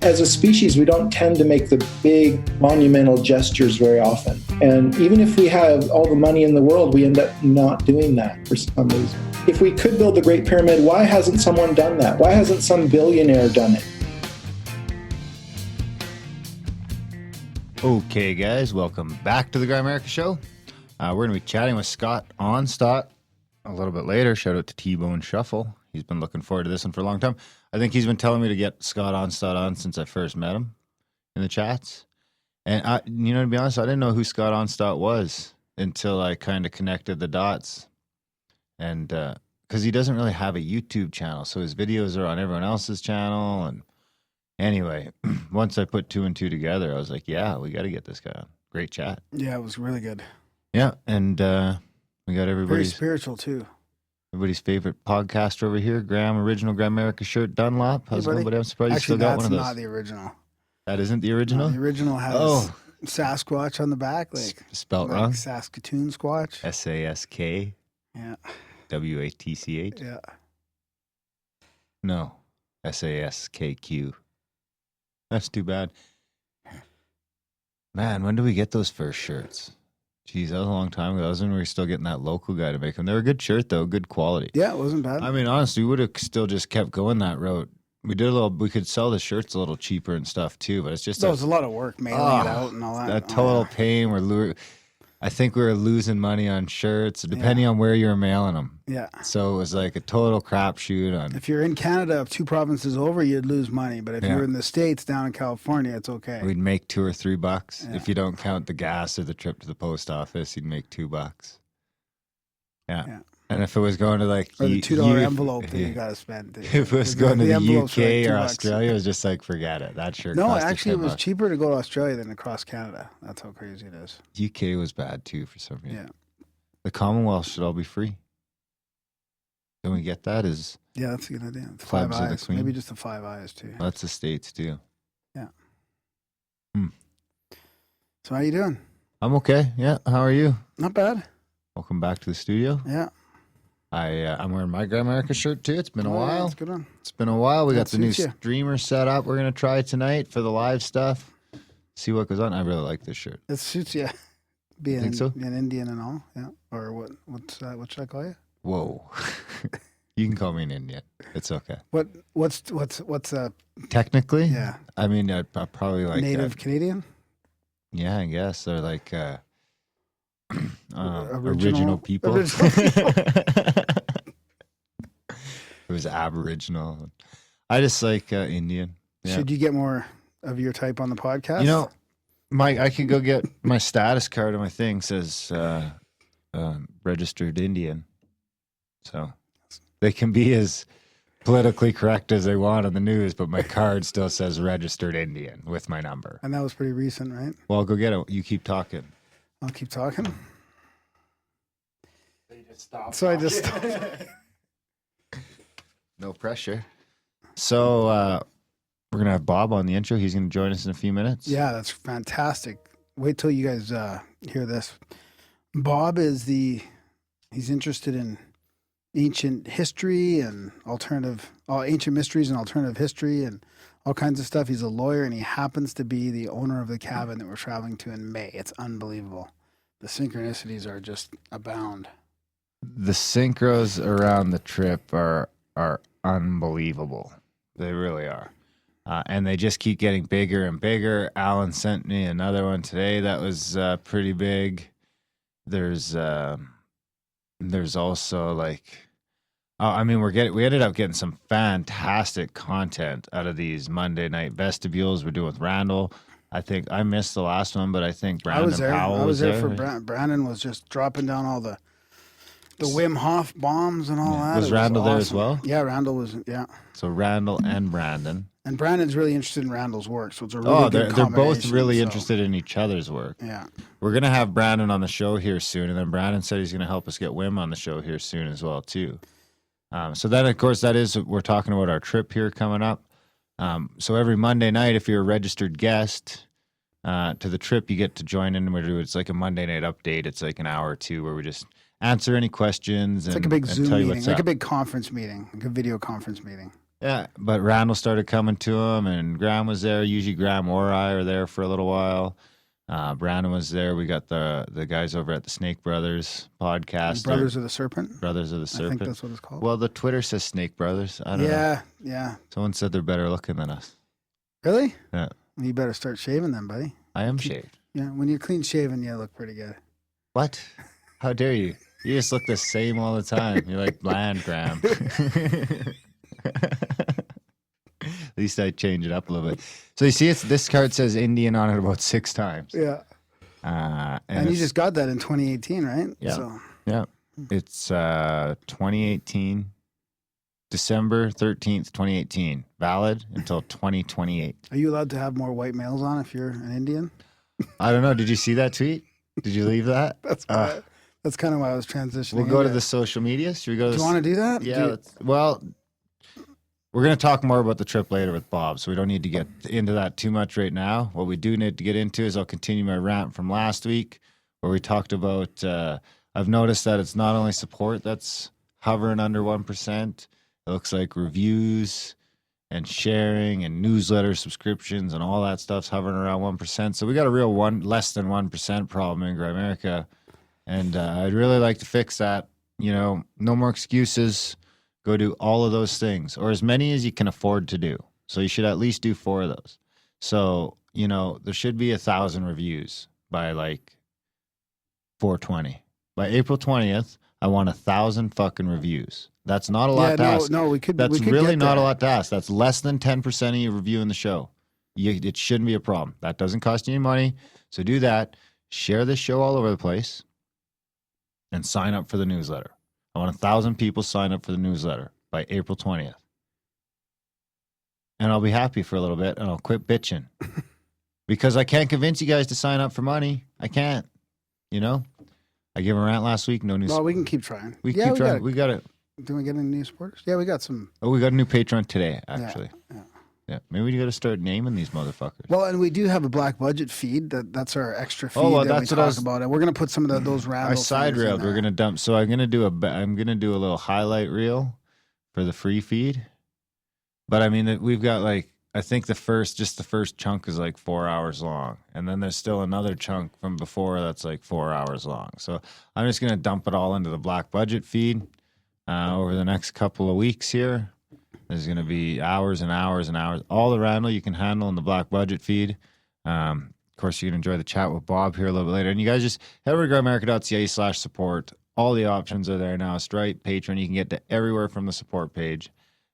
as a species, we don't tend to make the big monumental gestures very often. And even if we have all the money in the world, we end up not doing that for some reason. If we could build the Great Pyramid, why hasn't someone done that? Why hasn't some billionaire done it? Okay, guys, welcome back to the Grimerica Show. We're going to be chatting with Scott Onstott a little bit later. Shout out to T-Bone Shuffle. He's been looking forward to this one for a long time. I think he's been telling me to get Scott Onstott on since I first met him in the chats. And, to be honest, I didn't know who Scott Onstott was until I kind of connected the dots. And because he doesn't really have a YouTube channel, so his videos are on everyone else's channel. And anyway, once I put two and two together, I was like, yeah, we got to get this guy on. Great chat. Yeah, it was really good. Yeah, and we got everybody's... Very spiritual, too. Everybody's favorite podcaster over here, Graham, original Grimerica shirt, Dunlop. How's it going, buddy? I'm surprised you still got one of those. That's not the original. That isn't the original? No, the original has Sasquatch on the back. Spelt wrong? Saskatoon Squatch. S-A-S-K. Yeah. W-A-T-C-H. Yeah. No. S-A-S-K-Q. That's too bad. Man, when did we get those first shirts? Jeez, that was a long time ago. That was when we were still getting that local guy to make them. They were a good shirt, though. Good quality. Yeah, it wasn't bad. I mean, honestly, we would have still just kept going that route. We could sell the shirts a little cheaper and stuff, too, but it's just... That was a lot of work mailing it out and all that. That total pain. I think we were losing money on shirts, depending on where you were mailing them. Yeah. So it was like a total crapshoot on... If you're in Canada, 2 provinces over, you'd lose money. But if you're in the States, down in California, it's okay. We'd make $2 or $3. If you don't count the gas or the trip to the post office, you'd make $2. Yeah. And if it was going to like... Or the $2 envelope that you got to spend. If it was going to the UK or Australia, it was just like, forget it. That shirt cost actually, it was $10. cheaper to go to Australia than across Canada. That's how crazy it is. UK was bad, too, for some reason. Yeah. The Commonwealth should all be free. Can we get that? Yeah, that's a good idea. The Five eyes. Maybe just the 5 eyes, too. That's the States, too. Yeah. So how you doing? I'm okay. Yeah. How are you? Not bad. Welcome back to the studio. Yeah. I'm wearing my Grimerica shirt too. It's been a while. That's a good one. It's been a while. We got the new streamer set up. We're gonna try tonight for the live stuff. See what goes on. I really like this shirt. It suits you. Being Think so? an Indian and all. Yeah. Or what should I call you? Whoa. You can call me an Indian. It's okay. What's technically? Yeah. I mean, I'd probably like Native Canadian. Yeah, I guess they're like original people. It was Aboriginal. I just like Indian. Yeah. Should you get more of your type on the podcast? I could go get my status card on my thing says registered Indian. So they can be as politically correct as they want on the news, but my card still says registered Indian with my number. And that was pretty recent, right? Well, I'll go get it. You keep talking. I'll keep talking. So I just stopped. No pressure. So we're going to have Bob on the intro. He's going to join us in a few minutes. Yeah, that's fantastic. Wait till you guys hear this. Bob he's interested in ancient history and ancient mysteries and alternative history and all kinds of stuff. He's a lawyer and he happens to be the owner of the cabin that we're traveling to in May. It's unbelievable. The synchronicities are just abound. The synchros around the trip are unbelievable. They really are. And they just keep getting bigger and bigger. Alan sent me another one today that was pretty big. There's also like, we ended up getting some fantastic content out of these Monday night vestibules we're doing with Randall. I think I missed the last one, but I think Brandon Powell was there. I was there for Brandon was just dropping down all the Wim Hof bombs and all that. Was Randall there as well? Yeah, Randall was, yeah. So Randall and Brandon. And Brandon's really interested in Randall's work, so it's a really good they're both really interested in each other's work. Yeah. We're going to have Brandon on the show here soon, and then Brandon said he's going to help us get Wim on the show here soon as well, too. So then, of course, we're talking about our trip here coming up. So every Monday night, if you're a registered guest to the trip, you get to join in. It's like a Monday night update. It's like an hour or two where we just answer any questions. It's like a big Zoom meeting, like a big conference meeting, like a video conference meeting. Yeah, but Randall started coming to him, and Graham was there. Usually Graham or I are there for a little while. Brandon was there. We got the guys over at the Snake Brothers podcast. Brothers of the Serpent. Brothers of the Serpent. I think that's what it's called. Well, the Twitter says Snake Brothers. I don't know. Yeah. Someone said they're better looking than us. Really? Yeah. You better start shaving then, buddy. I am shaved. Yeah, when you're clean shaven, you look pretty good. What? How dare you? You just look the same all the time. You're like bland, Graham. At least I change it up a little bit. So you see, this card says Indian on it about 6 times. Yeah. And you just got that in 2018, right? Yeah. So. Yeah. It's 2018, December 13th, 2018. Valid until 2028. Are you allowed to have more white males on if you're an Indian? I don't know. Did you see that tweet? Did you leave that? That's kind of why I was transitioning. We'll go to the social media. Should we go to Do you want to do that? Yeah. Well, we're going to talk more about the trip later with Bob, so we don't need to get into that too much right now. What we do need to get into is I'll continue my rant from last week where we talked about, I've noticed that it's not only support that's hovering under 1%. It looks like reviews and sharing and newsletter subscriptions and all that stuff's hovering around 1%. So we got a real less than 1% problem in Grimerica. And I'd really like to fix that. You know, no more excuses. Go do all of those things, or as many as you can afford to do. So you should at least do 4 of those. So, you know, there should be 1,000 reviews by like 420. By April 20th, I want 1,000 fucking reviews. That's not a lot to ask. No, we could. That's we could really get not there. a lot to ask. That's less than 10% of you reviewing the show. It shouldn't be a problem. That doesn't cost you any money. So do that. Share this show all over the place and sign up for the newsletter. I want 1,000 people sign up for the newsletter by April 20th. And I'll be happy for a little bit and I'll quit bitching. Because I can't convince you guys to sign up for money. I can't. You know? I gave a rant last week. No news. Well, we can keep trying. We keep trying. We got it. Do we get any new supporters? Yeah, we got some. Oh, we got a new Patreon today, actually. Yeah. Yeah. Maybe we got to start naming these motherfuckers. Well, and we do have a black budget feed. That's our extra feed well, that that's we what I talk was- about. And we're going to put some of those Randall I side things in railed. We're there. gonna dump. So I'm gonna do a little highlight reel for the free feed. But I mean, we've got like I think the first chunk is like 4 hours long, and then there's still another chunk from before that's like 4 hours long. So I'm just gonna dump it all into the black budget feed over the next couple of weeks here. There's gonna be hours and hours and hours. All the Randall you can handle in the black budget feed. Of course, you can enjoy the chat with Bob here a little bit later. And you guys just head over to grimerica.ca/support. All the options are there now. Stripe, Patreon, you can get to everywhere from the support page.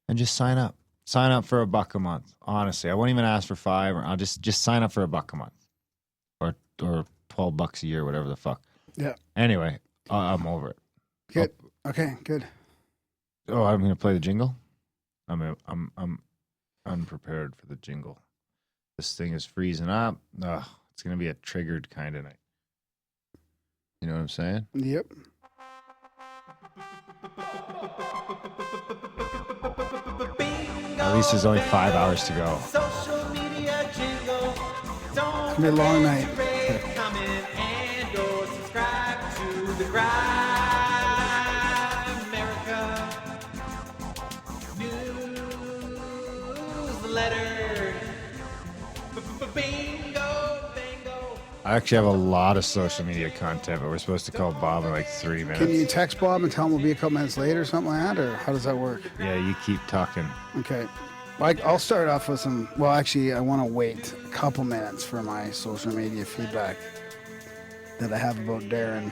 And just sign up. Sign up for $1 a month. Honestly, I won't even ask for 5. Or I'll just sign up for $1 a month. Or $12 a year, whatever the fuck. Yeah. Anyway, I'm over it. Good. Okay, good. Oh, I'm going to play the jingle? I'm unprepared for the jingle. This thing is freezing up. Ugh, it's going to be a triggered kind of night. You know what I'm saying? Yep. At least there's only 5 hours to go. Social media jingle. Don't It's gonna be a long night. rate, comment, and or subscribe to the Grimerica newsletter. Bingo, bingo. I actually have a lot of social media content, but we're supposed to call Bob in like 3 minutes. Can you text Bob and tell him we'll be a couple minutes late or something like that, or how does that work? Yeah, you keep talking. Okay. I'll start off with some. Well, actually, I want to wait a couple minutes for my social media feedback that I have about Darren.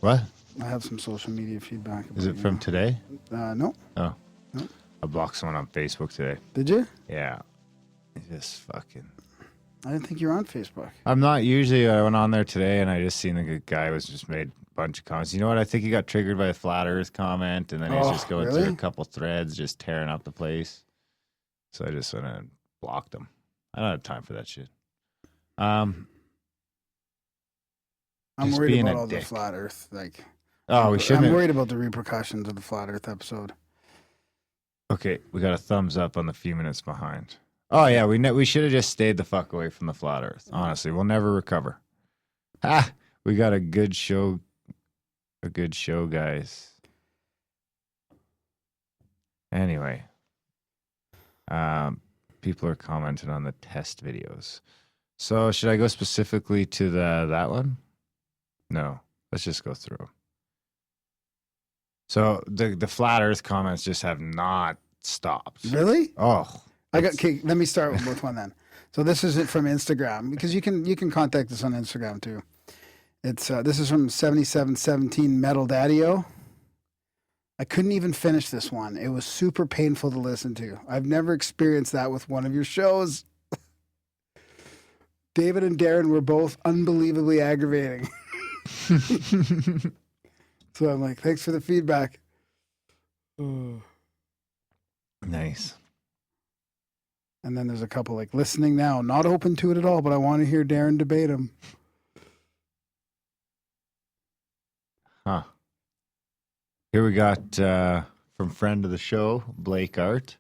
What? I have some social media feedback. Is it from today? No. Oh. No. I blocked someone on Facebook today. Did you? Yeah. Just fucking. I didn't think you were on Facebook. I'm not usually. I went on there today and I just seen the guy was just made a bunch of comments. You know what? I think he got triggered by a flat Earth comment, and then he's just going really? through a couple threads, just tearing up the place. So I just went and blocked him. I don't have time for that shit. I'm Just worried being about a all dick. the flat Earth. Oh, we shouldn't. I'm have- worried about the repercussions of the flat Earth episode. Okay, we got a thumbs up on the few minutes behind. Oh yeah, we should have just stayed the fuck away from the flat Earth. Honestly, we'll never recover. We got a good show. A good show, guys. Anyway, people are commenting on the test videos. So should I go specifically to that one? No, let's just go through. So the flat Earth comments just have not stopped. Really? Oh, Okay, let me start with one then. So this is it from Instagram, because you can contact us on Instagram too. It's this is from 7717 Metal Daddy-O. I couldn't even finish this one. It was super painful to listen to. I've never experienced that with one of your shows. David and Darren were both unbelievably aggravating. So I'm like, thanks for the feedback. nice. And then there's a couple like, listening now, not open to it at all, but I want to hear Darren debate him. Huh. Here we got from friend of the show, Blake Art.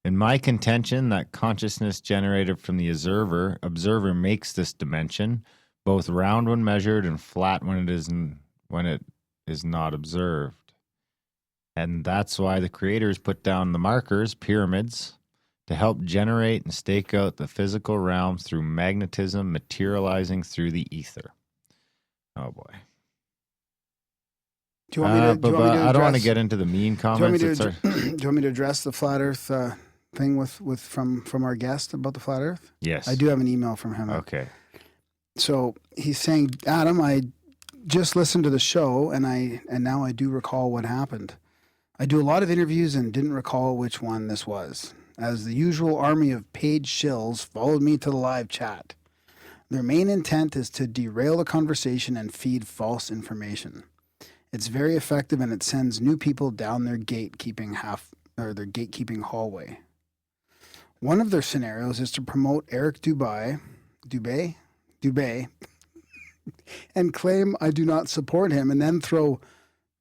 In my contention that consciousness generated from the observer makes this dimension both round when measured and flat when it is not observed. And that's why the creators put down the markers, pyramids, to help generate and stake out the physical realm through magnetism materializing through the ether. Oh boy. Do you want me to? I don't want to get into the mean comments. Do you want me to address the flat Earth thing from our guest about the flat Earth? Yes, I do have an email from him. Okay. So he's saying, Adam, I just listened to the show and now I do recall what happened. I do a lot of interviews and didn't recall which one this was, as the usual army of paid shills followed me to the live chat. Their main intent is to derail the conversation and feed false information. It's very effective, and it sends new people down their gatekeeping hallway. One of their scenarios is to promote Eric Dubé, and claim I do not support him, and then throw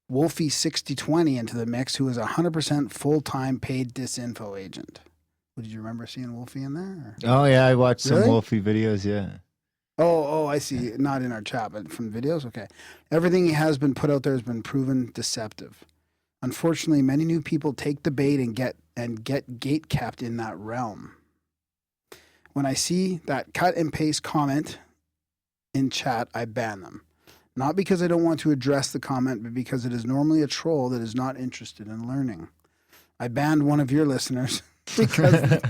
Wolfie 6020 into the mix, who is a 100% full-time paid disinfo agent. Did you remember seeing Wolfie in there? Or? Oh yeah, I watched some Really? Wolfie videos. Yeah. Oh, I see. Not in our chat, but from videos? Okay. Everything he has been put out there has been proven deceptive. Unfortunately, many new people take the bait and get gate kept in that realm. When I see that cut and paste comment in chat, I ban them. Not because I don't want to address the comment, but because it is normally a troll that is not interested in learning. I banned one of your listeners because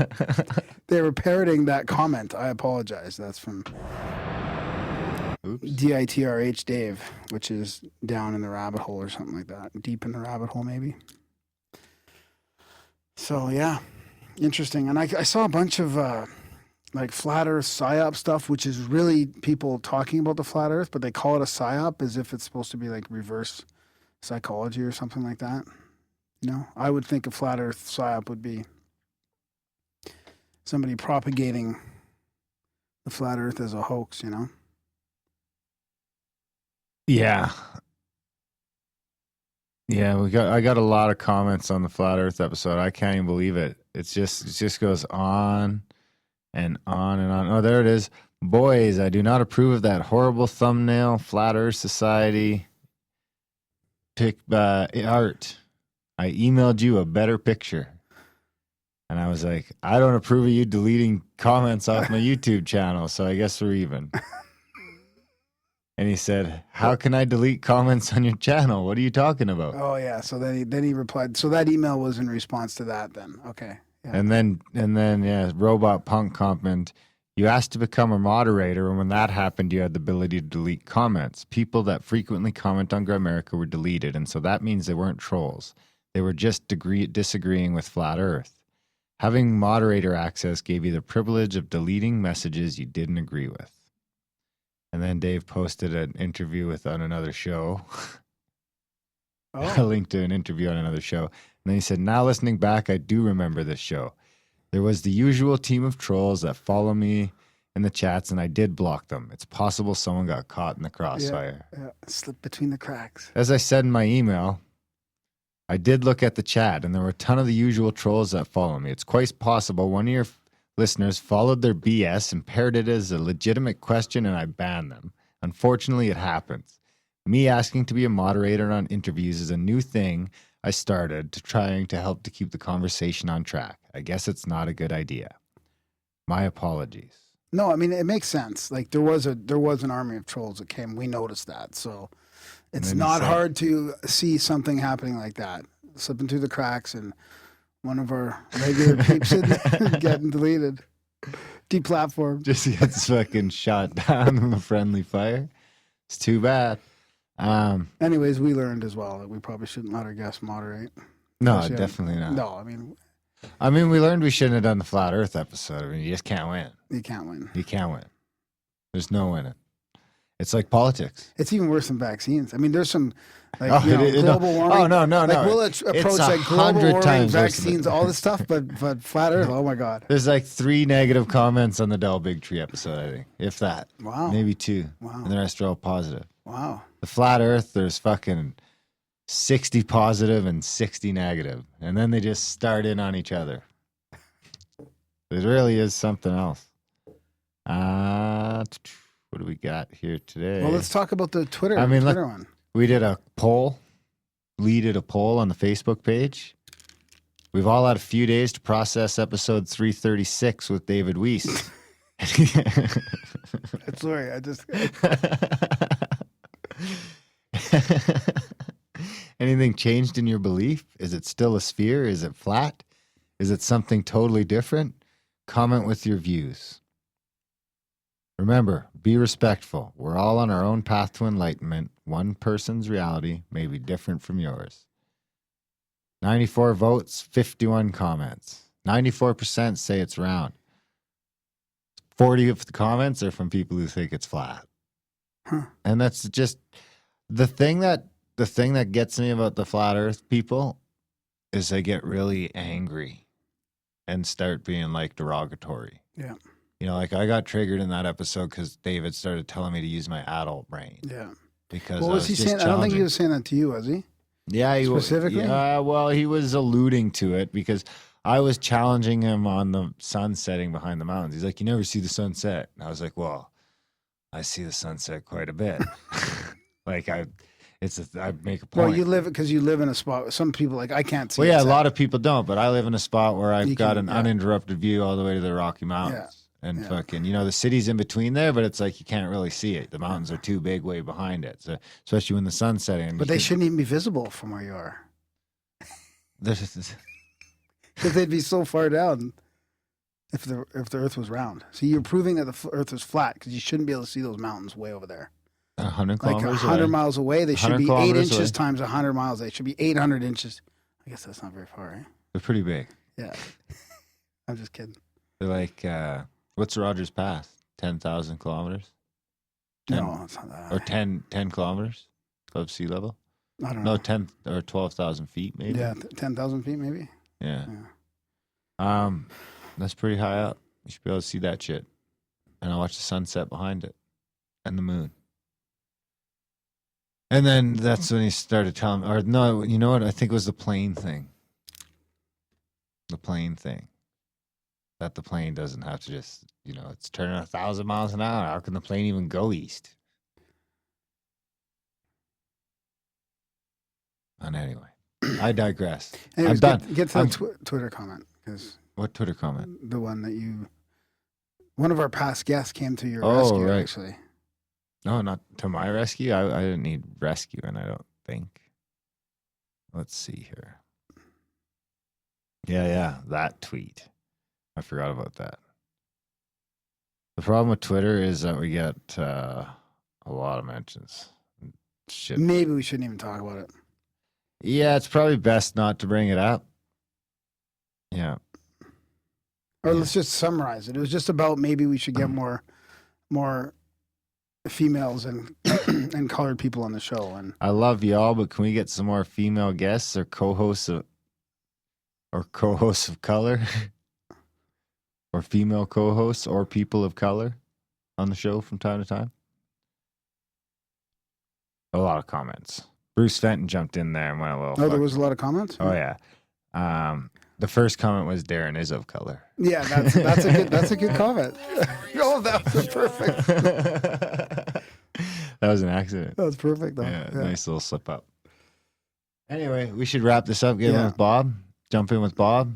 they were parroting that comment. I apologize. That's from DITRH Dave, which is down in the rabbit hole or something like that. Deep in the rabbit hole, maybe. So, yeah. Interesting. And I saw a bunch of like flat Earth PSYOP stuff, which is really people talking about the flat Earth, but they call it a PSYOP as if it's supposed to be like reverse psychology or something like that. You know, I would think a flat Earth PSYOP would be somebody propagating the flat Earth as a hoax, you know? Yeah. Yeah, I got a lot of comments on the flat Earth episode. I can't even believe it. It just goes on and on and on. Oh, there it is. Boys, I do not approve of that horrible thumbnail. Flat Earth Society pick art. I emailed you a better picture. And I was like, I don't approve of you deleting comments off my YouTube channel, so I guess we're even. And he said, how can I delete comments on your channel? What are you talking about? Oh, yeah. So then he replied. So that email was in response to that then. Okay. Yeah. And then, yeah, Robot Punk comment, you asked to become a moderator, and when that happened, you had the ability to delete comments. People that frequently comment on Grimerica were deleted, and so that means they weren't trolls. They were just disagreeing with Flat Earth. Having moderator access gave you the privilege of deleting messages you didn't agree with. And then Dave posted an interview on another show. A link to an interview on another show. And then he said, now listening back, I do remember this show. There was the usual team of trolls that follow me in the chats, and I did block them. It's possible someone got caught in the crossfire. Yeah, slipped between the cracks. As I said in my email, I did look at the chat, and there were a ton of the usual trolls that follow me. It's quite possible one of your listeners followed their BS and paired it as a legitimate question, and I banned them. Unfortunately, it happens. Me asking to be a moderator on interviews is a new thing I started trying to help to keep the conversation on track. I guess it's not a good idea. My apologies. No, I mean it makes sense. Like there was an army of trolls that came. We noticed that, so it's not hard to see something happening like that, slipping through the cracks, and one of our regular peeps getting deleted, deplatformed. Just gets fucking shot down in the friendly fire. It's too bad. Anyways, we learned as well that we probably shouldn't let our guests moderate. No, Especially definitely not. No, I mean, we learned we shouldn't have done the flat Earth episode. I mean, you just can't win. you can't win. You can't win. There's no winning. It's like politics. It's even worse than vaccines. I mean, there's some like Oh, global warming. Oh, no. Like we'll approach like global 100 warming, times worse than vaccines, all this stuff, but flat Earth. Oh my God. There's like 3 negative comments on the Del Big Tree episode, I think, if that. Wow. Maybe 2. Wow. And the rest are all positive. Wow. The flat Earth, there's fucking 60 positive and 60 negative, and then they just start in on each other. It really is something else. What do we got here today? Well, let's talk about the Twitter. I mean, Twitter one. We did a poll. Lee did a poll on the Facebook page. We've all had a few days to process episode 336 with David Weiss. Sorry, I just. Anything changed in your belief? Is it still a sphere? Is it flat? Is it something totally different? Comment with your views. Remember, be respectful. We're all on our own path to enlightenment. One person's reality may be different from yours. 94 votes, 51 comments. 94% say it's round. 40 of the comments are from people who think it's flat. Huh. And that's just the thing that gets me about the flat earth people is they get really angry and start being like derogatory. Yeah. You know, like I got triggered in that episode because David started telling me to use my adult brain. Yeah. Because what was he saying? I don't think he was saying that to you, was he? Yeah, he specifically. Well, he was alluding to it because I was challenging him on the sun setting behind the mountains. He's like, "You never see the sunset," and I was like, "Well, I see the sunset quite a bit." I make a point. Well, you live in a spot. Some people like I can't see. Well, yeah, it, a lot of people don't, but I live in a spot where I've got an uninterrupted view all the way to the Rocky Mountains. And fucking, the city's in between there, but it's like you can't really see it. The mountains are too big way behind it, so especially when the sun's setting. But they shouldn't even be visible from where you are. Because they'd be so far down if the Earth was round. So you're proving that the Earth is flat because you shouldn't be able to see those mountains way over there. 100 like kilometers 100 miles away. They should be 8 inches away. Times 100 miles. They should be 800 inches. I guess that's not very far, right? They're pretty big. Yeah. I'm just kidding. They're like, what's Rogers Pass? 10,000 kilometers? No, it's not that. Or 10 kilometers above sea level? I don't know. No, 10 or 12,000 feet maybe? Yeah, 10,000 feet maybe. Yeah. That's pretty high up. You should be able to see that shit. And I watch the sunset behind it and the moon. And then that's when he started telling me, or no, you know what? I think it was the plane thing. The plane thing. That the plane doesn't have to just, it's turning 1,000 miles an hour. How can the plane even go east? And anyway, I digress. Anyways, I'm done. Get to the Twitter comment. What Twitter comment? The one that one of our past guests came to your rescue, right. actually. No, not to my rescue. I didn't need rescuing, I don't think. Let's see here. Yeah, that tweet. I forgot about that. The problem with Twitter is that we get a lot of mentions. Shit. Maybe we shouldn't even talk about it. Yeah, it's probably best not to bring it up. Yeah. Or let's just summarize it. It was just about maybe we should get more females and and colored people on the show. And I love y'all, but can we get some more female guests or co-hosts of color? Or female co-hosts or people of color on the show from time to time? A lot of comments. Bruce Fenton jumped in there and went a little. Oh, there was a lot of comments? Oh, yeah. The first comment was Darren is of color. Yeah, that's a good comment. Oh, that was perfect. That was an accident. That was perfect, though. Yeah, nice little slip up. Anyway, we should wrap this up. Get in Yeah. with Bob. Jump in with Bob.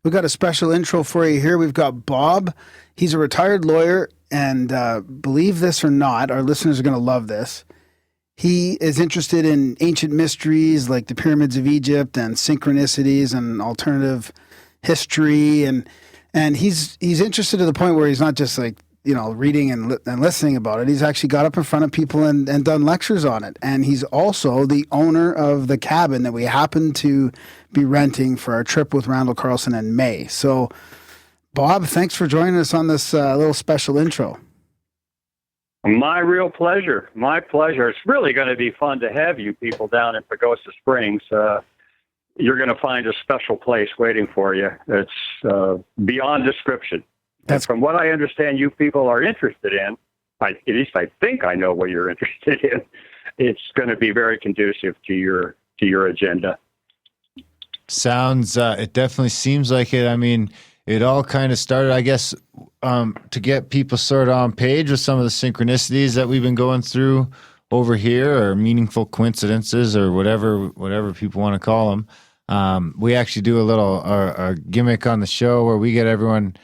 We've got a special intro for you here. We've got Bob. He's a retired lawyer, and believe this or not, our listeners are going to love this. He is interested in ancient mysteries like the pyramids of Egypt and synchronicities and alternative history, and he's interested to the point where he's not just like, reading and listening about it. He's actually got up in front of people and done lectures on it. And he's also the owner of the cabin that we happen to be renting for our trip with Randall Carlson in May. So, Bob, thanks for joining us on this little special intro. My real pleasure. My pleasure. It's really going to be fun to have you people down in Pagosa Springs. You're going to find a special place waiting for you. It's beyond description. And from what I understand you people are interested in, at least I think I know what you're interested in, it's going to be very conducive to your agenda. Sounds, it definitely seems like it. I mean, it all kind of started, I guess, to get people sort of on page with some of the synchronicities that we've been going through over here, or meaningful coincidences, or whatever people want to call them. We actually do a little a gimmick on the show where we get everyone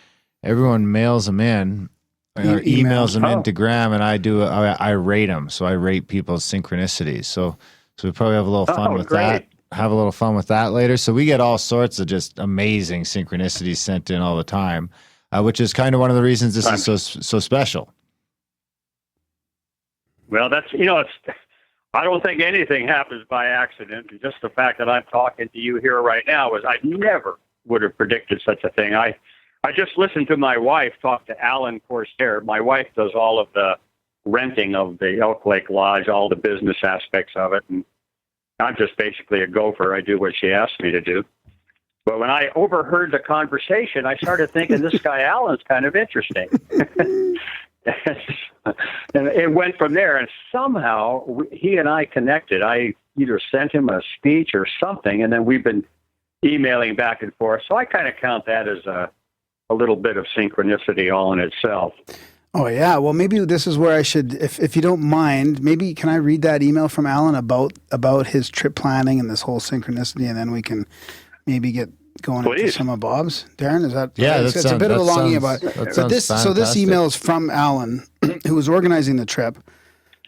mails them in, or emails them into Graham, and I rate them. So I rate people's synchronicities. So we probably have a little fun with that. Have a little fun with that later. So we get all sorts of just amazing synchronicities sent in all the time, which is kind of one of the reasons this is so special. Well, that's, I don't think anything happens by accident. Just the fact that I'm talking to you here right now I never would have predicted such a thing. I just listened to my wife talk to Alan Corsair. My wife does all of the renting of the Elk Lake Lodge, all the business aspects of it. And I'm just basically a gopher. I do what she asks me to do. But when I overheard the conversation, I started thinking this guy Alan's kind of interesting. And it went from there. And somehow he and I connected. I either sent him a speech or something, and then we've been emailing back and forth. So I kind of count that as a little bit of synchronicity all in itself. Oh, yeah. Well, maybe this is where I should, if you don't mind, maybe can I read that email from Alan about his trip planning and this whole synchronicity, and then we can maybe get going into some of Bob's. Darren, is that? Yeah, it's a bit of a long email. But this email is from Alan, who was organizing the trip,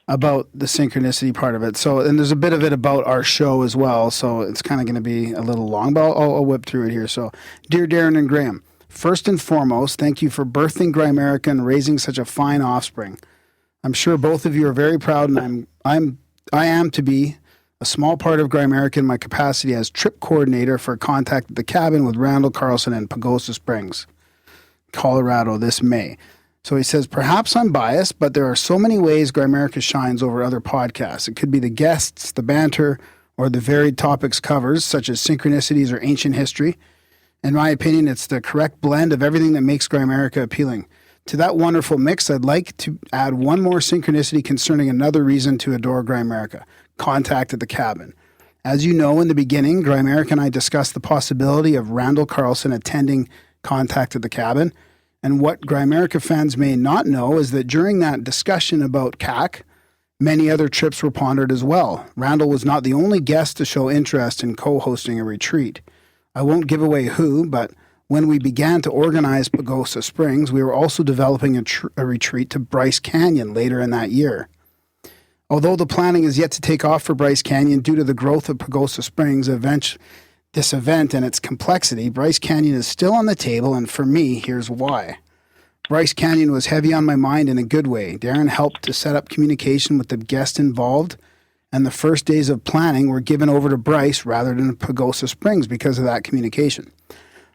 about the synchronicity part of it. So, and there's a bit of it about our show as well. So it's kind of going to be a little long, but I'll whip through it here. So, dear Darren and Graham, first and foremost, thank you for birthing Grimerica and raising such a fine offspring. I'm sure both of you are very proud, and I am to be a small part of Grimerica in my capacity as trip coordinator for Contact at the Cabin with Randall Carlson in Pagosa Springs, Colorado this May. So he says, perhaps I'm biased, but there are so many ways Grimerica shines over other podcasts. It could be the guests, the banter, or the varied topics covers, such as synchronicities or ancient history. In my opinion, it's the correct blend of everything that makes Grimerica appealing. To that wonderful mix, I'd like to add one more synchronicity concerning another reason to adore Grimerica, Contact at the Cabin. As you know, in the beginning, Grimerica and I discussed the possibility of Randall Carlson attending Contact at the Cabin. And what Grimerica fans may not know is that during that discussion about CAC, many other trips were pondered as well. Randall was not the only guest to show interest in co-hosting a retreat. I won't give away who, but when we began to organize Pagosa Springs, we were also developing a retreat to Bryce Canyon later in that year. Although the planning is yet to take off for Bryce Canyon due to the growth of Pagosa Springs, this event and its complexity, Bryce Canyon is still on the table, and for me, here's why. Bryce Canyon was heavy on my mind in a good way. Darren helped to set up communication with the guest involved, and the first days of planning were given over to Bryce rather than Pagosa Springs because of that communication.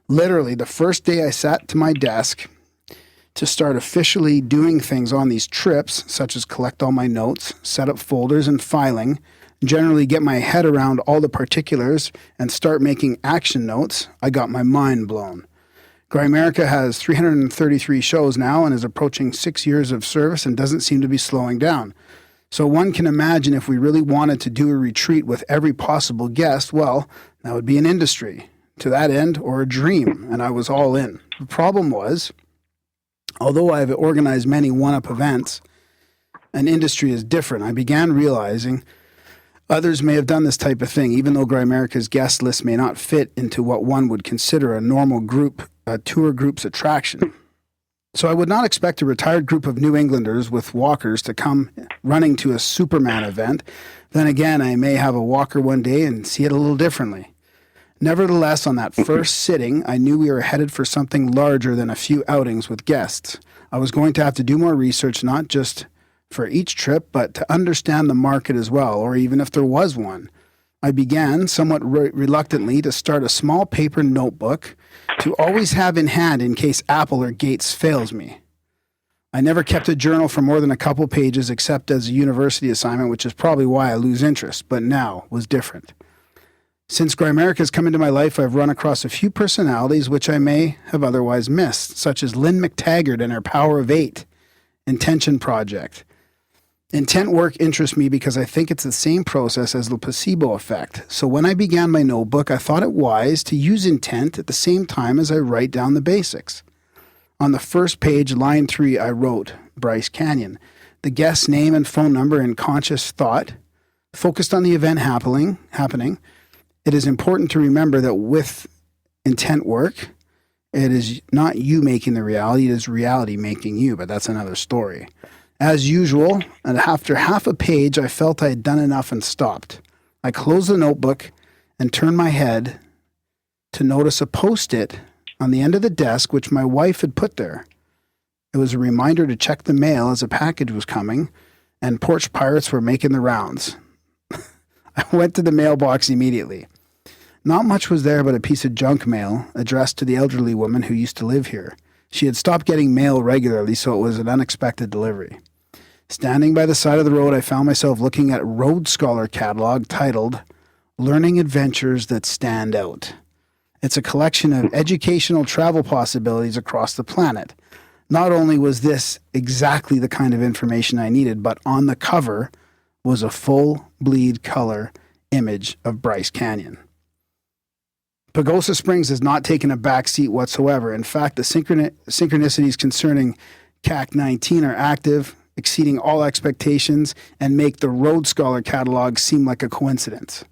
Literally, the first day I sat to my desk to start officially doing things on these trips, such as collect all my notes, set up folders and filing, generally get my head around all the particulars, and start making action notes, I got my mind blown. Grimerica has 333 shows now and is approaching 6 years of service and doesn't seem to be slowing down. So one can imagine if we really wanted to do a retreat with every possible guest, well, that would be an industry to that end or a dream, and I was all in. The problem was, although I've organized many one-up events, an industry is different. I began realizing Others may have done this type of thing, even though Grimerica's guest list may not fit into what one would consider a normal tour group's attraction. So I would not expect a retired group of New Englanders with walkers to come running to a Superman event. Then again, I may have a walker one day and see it a little differently. Nevertheless, on that first sitting, I knew we were headed for something larger than a few outings with guests. I was going to have to do more research, not just for each trip, but to understand the market as well, or even if there was one. I began, somewhat reluctantly, to start a small paper notebook to always have in hand in case Apple or Gates fails me. I never kept a journal for more than a couple pages except as a university assignment, which is probably why I lose interest, but now was different. Since Grimerica has come into my life, I've run across a few personalities which I may have otherwise missed, such as Lynn McTaggart and her Power of 8 Intention Project. Intent work interests me because I think it's the same process as the placebo effect. So when I began my notebook, I thought it wise to use intent at the same time as I write down the basics. On the first page, line 3, I wrote Bryce Canyon, the guest's name and phone number in conscious thought, focused on the event happening. It is important to remember that with intent work, it is not you making the reality, it is reality making you, but that's another story. As usual, and after half a page, I felt I had done enough and stopped. I closed the notebook and turned my head to notice a Post-it on the end of the desk, which my wife had put there. It was a reminder to check the mail as a package was coming, and porch pirates were making the rounds. I went to the mailbox immediately. Not much was there but a piece of junk mail addressed to the elderly woman who used to live here. She had stopped getting mail regularly, so it was an unexpected delivery. Standing by the side of the road, I found myself looking at a Road Scholar catalog titled Learning Adventures That Stand Out. It's a collection of educational travel possibilities across the planet. Not only was this exactly the kind of information I needed, but on the cover was a full bleed color image of Bryce Canyon. Pagosa Springs has not taken a back seat whatsoever. In fact, the synchronicities concerning CAC 19 are active, exceeding all expectations, and make the Road Scholar catalog seem like a coincidence.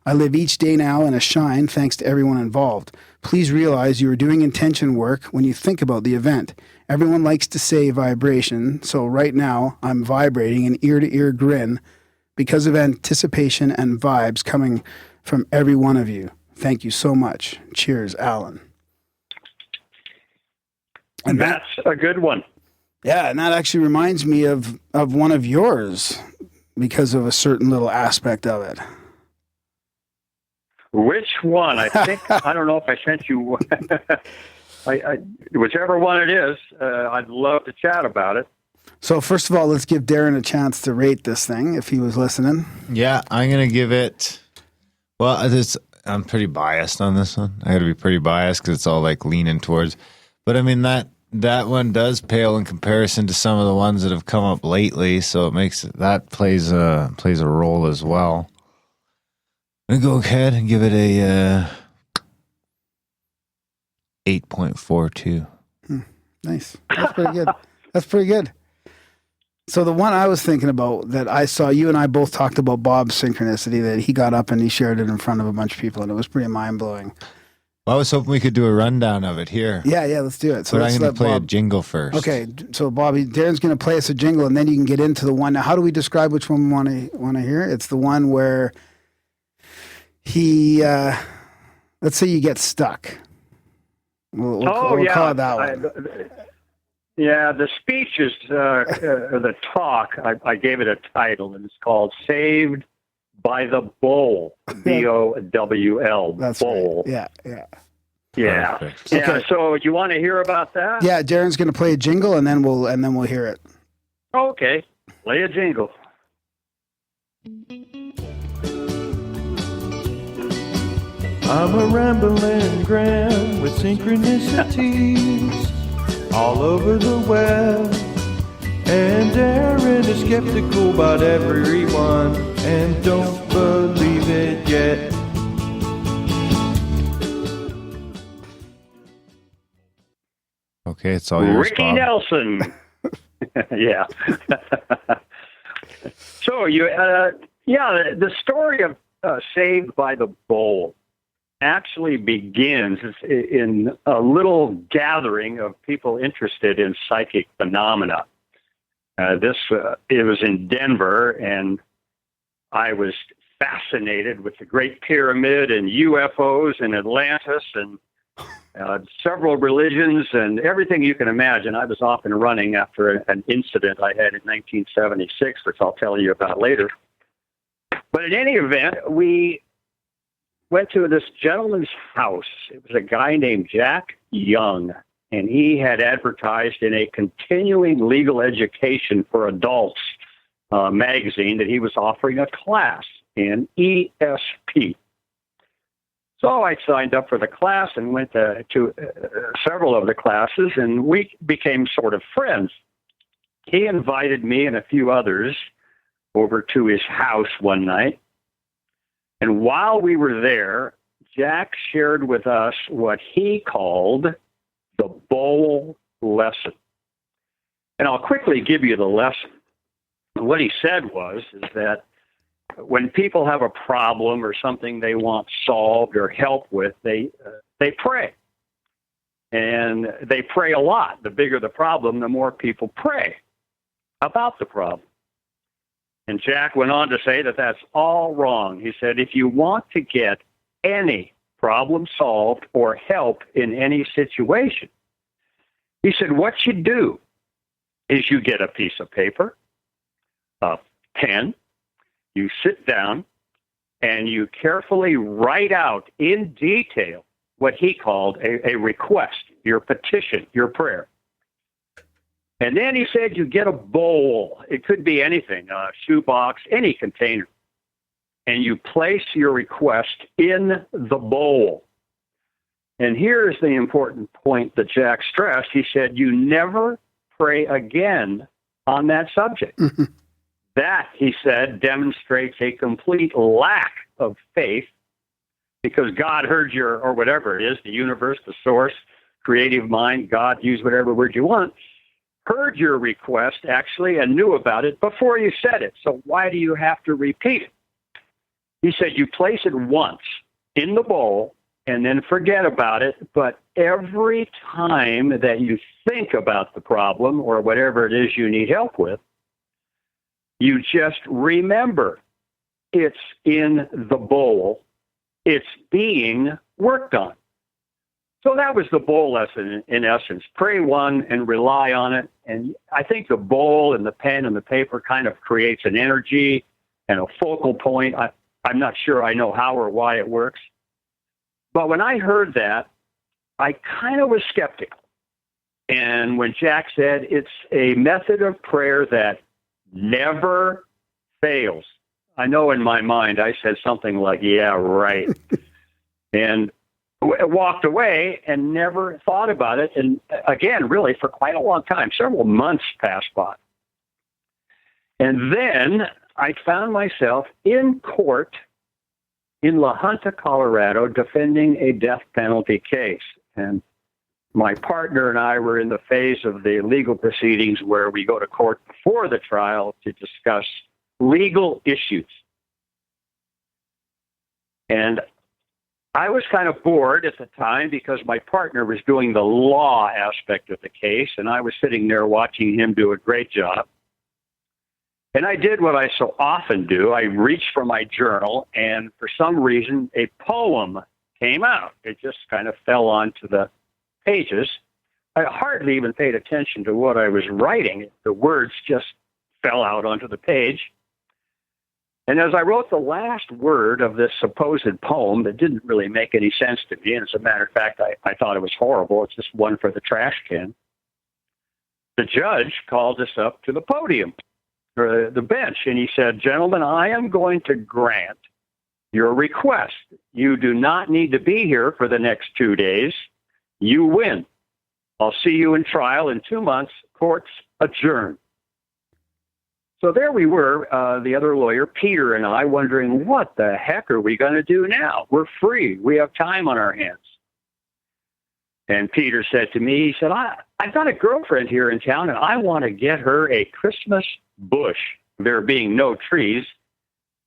I live each day now in a shine thanks to everyone involved. Please realize you are doing intention work when you think about the event. Everyone likes to say vibration, so right now I'm vibrating an ear-to-ear grin because of anticipation and vibes coming from every one of you. Thank you so much. Cheers, Alan. And that's a good one. Yeah, and that actually reminds me of one of yours because of a certain little aspect of it. Which one? I think, I don't know if I sent you, whichever one it is, I'd love to chat about it. So first of all, let's give Darren a chance to rate this thing if he was listening. Yeah, I'm going to give it, I'm pretty biased on this one. I got to be pretty biased because it's all like leaning towards, but I mean that one does pale in comparison to some of the ones that have come up lately, so it makes that plays a role as well. I'm gonna go ahead and give it a 8.42. Nice. That's pretty good. That's pretty good. So the one I was thinking about that I saw, you and I both talked about Bob's synchronicity, that he got up and he shared it in front of a bunch of people, and it was pretty mind-blowing. Well, I was hoping we could do a rundown of it here. Yeah, let's do it. So but I'm going to play a jingle first. Okay, so Bobby, Darren's going to play us a jingle, and then you can get into the one. Now, how do we describe which one we want to hear? It's the one where he, let's say you get stuck. We'll call it that one. The speech is, the talk, I gave it a title, and it's called Saved by the Bowl. B-O-W-L. That's Bowl. Right. Yeah. Perfect. Okay. So you want to hear about that? Yeah, Darren's going to play a jingle, and then we'll hear it. Okay. Play a jingle. I'm a rambling Gram with synchronicities all over the web. And Darren is skeptical about everyone and don't believe it yet. Okay, it's all yours, Ricky Bob. Nelson. Yeah. So you Yeah, the story of Saved by the Bowl actually begins in a little gathering of people interested in psychic phenomena. It was in Denver, and I was fascinated with the Great Pyramid and UFOs and Atlantis and several religions and everything you can imagine. I was off and running after an incident I had in 1976, which I'll tell you about later. But in any event, we went to this gentleman's house. It was a guy named Jack Young, and he had advertised in a continuing legal education for adults magazine that he was offering a class in ESP. So I signed up for the class and went to several of the classes, and we became sort of friends. He invited me and a few others over to his house one night. And while we were there, Jack shared with us what he called the bowl lesson. And I'll quickly give you the lesson. What he said is that when people have a problem or something they want solved or help with, they pray. And they pray a lot. The bigger the problem, the more people pray about the problem. And Jack went on to say that that's all wrong. He said, if you want to get any problem solved or help in any situation, he said, what you do is you get a piece of paper, a pen, you sit down, and you carefully write out in detail what he called a request, your petition, your prayer. And then he said you get a bowl. It could be anything, a shoebox, any container. And you place your request in the bowl. And here's the important point that Jack stressed. He said you never pray again on that subject. That, he said, demonstrates a complete lack of faith because God heard your, or whatever it is, the universe, the source, creative mind, God, use whatever word you want, heard your request actually and knew about it before you said it. So why do you have to repeat it? He said you place it once in the bowl and then forget about it. But every time that you think about the problem or whatever it is you need help with, you just remember it's in the bowl. It's being worked on. So that was the bowl lesson in essence. Pray one and rely on it. And I think the bowl and the pen and the paper kind of creates an energy and a focal point. I'm not sure I know how or why it works. But when I heard that, I kind of was skeptical. And when Jack said it's a method of prayer that never fails, I know in my mind I said something like, yeah, right. And walked away and never thought about it. And again, really for quite a long time, several months passed by. And then I found myself in court in La Junta, Colorado, defending a death penalty case. And my partner and I were in the phase of the legal proceedings where we go to court before the trial to discuss legal issues. And I was kind of bored at the time because my partner was doing the law aspect of the case, and I was sitting there watching him do a great job. And I did what I so often do. I reached for my journal, and for some reason, a poem came out. It just kind of fell onto the pages. I hardly even paid attention to what I was writing. The words just fell out onto the page. And as I wrote the last word of this supposed poem that didn't really make any sense to me, and as a matter of fact, I thought it was horrible. It's just one for the trash can. The judge called us up to the podium, or the bench, and he said, gentlemen, I am going to grant your request. You do not need to be here for the next 2 days. You win. I'll see you in trial in 2 months. Court's adjourned. So there we were, the other lawyer, Peter, and I, wondering, what the heck are we going to do now? We're free. We have time on our hands. And Peter said to me, he said, I've got a girlfriend here in town, and I want to get her a Christmas bush, there being no trees,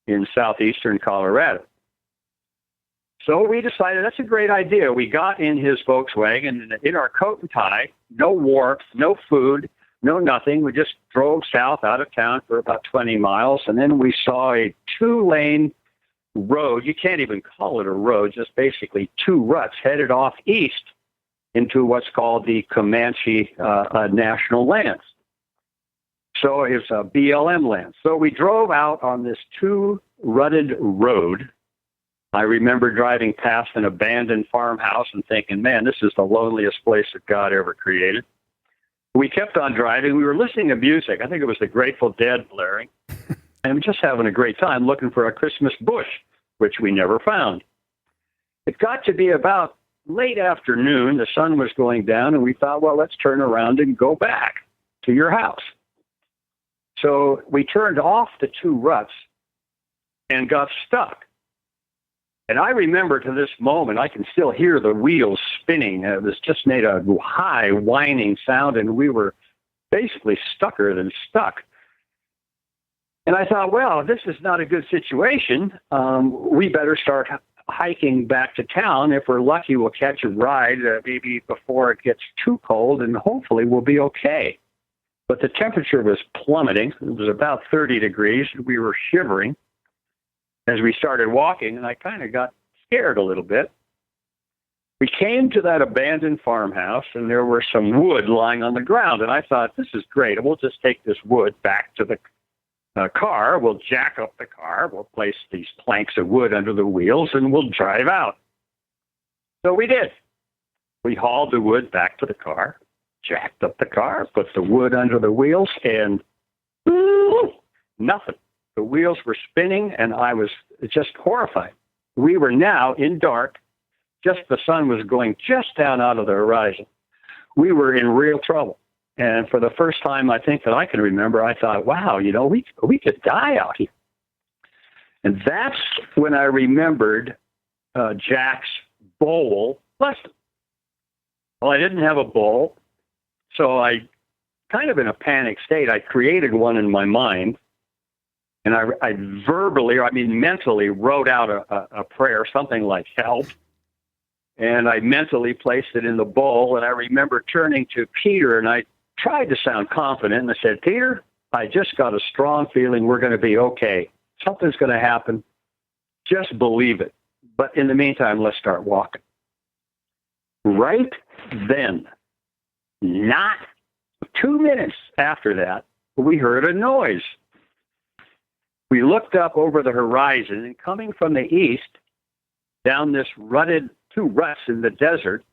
in southeastern Colorado. So we decided that's a great idea. We got in his Volkswagen in our coat and tie, no warmth, no food, no nothing. We just drove south out of town for about 20 miles, and then we saw a 2-lane road. You can't even call it a road, just basically 2 ruts headed off east into what's called the Comanche National Lands. So it's a BLM land. So we drove out on this 2-rutted road. I remember driving past an abandoned farmhouse and thinking, man, this is the loneliest place that God ever created. We kept on driving. We were listening to music. I think it was the Grateful Dead blaring. And just having a great time looking for a Christmas bush, which we never found. It got to be about late afternoon. The sun was going down, and we thought, well, let's turn around and go back to your house. So we turned off the 2 ruts and got stuck. And I remember to this moment, I can still hear the wheels spinning. It was just made a high whining sound, and we were basically stucker than stuck. And I thought, well, this is not a good situation. We better start hiking back to town. If we're lucky, we'll catch a ride maybe before it gets too cold, and hopefully we'll be okay. But the temperature was plummeting. It was about 30 degrees. We were shivering as we started walking, and I kind of got scared a little bit. We came to that abandoned farmhouse, and there were some wood lying on the ground, and I thought, this is great. We'll just take this wood back to the car. We'll jack up the car. We'll place these planks of wood under the wheels, and we'll drive out. So we did. We hauled the wood back to the car, jacked up the car, put the wood under the wheels, and nothing. The wheels were spinning, and I was just horrified. We were now in dark. Just the sun was going just down out of the horizon. We were in real trouble. And for the first time, I think that I can remember, I thought, wow, we could die out here. And that's when I remembered Jack's bowl lesson. Well, I didn't have a bowl, so I, kind of in a panic state, I created one in my mind. And I mentally wrote out a prayer, something like help. And I mentally placed it in the bowl. And I remember turning to Peter, and I tried to sound confident. And I said, Peter, I just got a strong feeling we're going to be okay. Something's going to happen. Just believe it. But in the meantime, let's start walking. Right then, not 2 minutes after that, we heard a noise. We looked up over the horizon, and coming from the east, down this rutted 2 ruts in the desert,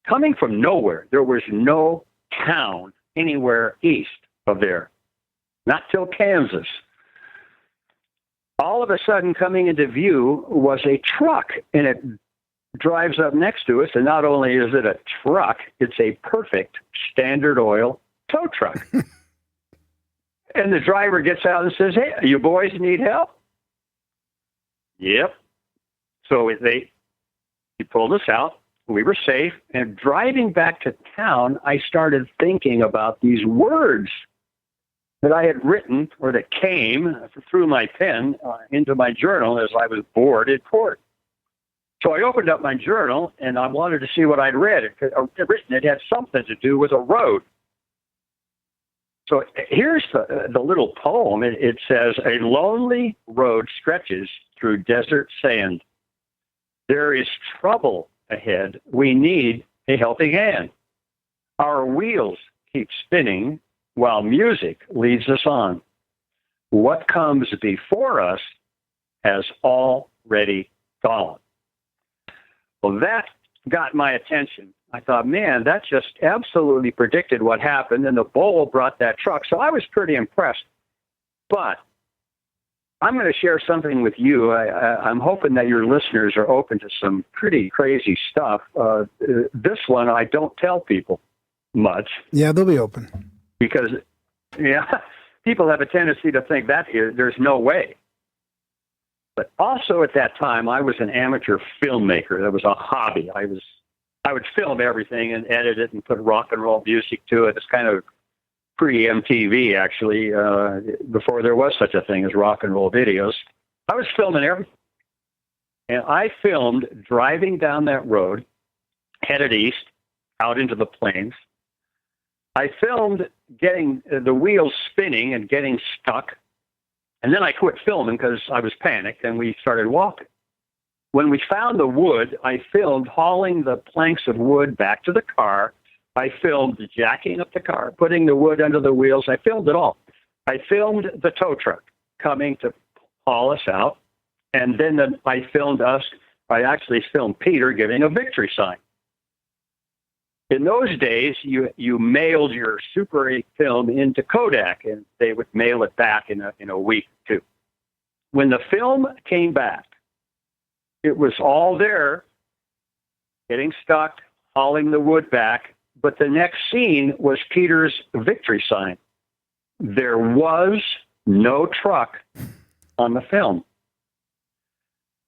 coming from nowhere, there was no town anywhere east of there, not till Kansas. All of a sudden, coming into view was a truck, and it drives up next to us, and not only is it a truck, it's a perfect Standard Oil tow truck. And the driver gets out and says, hey, you boys need help? Yep. So he pulled us out. We were safe. And driving back to town, I started thinking about these words that I had written or that came through my pen into my journal as I was bored in court. So I opened up my journal, and I wanted to see what I'd read. It had something to do with a road. So here's the little poem. It says, a lonely road stretches through desert sand. There is trouble ahead. We need a helping hand. Our wheels keep spinning while music leads us on. What comes before us has already gone. Well, that got my attention. I thought, man, that just absolutely predicted what happened, and the bowl brought that truck. So I was pretty impressed. But I'm going to share something with you. I'm hoping that your listeners are open to some pretty crazy stuff. This one I don't tell people much. Yeah, they'll be open. Because, people have a tendency to think that there's no way. But also at that time, I was an amateur filmmaker. That was a hobby. I would film everything and edit it and put rock and roll music to it. It's kind of pre-MTV, actually, before there was such a thing as rock and roll videos. I was filming everything. And I filmed driving down that road, headed east, out into the plains. I filmed getting the wheels spinning and getting stuck. And then I quit filming because I was panicked, and we started walking. When we found the wood, I filmed hauling the planks of wood back to the car. I filmed jacking up the car, putting the wood under the wheels. I filmed it all. I filmed the tow truck coming to haul us out. And then I actually filmed Peter giving a victory sign. In those days, you mailed your Super 8 film into Kodak, and they would mail it back in a week or two. When the film came back, it was all there, getting stuck, hauling the wood back. But the next scene was Peter's victory sign. There was no truck on the film.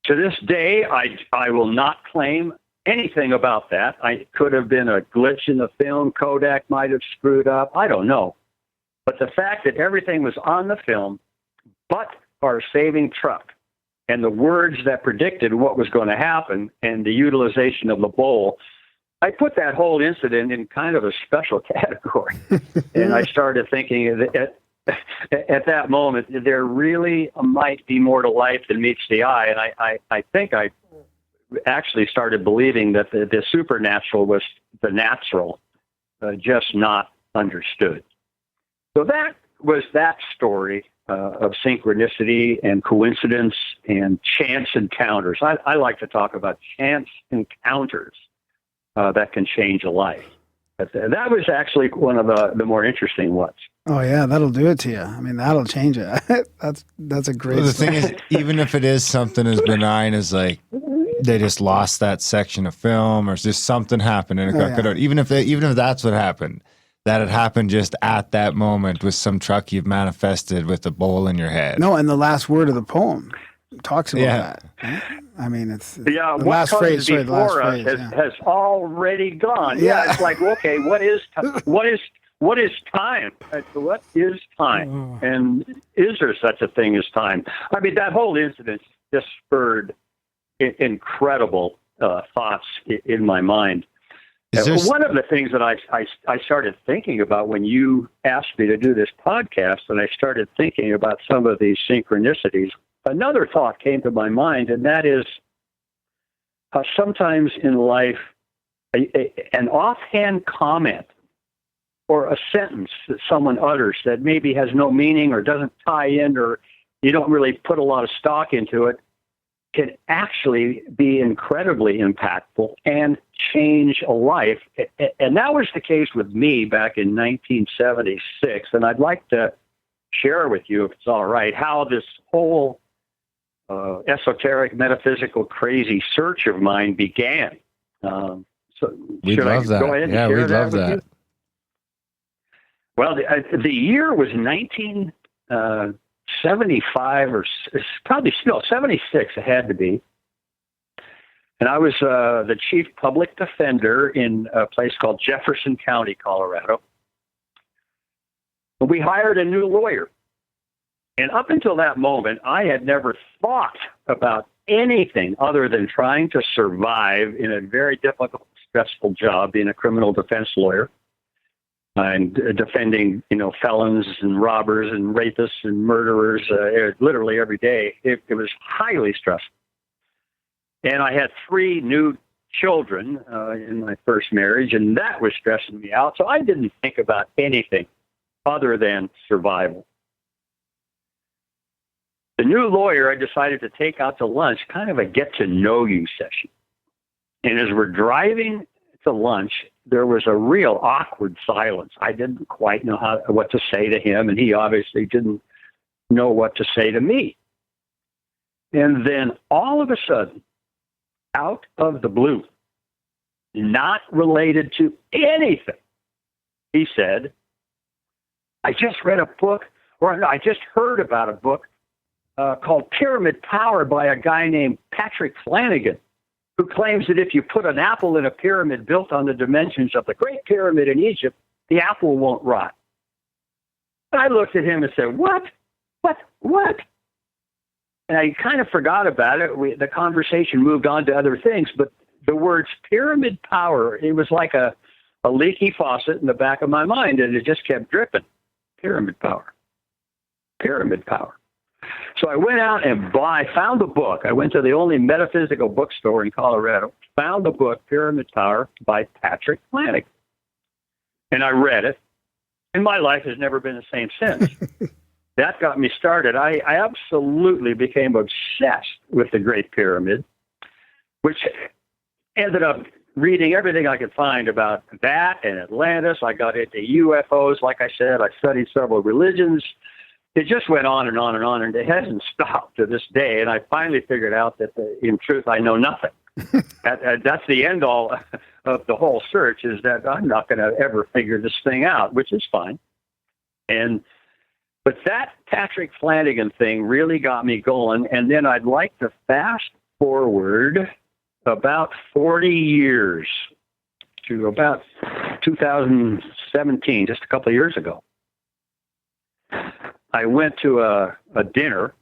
To this day, I will not claim anything about that. I could have been a glitch in the film. Kodak might have screwed up. I don't know. But the fact that everything was on the film, but our saving truck, and the words that predicted what was going to happen, and the utilization of the bowl, I put that whole incident in kind of a special category. And I started thinking at that moment, there really might be more to life than meets the eye. And I think I actually started believing that the supernatural was the natural, just not understood. So that was that story of synchronicity and coincidence and chance encounters. I like to talk about chance encounters that can change a life. But that was actually one of the more interesting ones. Oh yeah, that'll do it to you. I mean, that'll change it. that's a great. Well, the thing is, even if it is something as benign as like they just lost that section of film, or just something happened and it got cut out, even if that's what happened, that it happened just at that moment with some truck you've manifested with a bowl in your head. No, and the last word of the poem talks about that. Right? I mean, it's the last phrase. Sorry, the last phrase has already gone. Yeah, it's like, okay, what is time? What is What is time? And is there such a thing as time? I mean, that whole incident just spurred incredible thoughts in my mind. One of the things that I started thinking about when you asked me to do this podcast, and I started thinking about some of these synchronicities, another thought came to my mind, and that is how sometimes in life, an offhand comment or a sentence that someone utters that maybe has no meaning or doesn't tie in, or you don't really put a lot of stock into it, can actually be incredibly impactful and change a life. And that was the case with me back in 1976. And I'd like to share with you, if it's all right, how this whole esoteric, metaphysical, crazy search of mine began. So we'd love that. Go ahead and share that with you? Well, the year was 1975 or probably 76. It had to be. And I was the chief public defender in a place called Jefferson County, Colorado. We hired a new lawyer. And up until that moment, I had never thought about anything other than trying to survive in a very difficult, stressful job, being a criminal defense lawyer and defending, felons and robbers and rapists and murderers literally every day. It was highly stressful. And I had 3 new children in my first marriage, and that was stressing me out. So I didn't think about anything other than survival. The new lawyer, I decided to take out to lunch, kind of a get-to-know-you session. And as we're driving to lunch, there was a real awkward silence. I didn't quite know what to say to him, and he obviously didn't know what to say to me. And then all of a sudden, out of the blue, not related to anything, he said, I just read a book, or I just heard about a book called Pyramid Power by a guy named Patrick Flanagan, who claims that if you put an apple in a pyramid built on the dimensions of the Great Pyramid in Egypt, the apple won't rot. I looked at him and said, what? And I kind of forgot about it. The conversation moved on to other things, but the words pyramid power, it was like a leaky faucet in the back of my mind, and it just kept dripping. Pyramid power. Pyramid power. So I went out and found a book. I went to the only metaphysical bookstore in Colorado, found the book, Pyramid Power, by Patrick Flanagan. And I read it, and my life has never been the same since. That got me started. I absolutely became obsessed with the Great Pyramid, which ended up reading everything I could find about that and Atlantis. I got into UFOs, like I said. I studied several religions. It just went on and on and on, and it hasn't stopped to this day. And I finally figured out that, in truth, I know nothing. That's the end all of the whole search, is that I'm not going to ever figure this thing out, which is fine. But that Patrick Flanagan thing really got me going. And then I'd like to fast forward about 40 years to about 2017, just a couple of years ago. I went to a dinner.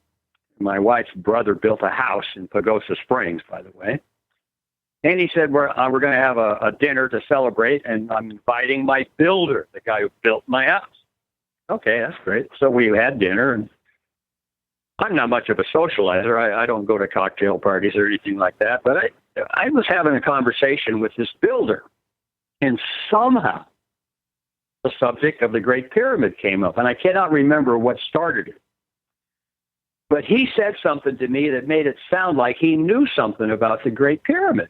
My wife's brother built a house in Pagosa Springs, by the way. And he said, we're going to have a dinner to celebrate, and I'm inviting my builder, the guy who built my house. Okay, that's great. So we had dinner, and I'm not much of a socializer. I don't go to cocktail parties or anything like that, but I was having a conversation with this builder, and somehow the subject of the Great Pyramid came up, and I cannot remember what started it. But he said something to me that made it sound like he knew something about the Great Pyramid.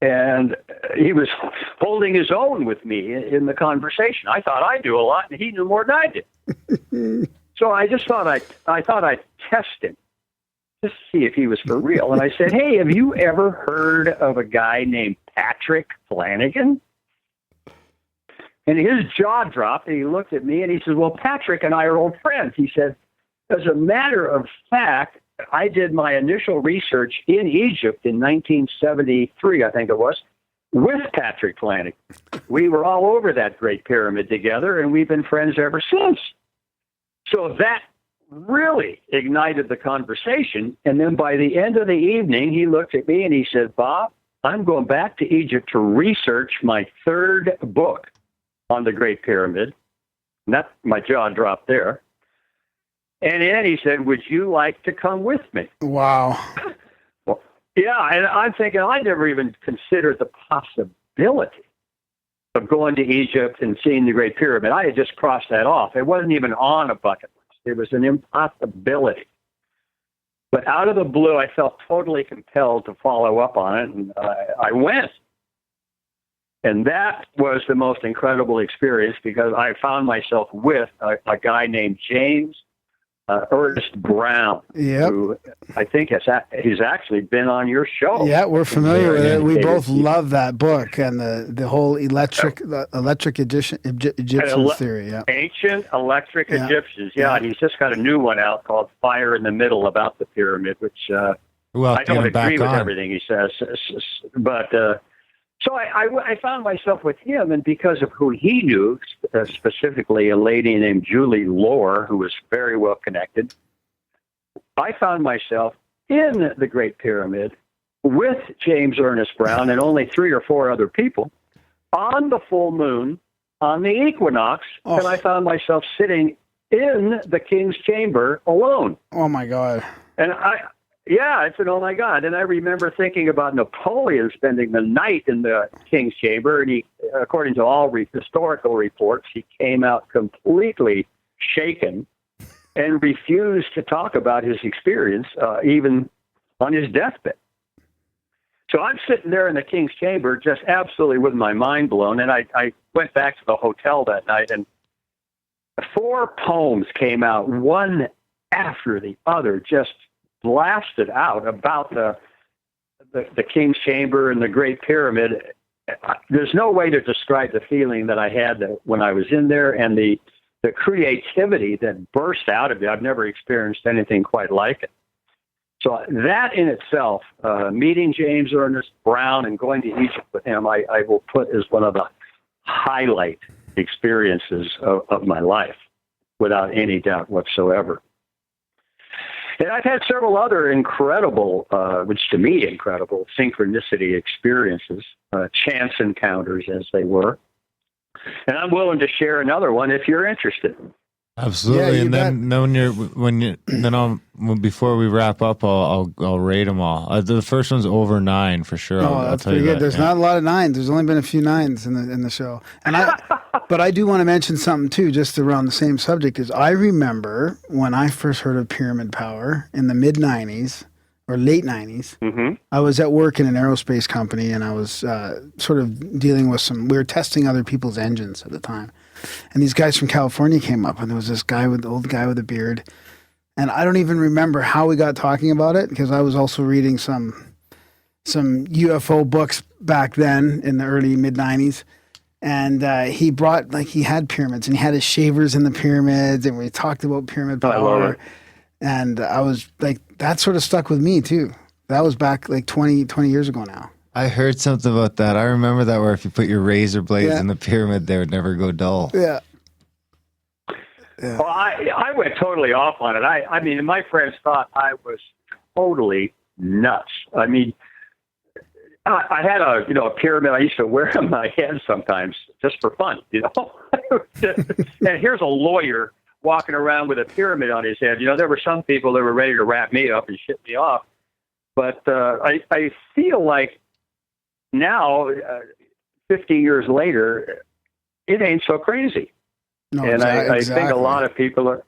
And he was holding his own with me in the conversation. I thought I knew a lot, and he knew more than I did. So I just thought I'd test him, just to see if he was for real. And I said, hey, have you ever heard of a guy named Patrick Flanagan? And his jaw dropped, and he looked at me, and he said, well, Patrick and I are old friends. He said, as a matter of fact, I did my initial research in Egypt in 1973, I think it was, with Patrick Flanagan. We were all over that Great Pyramid together, and we've been friends ever since. So that really ignited the conversation. And then by the end of the evening, he looked at me and he said, Bob, I'm going back to Egypt to research my third book on the Great Pyramid. And my jaw dropped there. And then he said, would you like to come with me? Wow. Well, yeah, and I'm thinking, I never even considered the possibility of going to Egypt and seeing the Great Pyramid. I had just crossed that off. It wasn't even on a bucket list. It was an impossibility. But out of the blue, I felt totally compelled to follow up on it, and I went. And that was the most incredible experience, because I found myself with a guy named James Ernest Brown, who I think he's actually been on your show. Yeah, we're familiar with it. We both love that book and the whole electric Egyptian theory. Yeah, ancient electric Egyptians. Yeah, and he's just got a new one out called "Fire in the Middle" about the pyramid, which I don't agree with everything he says, but. So I found myself with him, and because of who he knew, specifically a lady named Julie Lohr, who was very well connected, I found myself in the Great Pyramid with James Ernest Brown and only 3 or 4 other people on the full moon on the equinox, and I found myself sitting in the King's Chamber alone. Oh, my God. And I said, oh, my God. And I remember thinking about Napoleon spending the night in the King's Chamber, and he, according to all historical reports, he came out completely shaken and refused to talk about his experience, even on his deathbed. So I'm sitting there in the King's Chamber, just absolutely with my mind blown, and I went back to the hotel that night, and 4 poems came out, one after the other, just blasted out about the King's Chamber and the Great Pyramid. There's no way to describe the feeling that I had when I was in there, and the creativity that burst out of me. I've never experienced anything quite like it. So that in itself, meeting James Ernest Brown and going to Egypt with him, I will put as one of the highlight experiences of my life, without any doubt whatsoever. And I've had several other incredible, which to me incredible, synchronicity experiences, chance encounters as they were. And I'm willing to share another one if you're interested. Absolutely. Yeah, And then before we wrap up, I'll rate them all. The first one's over 9 for sure. Oh, I'll that's tell you pretty good. that, There's not a lot of 9s. There's only been a few 9s in the show. And but I do want to mention something too, just around the same subject. Is I remember when I first heard of pyramid power in the mid 90s or late 90s. Mm-hmm. I was at work in an aerospace company, and I was sort of dealing with we were testing other people's engines at the time. And these guys from California came up, and there was this old guy with a beard. And I don't even remember how we got talking about it, because I was also reading some UFO books back then in the early mid 90s. And he brought, he had pyramids, and he had his shavers in the pyramids, and we talked about pyramid power. I love it. And I was that sort of stuck with me too. That was back 20 years ago now. I heard something about that. I remember that, where if you put your razor blades in the pyramid, they would never go dull. Yeah. Well, I went totally off on it. I mean, my friends thought I was totally nuts. I mean, I had a pyramid I used to wear on my head sometimes just for fun, And here's a lawyer walking around with a pyramid on his head. There were some people that were ready to wrap me up and ship me off. But I feel like now, 50 years later, it ain't so crazy. No, and I exactly. think a lot of people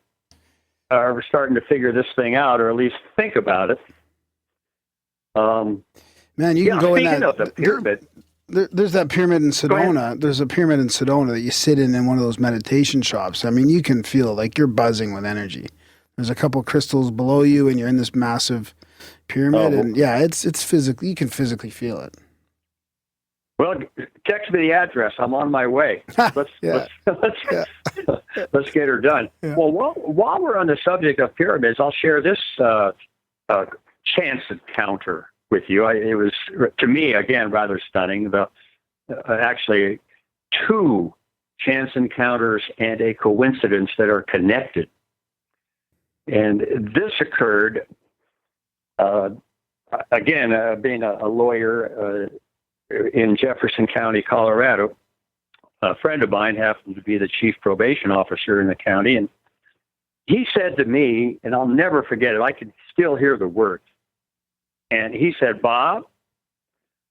are starting to figure this thing out, or at least think about it. Man, you can go in that. Speaking of the pyramid, there's that pyramid in Sedona. There's a pyramid in Sedona that you sit in one of those meditation shops. I mean, you can feel like you're buzzing with energy. There's a couple crystals below you, and you're in this massive pyramid, and it's physically, you can physically feel it. Well, text me the address. I'm on my way. Let's get her done. Yeah. Well, while we're on the subject of pyramids, I'll share this chance encounter with you. It was, to me, again, rather stunning. Actually, 2 chance encounters and a coincidence that are connected. And this occurred, again, being a lawyer in Jefferson County, Colorado. A friend of mine happened to be the chief probation officer in the county, and he said to me, and I'll never forget it, I can still hear the words, and he said, "Bob,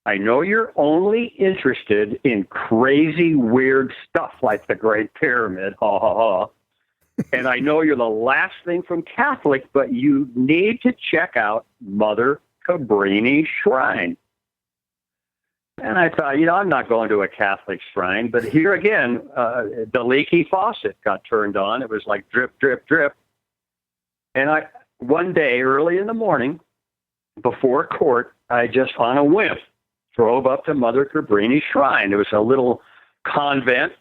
I know you're only interested in crazy, weird stuff like the Great Pyramid, ha ha ha, and I know you're the last thing from Catholic, but you need to check out Mother Cabrini Shrine." And I thought, I'm not going to a Catholic shrine, but here again, the leaky faucet got turned on. It was like drip, drip, drip. And one day, early in the morning, before court, I just, on a whim, drove up to Mother Cabrini Shrine. It was a little convent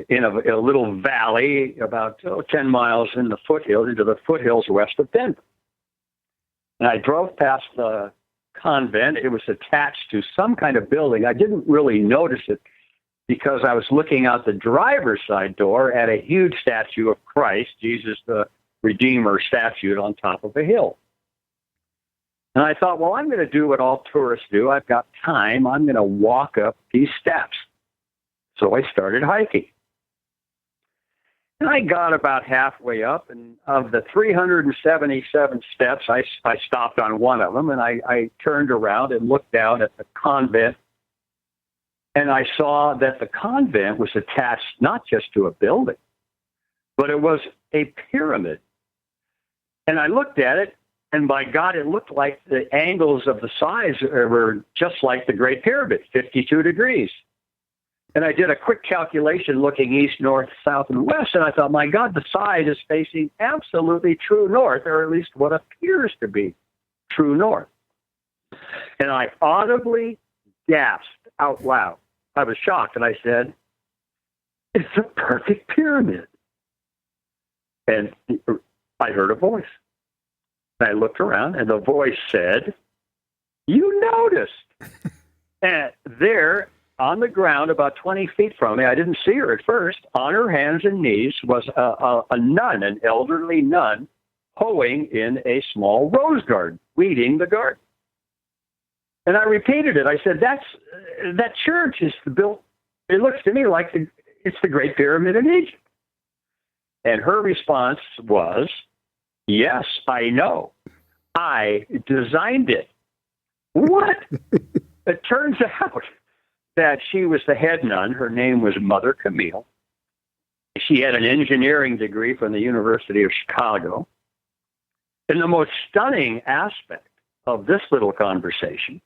in a little valley about 10 miles into the foothills west of Denver. And I drove past the convent. It was attached to some kind of building. I didn't really notice it because I was looking out the driver's side door at a huge statue of Christ, Jesus the Redeemer statue on top of a hill. And I thought, well, I'm going to do what all tourists do. I've got time. I'm going to walk up these steps. So I started hiking. And I got about halfway up, and of the 377 steps, I stopped on one of them, and I turned around and looked down at the convent, and I saw that the convent was attached not just to a building, but it was a pyramid. And I looked at it, and by God, it looked like the angles of the sides were just like the Great Pyramid, 52 degrees. And I did a quick calculation looking east, north, south, and west, and I thought, my God, the side is facing absolutely true north, or at least what appears to be true north. And I audibly gasped out loud. I was shocked, and I said, "It's a perfect pyramid." And I heard a voice. And I looked around, and the voice said, "You noticed." And there, on the ground about 20 feet from me, I didn't see her at first, on her hands and knees was a nun, an elderly nun, hoeing in a small rose garden, weeding the garden. And I repeated it. I said, that church is built, it looks to me like it's the Great Pyramid in Egypt. And her response was, yes, I know. I designed it. What? It turns out that she was the head nun. Her name was Mother Camille. She had an engineering degree from the University of Chicago. And the most stunning aspect of this little conversation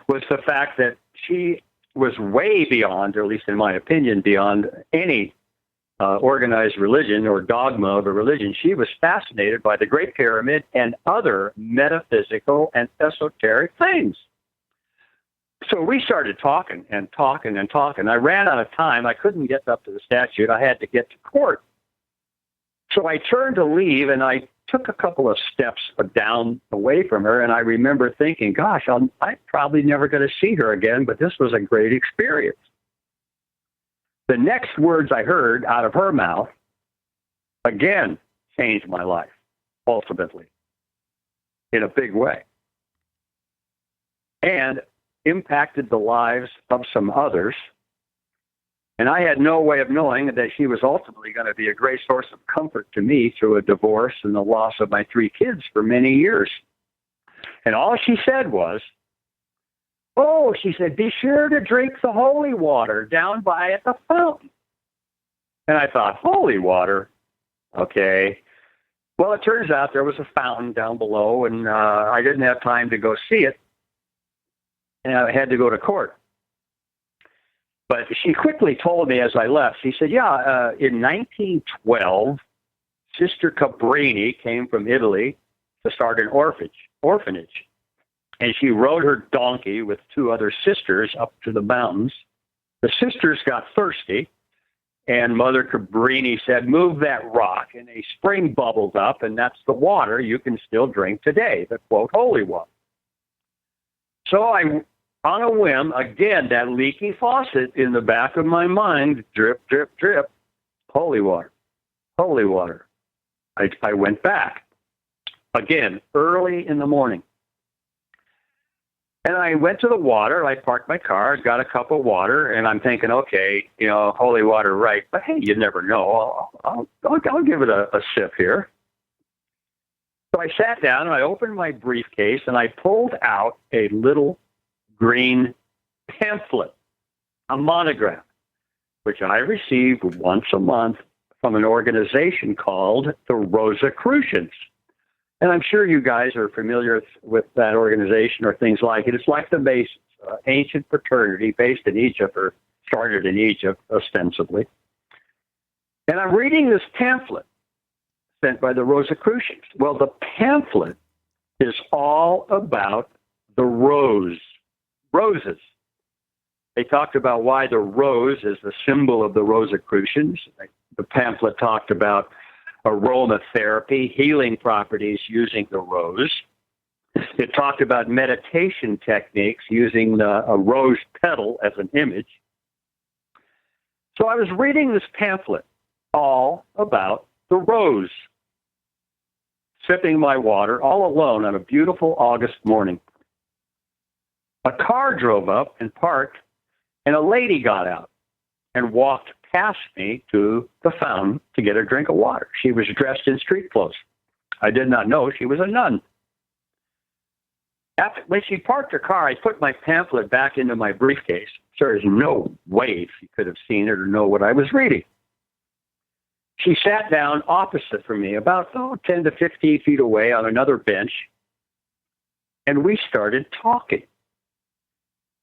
was the fact that she was way beyond, or at least in my opinion, beyond any organized religion or dogma of a religion. She was fascinated by the Great Pyramid and other metaphysical and esoteric things. So we started talking and talking and talking. I ran out of time. I couldn't get up to the statue. I had to get to court. So I turned to leave, and I took a couple of steps down away from her, and I remember thinking, gosh, I'm probably never going to see her again, but this was a great experience. The next words I heard out of her mouth, again, changed my life, ultimately, in a big way, and impacted the lives of some others. And I had no way of knowing that she was ultimately going to be a great source of comfort to me through a divorce and the loss of my 3 kids for many years. And all she said was, oh, she said, be sure to drink the holy water down by at the fountain. And I thought, holy water? Okay. Well, it turns out there was a fountain down below, and I didn't have time to go see it. And I had to go to court. But she quickly told me as I left, she said, yeah, in 1912, Sister Cabrini came from Italy to start an orphanage. And she rode her donkey with 2 other sisters up to the mountains. The sisters got thirsty, and Mother Cabrini said, move that rock. And a spring bubbled up, and that's the water you can still drink today, the, quote, holy water. So I, on a whim, again, that leaky faucet in the back of my mind, drip, drip, drip, holy water, holy water. I went back, again, early in the morning. And I went to the water. I parked my car, got a cup of water, and I'm thinking, okay, holy water, right. But hey, you never know. I'll give it a sip here. So I sat down, and I opened my briefcase, and I pulled out a little green pamphlet, a monograph, which I received once a month from an organization called the Rosicrucians. And I'm sure you guys are familiar with that organization or things like it. It's like the Masons, ancient fraternity based in Egypt, or started in Egypt, ostensibly. And I'm reading this pamphlet sent by the Rosicrucians. Well, the pamphlet is all about the roses. They talked about why the rose is the symbol of the Rosicrucians. The pamphlet talked about aromatherapy, healing properties using the rose. It talked about meditation techniques using a rose petal as an image. So I was reading this pamphlet all about the rose, sipping my water all alone on a beautiful August morning. A car drove up and parked, and a lady got out and walked past me to the fountain to get a drink of water. She was dressed in street clothes. I did not know she was a nun. When she parked her car, I put my pamphlet back into my briefcase. There is no way she could have seen it or know what I was reading. She sat down opposite from me, about 10 to 15 feet away on another bench, and we started talking.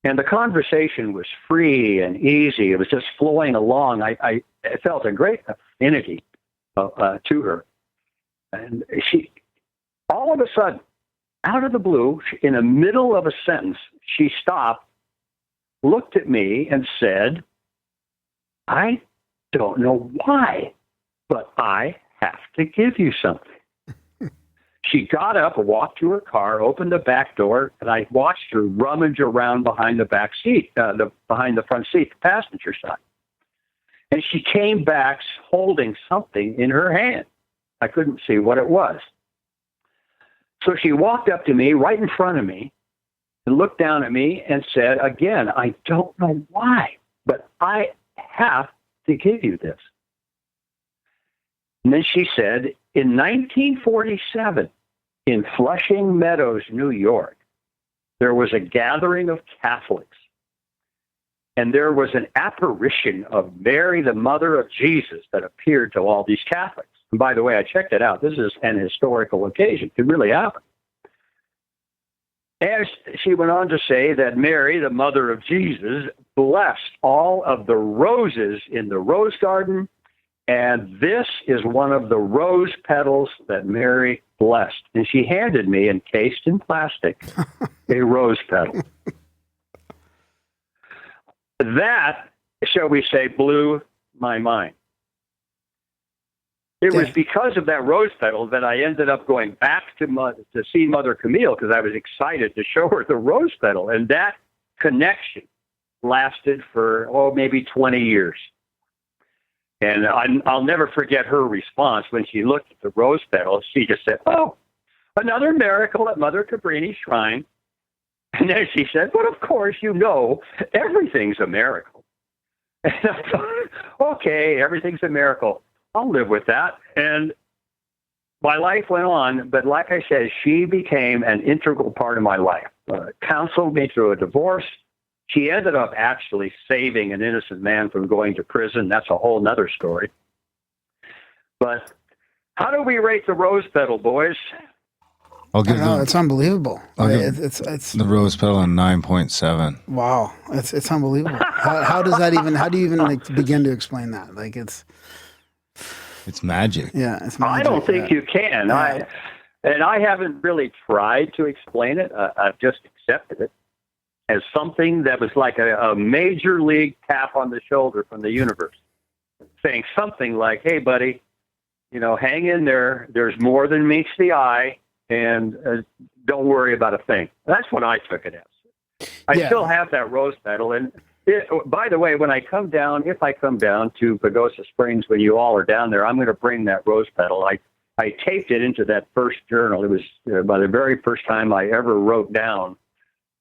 And the conversation was free and easy. It was just flowing along. I felt a great affinity to her. And she, all of a sudden, out of the blue, in the middle of a sentence, she stopped, looked at me, and said, I don't know why, but I have to give you something. She got up, walked to her car, opened the back door, and I watched her rummage around behind the back seat, behind the front seat, the passenger side. And she came back holding something in her hand. I couldn't see what it was. So she walked up to me right in front of me and looked down at me and said, again, I don't know why, but I have to give you this. And then she said, in 1947, in Flushing Meadows, New York, there was a gathering of Catholics, and there was an apparition of Mary, the mother of Jesus, that appeared to all these Catholics. And by the way, I checked it out. This is an historical occasion. It really happened. And she went on to say that Mary, the mother of Jesus, blessed all of the roses in the rose garden, and this is one of the rose petals that Mary blessed. And she handed me, encased in plastic, a rose petal. That, shall we say, blew my mind. It was because of that rose petal that I ended up going back to see Mother Camille, because I was excited to show her the rose petal. And that connection lasted for, maybe 20 years. And I'll never forget her response when she looked at the rose petal. She just said, "Oh, another miracle at Mother Cabrini's shrine." And then she said, "But of course, everything's a miracle." And I thought, okay, everything's a miracle. I'll live with that. And my life went on, but like I said, she became an integral part of my life. Counseled me through a divorce. She ended up actually saving an innocent man from going to prison. That's a whole nother story. But how do we rate the rose petal, boys? I don't know. It's unbelievable. It's the rose petal on 9.7. Wow, it's unbelievable. How do you even like begin to explain that? Like it's magic. Yeah, it's magic. I don't think you can. Yeah. I haven't really tried to explain it. I've just accepted it as something that was like a major league tap on the shoulder from the universe, saying something like, "Hey, buddy, hang in there. There's more than meets the eye, and don't worry about a thing." That's what I took it as. I still have that rose petal. And by the way, if I come down to Pagosa Springs when you all are down there, I'm going to bring that rose petal. I taped it into that first journal. It was by the very first time I ever wrote down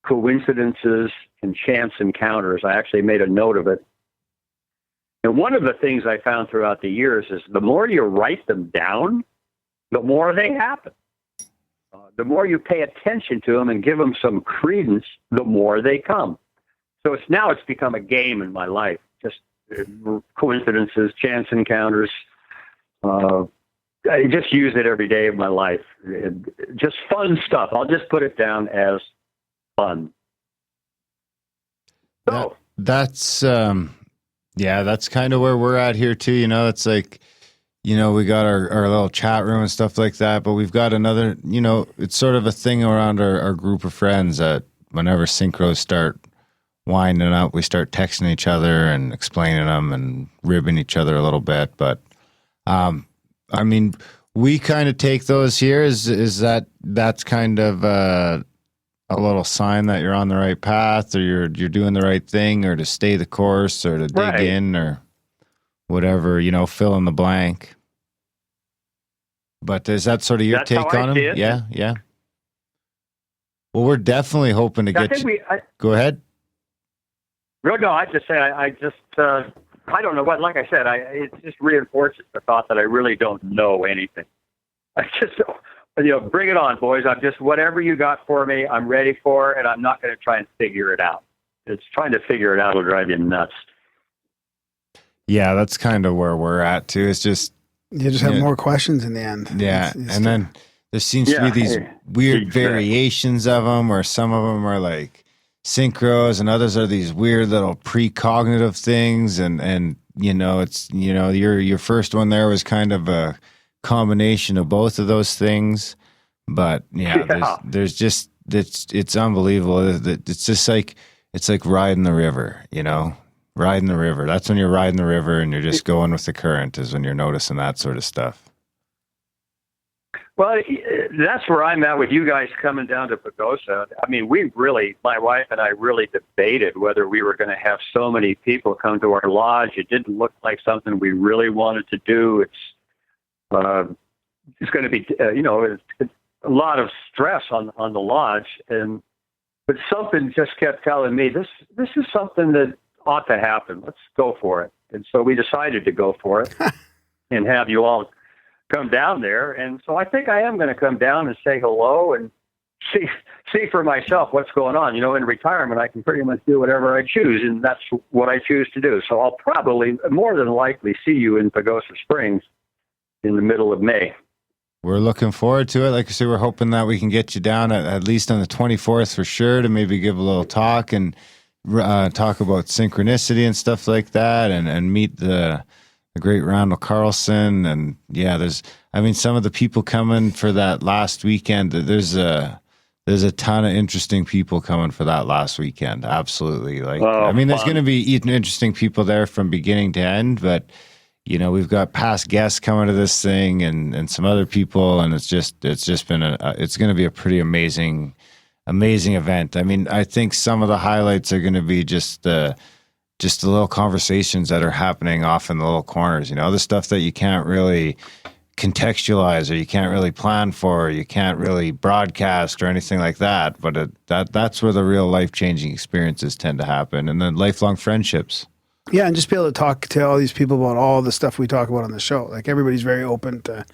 coincidences and chance encounters. I actually made a note of it. And one of the things I found throughout the years is the more you write them down, the more they happen. The more you pay attention to them and give them some credence, the more they come. So it's become a game in my life. Just coincidences, chance encounters. I just use it every day of my life. Just fun stuff. I'll just put it down as fun. So that's kind of where we're at here too. It's like, we got our little chat room and stuff like that, but we've got another, it's sort of a thing around our group of friends that whenever synchros start winding up, we start texting each other and explaining them and ribbing each other a little bit. But, we kind of take those here is that's kind of, a little sign that you're on the right path, or you're doing the right thing, or to stay the course, or to dig in, or whatever, fill in the blank. But is that sort of your take on them? Yeah. Well, we're definitely hoping to get you. Go ahead. No, I just say I don't know what. Like I said, it just reinforces the thought that I really don't know anything. I just. Bring it on, boys. I'm just, whatever you got for me, I'm ready for, and I'm not going to try and figure it out. It's trying to figure it out will drive you nuts. Yeah, that's kind of where we're at too. It's just you just have more questions in the end. Yeah, and then there seems to be these weird variations of them, or some of them are like synchros, and others are these weird little precognitive things. And it's your first one there was kind of a combination of both of those things, but there's just it's unbelievable. It's just like riding the river, riding the river. That's when you're riding the river and you're just going with the current, is when you're noticing that sort of stuff. Well, that's where I'm at with you guys coming down to Pagosa. I mean, my wife and I really debated whether we were going to have so many people come to our lodge. It didn't look like something we really wanted to do. It's going to be, it's a lot of stress on the lodge. But something just kept telling me, this is something that ought to happen. Let's go for it. And so we decided to go for it and have you all come down there. And so I think I am going to come down and say hello and see for myself what's going on. In retirement, I can pretty much do whatever I choose, and that's what I choose to do. So I'll probably, more than likely, see you in Pagosa Springs in the middle of May. We're looking forward to it. Like I said, we're hoping that we can get you down at least on the 24th for sure to maybe give a little talk and talk about synchronicity and stuff like that, and meet the great Randall Carlson. And yeah, some of the people coming for that last weekend, there's a ton of interesting people coming for that last weekend. Absolutely. There's going to be interesting people there from beginning to end, but we've got past guests coming to this thing and some other people, and it's going to be a pretty amazing event. I mean, I think some of the highlights are going to be just the little conversations that are happening off in the little corners, the stuff that you can't really contextualize or you can't really plan for, or you can't really broadcast or anything like that. But that's where the real life-changing experiences tend to happen. And then lifelong friendships. Yeah, and just be able to talk to all these people about all the stuff we talk about on the show. Like, everybody's very open to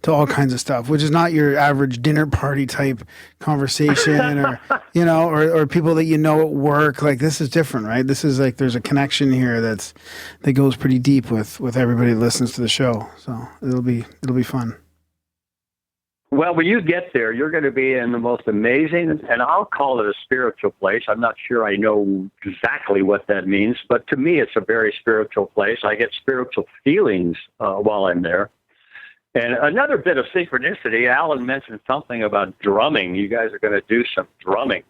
all kinds of stuff, which is not your average dinner party type conversation or, or people that at work. Like, this is different, right? This is like, there's a connection here that goes pretty deep with everybody that listens to the show. So it'll be fun. Well, when you get there, you're going to be in the most amazing, and I'll call it a spiritual place. I'm not sure I know exactly what that means, but to me, it's a very spiritual place. I get spiritual feelings while I'm there. And another bit of synchronicity, Alan mentioned something about drumming. You guys are going to do some drumming,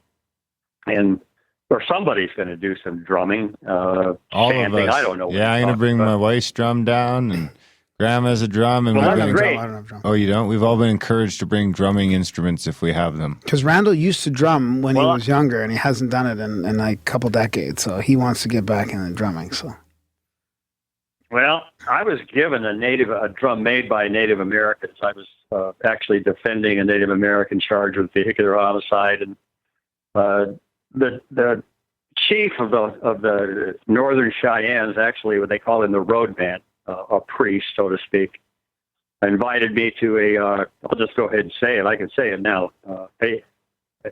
or somebody's going to do some drumming. All chanting. of us. I don't know. Yeah, I'm going to bring my wife's drum down, and Grandma's a drum, and well, that's great. Oh, you don't? We've all been encouraged to bring drumming instruments if we have them. Because Randall used to drum when he was younger, and he hasn't done it in like a couple decades. So he wants to get back into drumming. So, well, I was given a drum made by Native Americans. I was actually defending a Native American charged with vehicular homicide, and the chief of the Northern Cheyennes, actually, what they call him the roadman. A priest, so to speak, invited me to I'll just go ahead and say it. I can say it now. A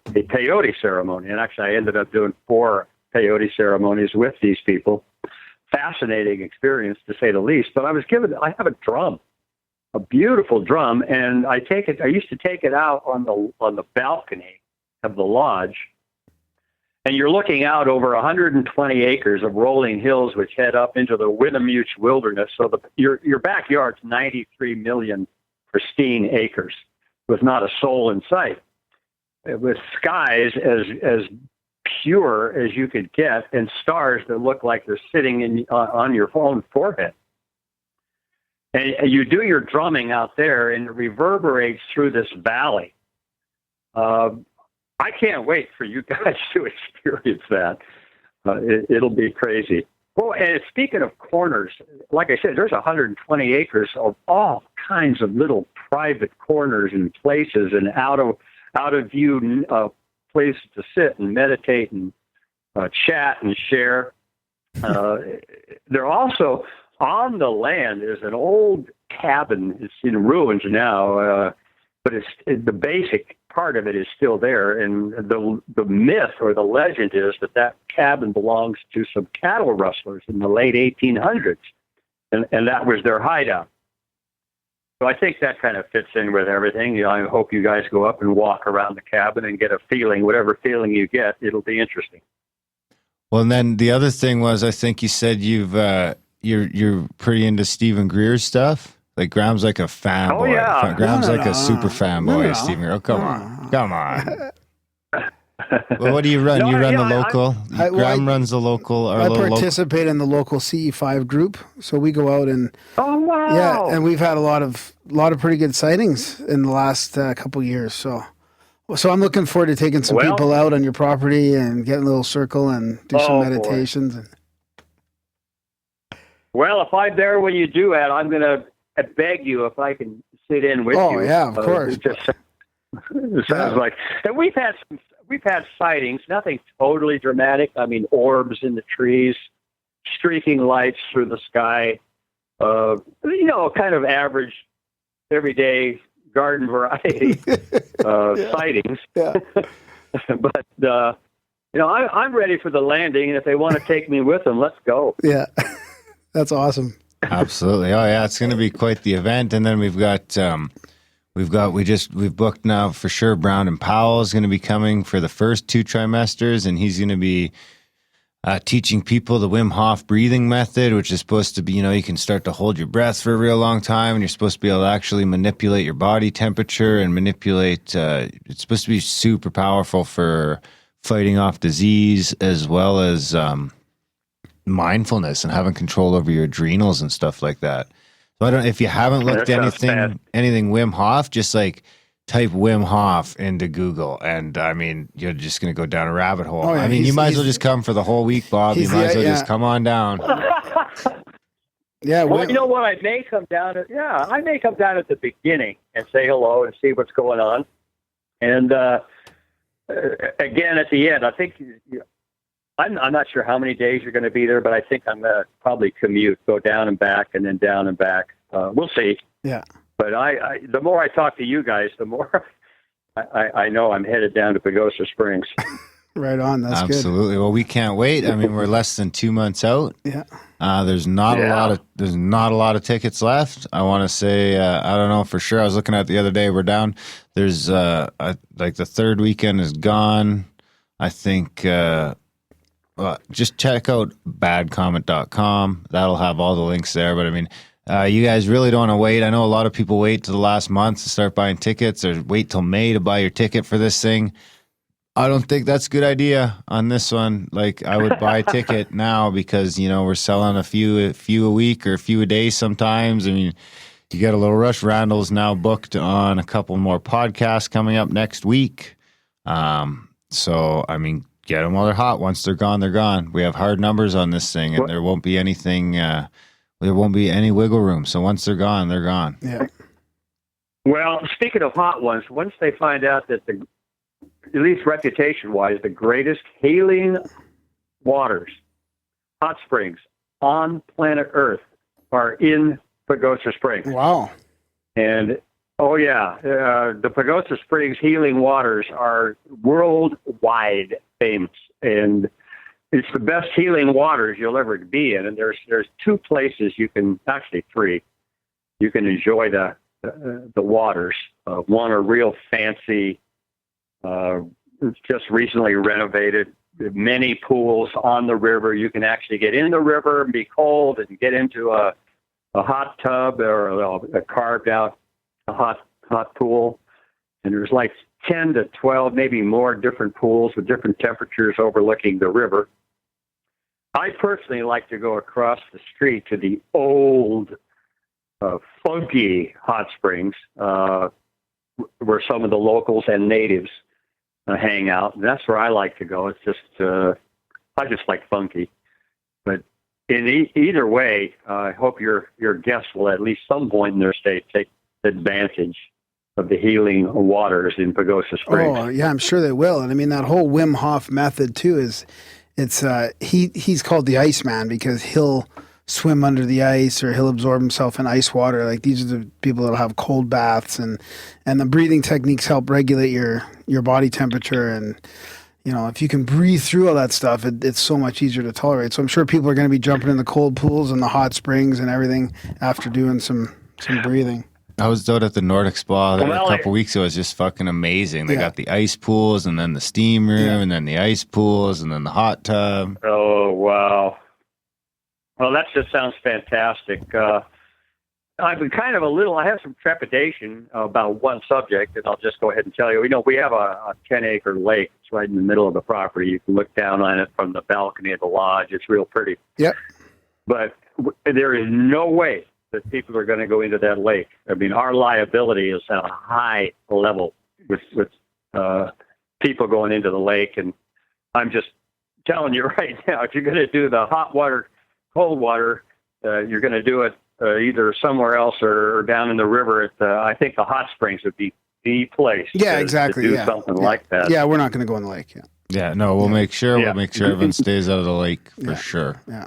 peyote ceremony. And actually, I ended up doing 4 peyote ceremonies with these people. Fascinating experience, to say the least. But I have a drum, a beautiful drum, and I used to take it out on the balcony of the lodge. And you're looking out over 120 acres of rolling hills, which head up into the Winnemuche Wilderness. So your backyard's 93 million pristine acres with not a soul in sight, with skies as pure as you could get, and stars that look like they're sitting on your own forehead. And you do your drumming out there, and it reverberates through this valley. I can't wait for you guys to experience that. It'll be crazy. Well, and speaking of corners, like I said, there's 120 acres of all kinds of little private corners and places, and out of view places to sit and meditate and chat and share. They're also on the land is an old cabin. It's in ruins now, but the basic part of it is still there. And the myth or the legend is that cabin belongs to some cattle rustlers in the late 1800s, and that was their hideout. So I think that kind of fits in with everything. I hope you guys go up and walk around the cabin and get a feeling, whatever feeling you get. It'll be interesting. Well, and then the other thing was, I think you said you're pretty into Stephen Greer's stuff. Like, Graham's like a fanboy. Oh, yeah. Graham's like a super fanboy of Stephen Greer. Oh, come on. Well, what do you run? No, You run yeah, the local. Graham I- runs the local. I participate in the local CE5 group, so we go out and Oh wow! yeah, and we've had a lot of pretty good sightings in the last couple years. So I'm looking forward to taking some Well- people out on your property and getting a little circle and do some Oh, boy. meditations. And Well, if I'm there when you do that, I'm going to beg you if I can sit in with you. Oh, yeah, of course. It just sounds like, and we've had sightings. Nothing totally dramatic. I mean, orbs in the trees, streaking lights through the sky. Kind of average, everyday garden variety sightings. yeah, But I'm ready for the landing, and if they want to take me with them, let's go. yeah, that's awesome. Absolutely. Oh yeah, it's going to be quite the event. And then we've booked now for sure. Brown and Powell is going to be coming for the first 2 trimesters, and he's going to be teaching people the Wim Hof breathing method, which is supposed to be, you can start to hold your breath for a real long time, and you're supposed to be able to actually manipulate your body temperature and manipulate. It's supposed to be super powerful for fighting off disease as well as mindfulness and having control over your adrenals and stuff like that. So if you haven't looked That sounds anything Wim Hof, just like type Wim Hof into Google, and I mean, you're just going to go down a rabbit hole. Oh, yeah, I mean, you might as well just come for the whole week, Bob. You might as well just come on down. Yeah, Well, you know what? I may come down at the beginning and say hello and see what's going on. And again, at the end, I think I'm not sure how many days you're going to be there, but I think I'm going to probably commute, go down and back, and then down and back. We'll see. Yeah. But the more I talk to you guys, the more I know I'm headed down to Pagosa Springs. Right on. That's Absolutely. Well, we can't wait. I mean, we're less than 2 months out. good. There's not a lot of tickets left. I want to say, I don't know for sure. I was looking at the other day. We're down. There's like the third weekend is gone. I think just check out badcomment.com. That'll have all the links there. But I mean, you guys really don't want to wait. I know a lot of people wait to the last month to start buying tickets, or wait till May to buy your ticket for this thing. I don't think that's a good idea on this one. Like, I would buy a ticket now because, we're selling a few a week or a few a day sometimes. I mean, you get a little rush. Randall's now booked on a couple more podcasts coming up next week. So, I mean, get them while they're hot. Once they're gone, they're gone. We have hard numbers on this thing, and there won't be anything, there won't be any wiggle room. So once they're gone, they're gone. Yeah. Well, speaking of hot ones, once they find out that at least reputation-wise, the greatest healing waters, hot springs on planet Earth are in Pagosa Springs. Wow. And, the Pagosa Springs healing waters are worldwide famous. And it's the best healing waters you'll ever be in. And there's 2 places actually 3, you can enjoy the waters. One, a real fancy, just recently renovated, many pools on the river. You can actually get in the river and be cold and get into a hot tub or a carved out hot pool. And there's like 10 to 12, maybe more different pools with different temperatures overlooking the river. I personally like to go across the street to the old, funky hot springs, where some of the locals and natives hang out. And that's where I like to go. It's just, I just like funky. But in either way, I hope your guests will at least some point in their stay take advantage of the healing waters in Pagosa Springs. Oh, yeah, I'm sure they will. And I mean, that whole Wim Hof method too he's called the Iceman because he'll swim under the ice or he'll absorb himself in ice water. Like, these are the people that'll have cold baths, and the breathing techniques help regulate your body temperature. And, if you can breathe through all that stuff, it's so much easier to tolerate. So I'm sure people are going to be jumping in the cold pools and the hot springs and everything after doing some breathing. I was out at the Nordic Spa a couple weeks ago. It was just fucking amazing. They got the ice pools, and then the steam room, and then the ice pools, and then the hot tub. Oh, wow. Well, that just sounds fantastic. I'm kind of I have some trepidation about one subject, and I'll just go ahead and tell you. We have a 10-acre lake. It's right in the middle of the property. You can look down on it from the balcony of the lodge. It's real pretty. Yep. But there is no way that people are going to go into that lake. I mean, our liability is at a high level with people going into the lake. And I'm just telling you right now, if you're going to do the hot water, cold water, you're going to do it either somewhere else or down in the river. I think the hot springs would be the place. Yeah, exactly. To do something like that. Yeah, we're not going to go in the lake. Yeah. Yeah, no, we'll make sure. We'll make sure everyone stays out of the lake for sure. Yeah.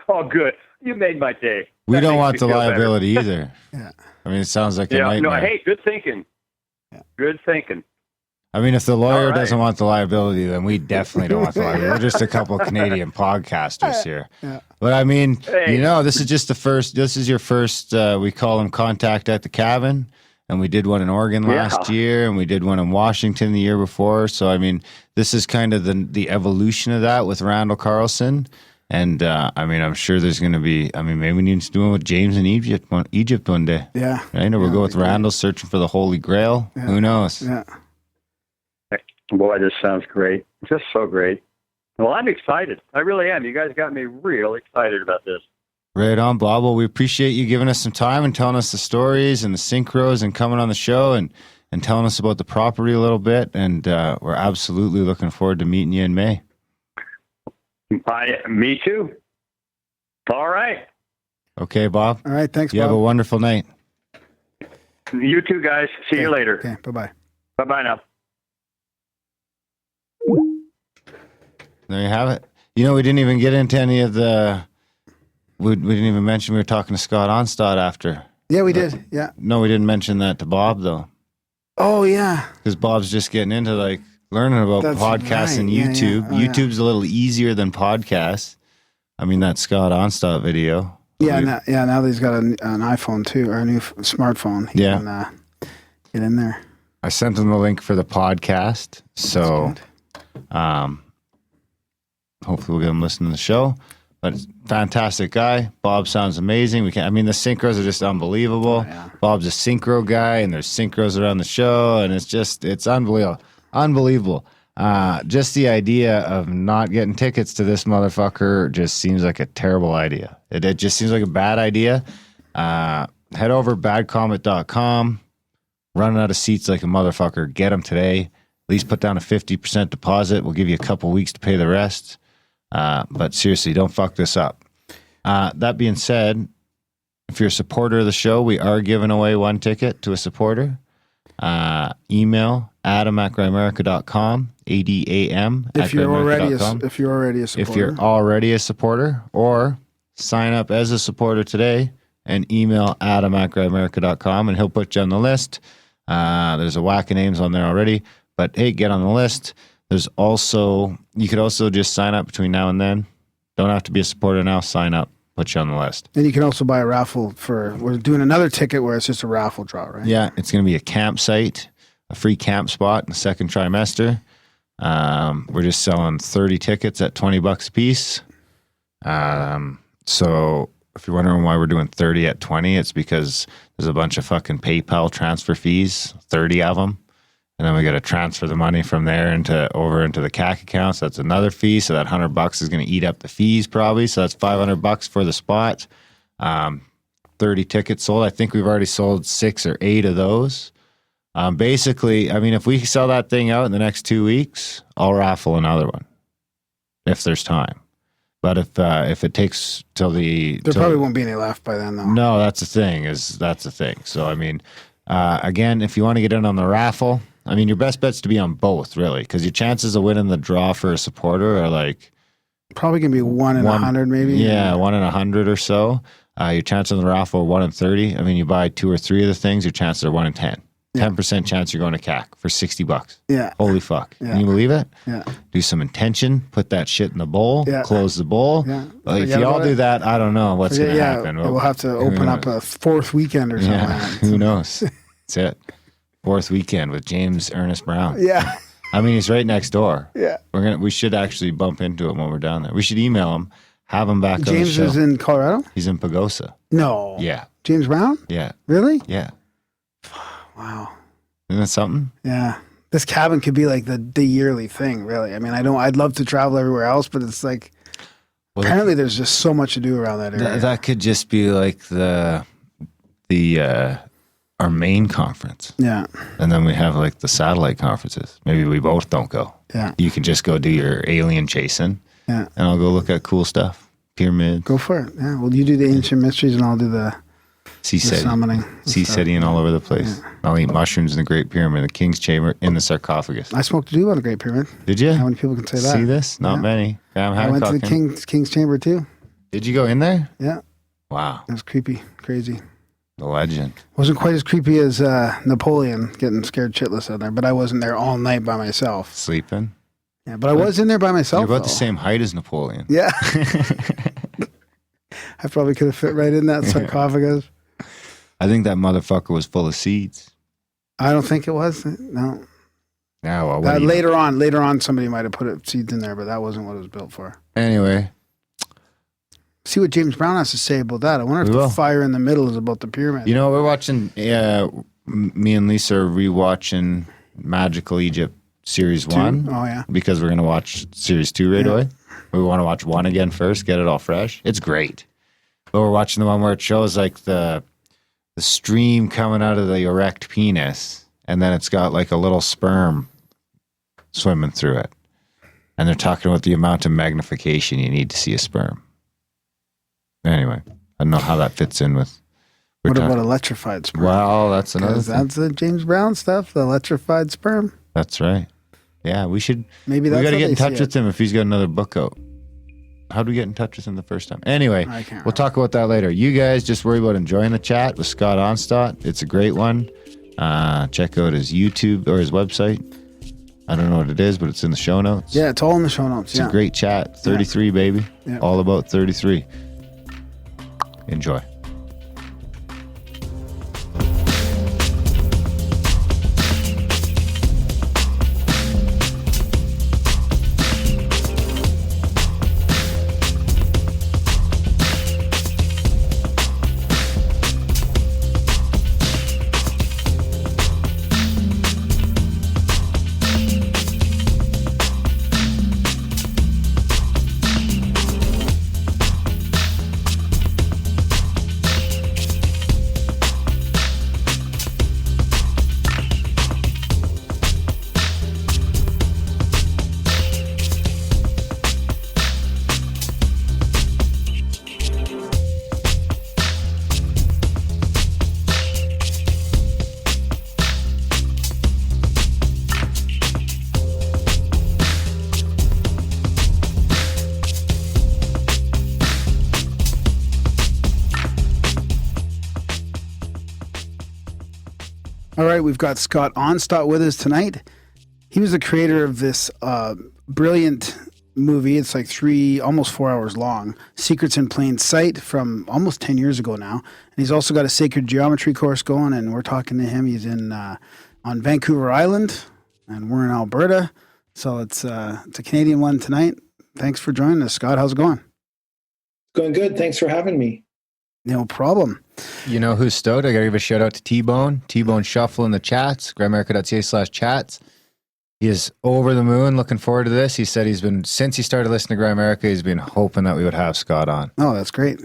Oh, good. You made my day. We That don't makes want me the feel liability better. either. Yeah. I mean, it sounds like a Yeah, nightmare. no, hey, good thinking. Yeah. Good thinking. I mean, if the lawyer All right. doesn't want the liability, then we definitely don't want the liability. We're just a couple of Canadian podcasters here. Yeah. But I mean, Hey. this is just the first. This is your first. We call them contact at the cabin, and we did one in Oregon last year, and we did one in Washington the year before. So I mean, this is kind of the evolution of that with Randall Carlson. And I mean, I'm sure there's going to be. I mean, maybe we need to do one with James in Egypt one day. Yeah. Right? Or we'll go with Randall searching for the Holy Grail. Yeah. Who knows? Yeah. Boy, this sounds great. Just so great. Well, I'm excited. I really am. You guys got me real excited about this. Right on, Bob. Well, we appreciate you giving us some time and telling us the stories and the synchros and coming on the show and telling us about the property a little bit. And we're absolutely looking forward to meeting you in May. Me too. All right. Okay, Bob. All right. Thanks, You Bob. have a wonderful night. You too, guys. See you later. Okay. Bye-bye. Bye-bye now. There you have it. You know, we didn't even get into any of the... We didn't even mention we were talking to Scott Onstott after. Yeah, we did. Yeah. No, we didn't mention that to Bob, though. Oh, yeah. Because Bob's just getting into, like, learning about That's podcasts and right. Yeah, YouTube. yeah. Oh, yeah. YouTube's a little easier than podcasts. I mean, that Scott Onstott video. Yeah, We- now that he's got an iPhone too, or a new smartphone. He Yeah. can get in there. I sent him the link for the podcast. So That's hopefully we'll get him listening to the show. But it's a fantastic guy. Bob sounds amazing. The synchros are just unbelievable. Oh, yeah. Bob's a synchro guy, and there's synchros around the show, and it's unbelievable. Unbelievable. Just the idea of not getting tickets to this motherfucker just seems like a terrible idea. It just seems like a bad idea. Head over badcomet.com, running out of seats like a motherfucker. Get them today. At least put down a 50% deposit. We'll give you a couple weeks to pay the rest. But seriously, don't fuck this up. That being said, if you're a supporter of the show, we are giving away one ticket to a supporter. Email adam@grimerica.com, ADAM if you're already @grimerica.com. if you're already a supporter. If you're already a supporter, or sign up as a supporter today and email adam@grimerica.com, and he'll put you on the list. There's a whack of names on there already, but hey, get on the list. You could also just sign up between now and then. Don't have to be a supporter now. Sign up, put you on the list. And you can also buy a raffle we're doing another ticket where it's just a raffle draw, right? Yeah, it's going to be a campsite, a free camp spot in the second trimester. We're just selling 30 tickets at $20 a piece. So if you're wondering why we're doing 30 at 20, it's because there's a bunch of fucking PayPal transfer fees, 30 of them. And then we got to transfer the money from there over into the CAC account. So that's another fee. So that $100 is going to eat up the fees probably. So that's $500 for the spot. 30 tickets sold. I think we've already sold 6 or 8 of those. Basically, I mean, if we sell that thing out in the next 2 weeks, I'll raffle another one if there's time. But if it takes till There probably won't be any left by then, though. no, that's the thing. So I mean, again, if you want to get in on the raffle, I mean, your best bet's to be on both, really, because your chances of winning the draw for a supporter are like Probably going to be 1 in 100, maybe. Yeah, 1 in 100 or so. Your chances on the raffle are 1 in 30. I mean, you buy 2 or 3 of the things, your chances are 1 in 10. 10% chance you're going to CAC for $60. Yeah. Holy fuck. Yeah. Can you believe it? Yeah. Do some intention, put that shit in the bowl, Yeah. close the bowl. Yeah. Like, if Forget you all about do it. that, I don't know what's going to happen. We'll have to open up a 4th weekend or something. Yeah, who knows? That's it. 4th weekend with James Ernest Brown. Yeah. I mean, he's right next door. Yeah. We should actually bump into him when we're down there. We should email him, have him back on the James show. is in Colorado? He's in Pagosa. No. Yeah. James Brown? Yeah. Really? Yeah. Wow. Isn't that something? Yeah. This cabin could be like the yearly thing, really. I mean, I'd love to travel everywhere else, but it's like, Well, apparently there's just so much to do around that area. that could just be like our main conference. Yeah. And then we have like the satellite conferences. Maybe we both don't go. Yeah. You can just go do your alien chasing. Yeah. And I'll go look at cool stuff. Pyramids. Go for it. Yeah. Well, you do the ancient mysteries and I'll do the Sea summoning. citying all over the place. Yeah. I'll eat mushrooms in the Great Pyramid, the King's Chamber, in the sarcophagus. I smoked a doob on the Great Pyramid. Did you? How many people can say that? See this? Not Yeah. many. Graham I went to the Hancock. King's Chamber too. Did you go in there? Yeah. Wow. It was creepy. Crazy. The legend. Wasn't quite as creepy as Napoleon getting scared shitless in there, but I wasn't there all night by myself. Sleeping. Yeah, but I was in there by myself. You're about the though. same height as Napoleon. Yeah. I probably could have fit right in that sarcophagus. I think that motherfucker was full of seeds. I don't think it was. No. Yeah, well, what do you Later on, somebody might have put seeds in there, but that wasn't what it was built for. know? Anyway, See what James Brown has to say about that. I wonder if We the will. fire in the middle is about the pyramid. you know, we're watching, me and Lisa are rewatching Magical Egypt Series 1 Oh, yeah. because we're going to watch Series 2 right Yeah. away. We want to watch 1 again first, get it all fresh. It's great. But we're watching the one where it shows like the stream coming out of the erect penis, and then it's got like a little sperm swimming through it. And they're talking about the amount of magnification you need to see a sperm. Anyway, I don't know how that fits in with. What about electrified sperm? Well, that's another 'Cause thing. that's the James Brown stuff, the electrified sperm. That's right. Yeah, we should. Maybe We that's got to how get in they see touch with him if he's got another book out. How do we get in touch with him the first time? Anyway, I can't we'll talk about that later. You guys just worry about enjoying the chat with Scott Onstott. It's a great one. Check out his YouTube or his website. I don't know what it is, but it's in the show notes. Yeah, it's all in the show notes. It's a great chat. 33, baby. Yeah. All about 33. Enjoy. All right, we've got Scott Onstott with us tonight. He was the creator of this brilliant movie. It's like almost 4 hours long. Secrets in Plain Sight from almost 10 years ago now. And he's also got a sacred geometry course going, and we're talking to him. He's in on Vancouver Island, and we're in Alberta. So it's a Canadian one tonight. Thanks for joining us, Scott. How's it going? Going good. Thanks for having me. No problem. You know who's stoked? I got to give a shout out to T-Bone. T-Bone Shuffle in the chats, grimerica.ca/chats. He is over the moon, looking forward to this. He said since he started listening to Grimerica, he's been hoping that we would have Scott on. Oh, that's great.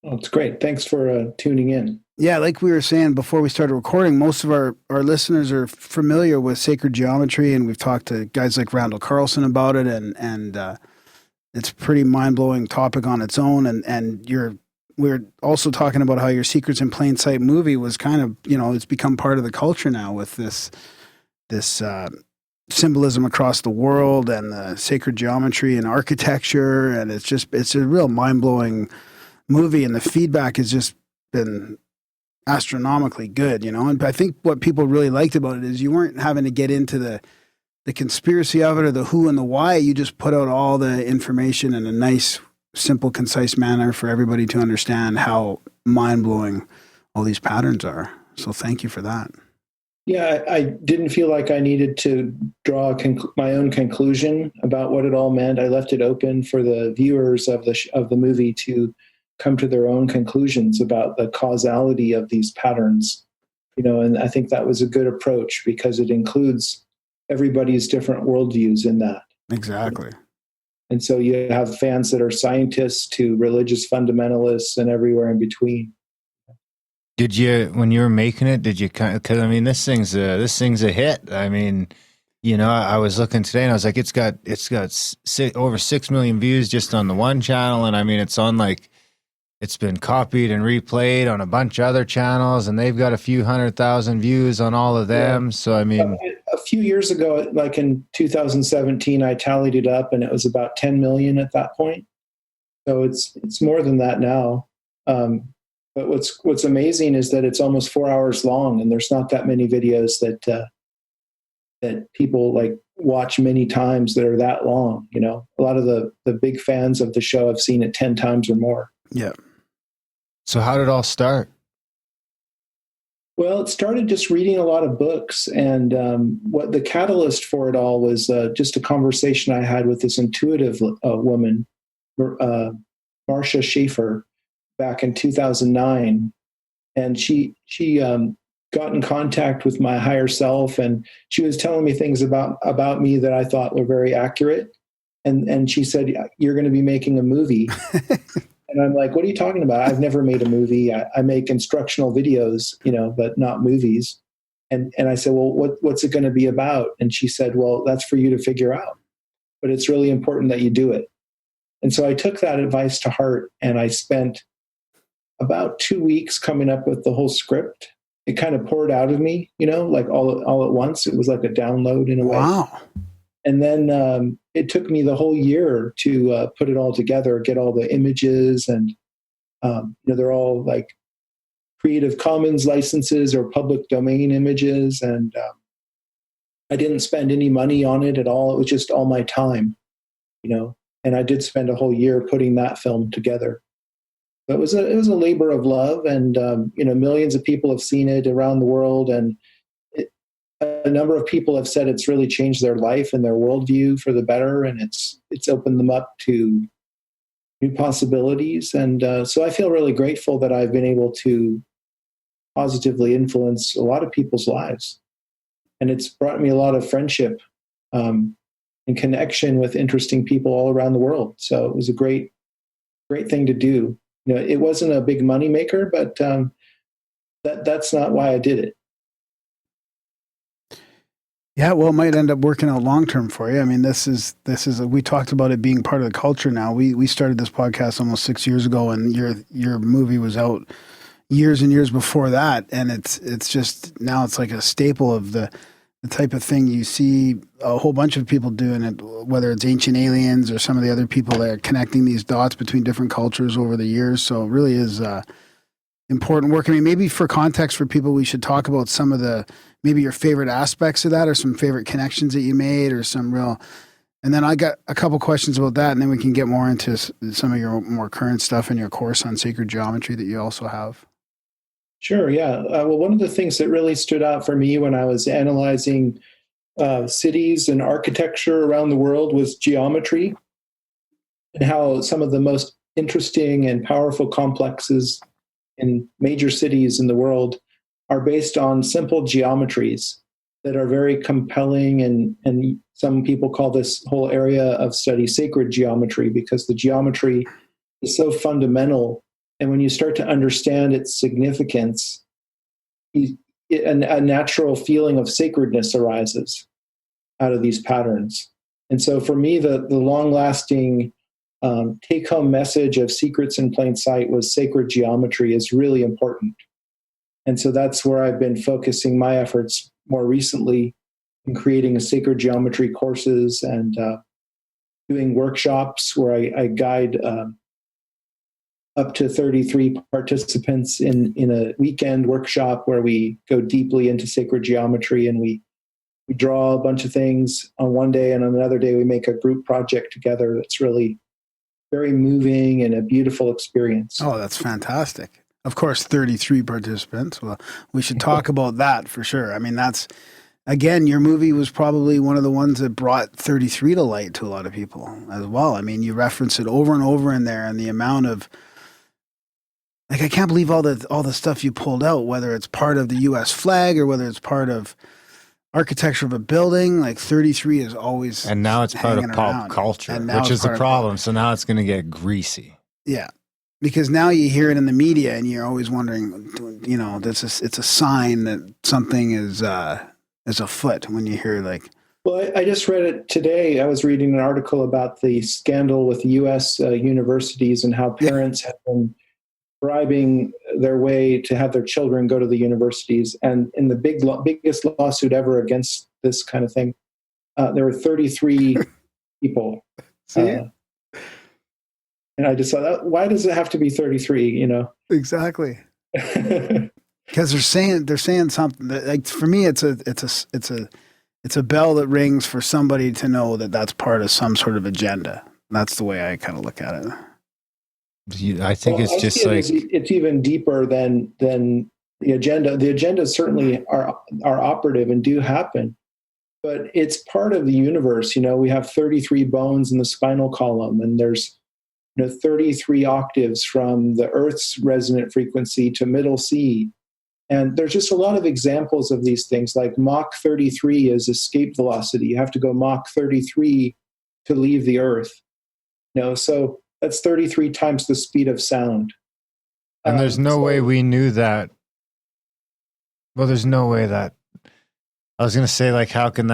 Oh, it's great. Thanks for tuning in. Yeah, like we were saying before we started recording, most of our listeners are familiar with sacred geometry, and we've talked to guys like Randall Carlson about it, and it's a pretty mind-blowing topic on its own. And we're also talking about how your Secrets in Plain Sight movie was kind of, it's become part of the culture now with this symbolism across the world and the sacred geometry and architecture, and it's a real mind-blowing movie, and the feedback has just been astronomically good, and I think what people really liked about it is you weren't having to get into the conspiracy of it or the who and the why. You just put out all the information in a nice, simple, concise manner for everybody to understand how mind-blowing all these patterns are. So thank you for that. Yeah, I didn't feel like I needed to draw my own conclusion about what it all meant. I left it open for the viewers of the movie to come to their own conclusions about the causality of these patterns. And I think that was a good approach because it includes everybody's different worldviews in that. Exactly. And so you have fans that are scientists to religious fundamentalists and everywhere in between. Did you, when you were making it, did you kind of, because I mean, this thing's a hit. I mean, I was looking today and I was like, it's got over 6 million views just on the one channel. And I mean, it's been copied and replayed on a bunch of other channels and they've got a few 100,000 views on all of them. Yeah. So, I mean, a few years ago, like in 2017, I tallied it up and it was about 10 million at that point. So it's more than that now. But what's amazing is that it's almost 4 hours long, and there's not that many videos that people like watch many times that are that long. A lot of the big fans of the show have seen it 10 times or more. Yeah. So how did it all start? Well, it started just reading a lot of books, and what the catalyst for it all was just a conversation I had with this intuitive woman, Marcia Schaefer, back in 2009, and she got in contact with my higher self, and she was telling me things about me that I thought were very accurate. And she said, "You're going to be making a movie." And I'm like, "What are you talking about? I've never made a movie. I make instructional videos, but not movies." And I said, "Well, what's it going to be about?" And she said, "Well, that's for you to figure out, but it's really important that you do it." And so I took that advice to heart, and I spent about 2 weeks coming up with the whole script. It kind of poured out of me, like all at once. It was like a download in a way. Wow. And then it took me the whole year to put it all together, get all the images, and they're all like Creative Commons licenses or public domain images. And I didn't spend any money on it at all. It was just all my time, and I did spend a whole year putting that film together. It was a labor of love, and millions of people have seen it around the world, and a number of people have said it's really changed their life and their worldview for the better, and it's opened them up to new possibilities. And so I feel really grateful that I've been able to positively influence a lot of people's lives, and it's brought me a lot of friendship and connection with interesting people all around the world. So it was a great thing to do. It wasn't a big money maker, but that's not why I did it. Yeah, well, it might end up working out long term for you. I mean, this is we talked about it being part of the culture now. We started this podcast almost 6 years ago, and your movie was out years and years before that, and it's just now it's like a staple of the type of thing you see a whole bunch of people doing it, whether it's Ancient Aliens or some of the other people that are connecting these dots between different cultures over the years. So it really is important work. I mean, maybe for context for people, we should talk about some of maybe your favorite aspects of that, or some favorite connections that you made, or some real, and then I got a couple questions about that, and then we can get more into some of your more current stuff in your course on sacred geometry that you also have. Sure, yeah. Well, one of the things that really stood out for me when I was analyzing cities and architecture around the world was geometry, and how some of the most interesting and powerful complexes in major cities in the world are based on simple geometries that are very compelling. And some people call this whole area of study sacred geometry, because the geometry is so fundamental. And when you start to understand its significance, a natural feeling of sacredness arises out of these patterns. And so for me, the long-lasting take-home message of Secrets in Plain Sight was sacred geometry is really important. And so that's where I've been focusing my efforts more recently, in creating a sacred geometry courses and doing workshops where I guide up to 33 participants in a weekend workshop where we go deeply into sacred geometry, and we draw a bunch of things on one day, and on another day we make a group project together that's really very moving and a beautiful experience. Oh, that's fantastic. of course, 33 participants. Well, we should talk about that for sure. I mean, that's, again, your movie was probably one of the ones that brought 33 to light to a lot of people as well. I mean, you reference it over and over in there, and the amount of, like, I can't believe all the stuff you pulled out, whether it's part of the U.S. flag or whether it's part of architecture of a building. Like 33 is always, and now it's part of pop culture, which is the problem. So now it's going to get greasy. Yeah. Because now you hear it in the media and you're always wondering, you know, it's a sign that something is afoot when you hear like. Well, I just read it today. I was reading an article about the scandal with U.S. Universities and how parents have been bribing their way to have their children go to the universities. And in the biggest lawsuit ever against this kind of thing, there were 33 people. And I just thought, why does it have to be 33? You know, exactly. Because they're saying something that, like, for me, it's a bell that rings for somebody to know that that's part of some sort of agenda. That's the way I kind of look at it. I think it's just like it's even deeper than the agenda. The agendas certainly are operative and do happen, but it's part of the universe. You know, we have 33 bones in the spinal column, and there's 33 octaves from the Earth's resonant frequency to middle C. And there's just a lot of examples of these things, like Mach 33 is escape velocity. You have to go Mach 33 to leave the Earth. So that's 33 times the speed of sound. And there's no way we knew that. Well, there's no way that. I was going to say, like, how could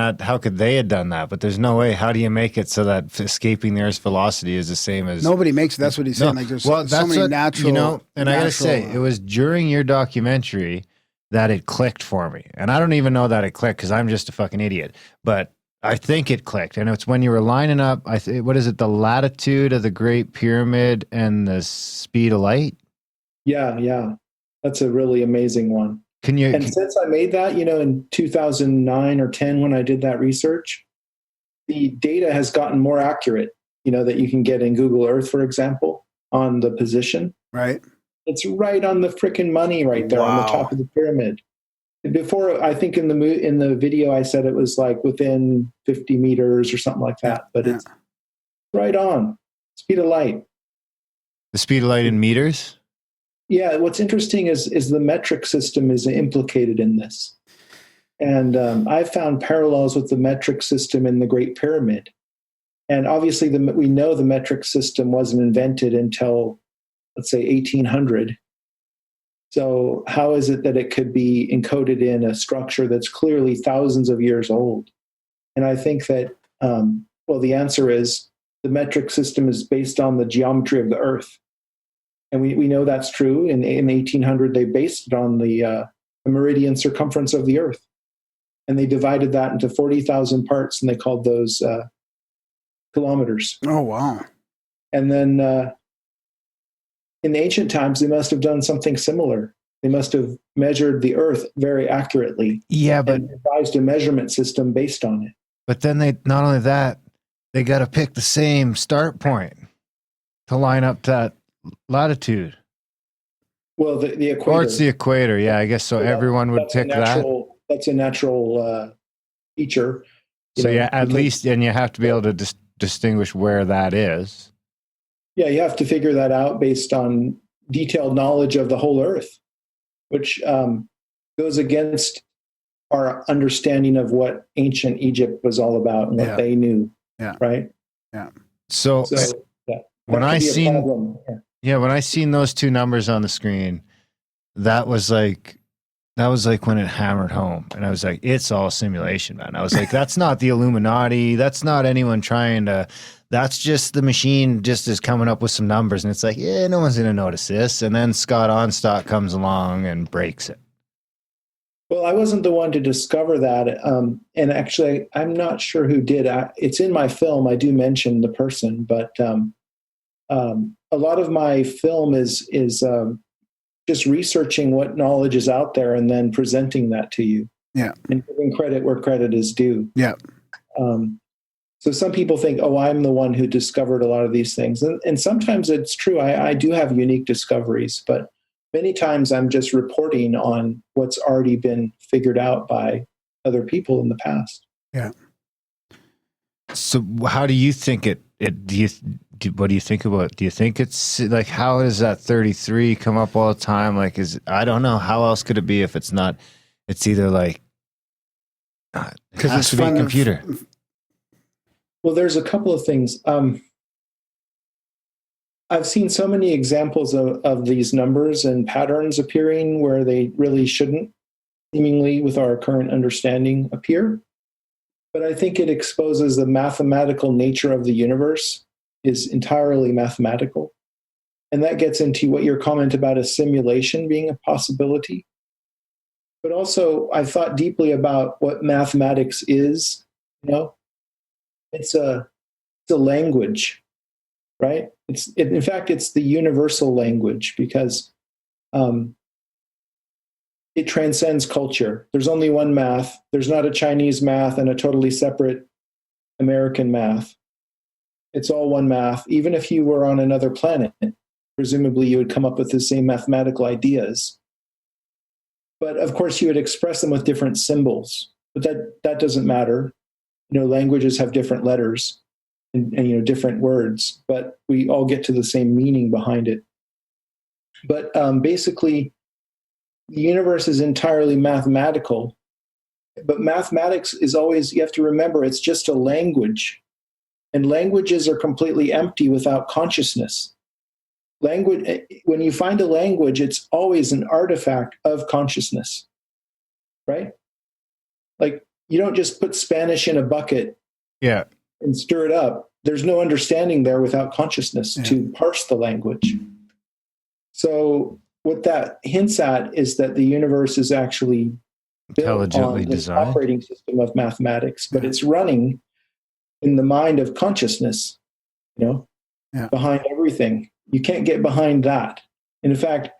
they have done that? But there's no way. How do you make it so that escaping the Earth's velocity is the same as... Nobody makes it. That's what he's saying. Like, there's so many natural... and I got to say, it was during your documentary that it clicked for me. And I don't even know that it clicked because I'm just a fucking idiot. But I think it clicked. And it's when you were lining up, what is it, the latitude of the Great Pyramid and the speed of light? Yeah. That's a really amazing one. Since I made that, in 2009 or 10, when I did that research, the data has gotten more accurate, that you can get in Google Earth, for example, on the position. Right. It's right on the frickin' money right there on the top of the pyramid. Before, I think in the video, I said it was like within 50 meters or something like that, but it's right on. Speed of light. The speed of light in meters? Yeah, what's interesting is the metric system is implicated in this. And I've found parallels with the metric system in the Great Pyramid. And obviously, we know the metric system wasn't invented until, let's say, 1800. So how is it that it could be encoded in a structure that's clearly thousands of years old? And I think that, the answer is the metric system is based on the geometry of the Earth. And we know that's true. In 1800, they based it on the meridian circumference of the Earth. And they divided that into 40,000 parts, and they called those kilometers. Oh, wow. And then in the ancient times, they must have done something similar. They must have measured the Earth very accurately. Yeah, but and devised a measurement system based on it. But then not only that, they got to pick the same start point to line up that latitude. Well, the equator. Or it's the equator, yeah, I guess so. Yeah, everyone would pick that. That's a natural feature. So at least, and you have to be able to distinguish where that is. Yeah, you have to figure that out based on detailed knowledge of the whole Earth, which goes against our understanding of what ancient Egypt was all about and what they knew. Yeah. Right. Yeah. So when I seen. Yeah, when I seen those two numbers on the screen, that was like when it hammered home. And I was like, it's all simulation, man. I was like, that's not the Illuminati. That's not anyone trying to, that's just the machine just is coming up with some numbers. And it's like, yeah, no one's going to notice this. And then Scott Onstott comes along and breaks it. Well, I wasn't the one to discover that. And actually, I'm not sure who did. It's in my film. I do mention the person, but a lot of my film is just researching what knowledge is out there and then presenting that to you. Yeah. And giving credit where credit is due. Yeah. So some people think, I'm the one who discovered a lot of these things. And sometimes it's true. I do have unique discoveries, but many times I'm just reporting on what's already been figured out by other people in the past. Yeah. So how do you think what do you think about it? Do you think it's like, how does that 33 come up all the time? Like, I don't know. How else could it be if it's not, it's either like, it has to be a computer. Well, there's a couple of things. I've seen so many examples of these numbers and patterns appearing where they really shouldn't, seemingly with our current understanding, appear. But I think it exposes the mathematical nature of the universe is entirely mathematical. And that gets into what your comment about a simulation being a possibility. But also, I've thought deeply about what mathematics is. You know, it's a language, right? In fact, it's the universal language because it transcends culture. There's only one math. There's not a Chinese math and a totally separate American math. It's all one math. Even if you were on another planet, presumably you would come up with the same mathematical ideas. But of course, you would express them with different symbols. But that doesn't matter. You know, languages have different letters and you know, different words, but we all get to the same meaning behind it. But basically, the universe is entirely mathematical. But mathematics is always, you have to remember, it's just a language. And languages are completely empty without consciousness. Language, when you find a language, it's always an artifact of consciousness, right? Like, you don't just put Spanish in a bucket and stir it up. There's no understanding there without consciousness to parse the language. So what that hints at is that the universe is actually intelligently built on designed an operating system of mathematics, but it's running in the mind of consciousness, you know, behind everything. You can't get behind that. And in fact,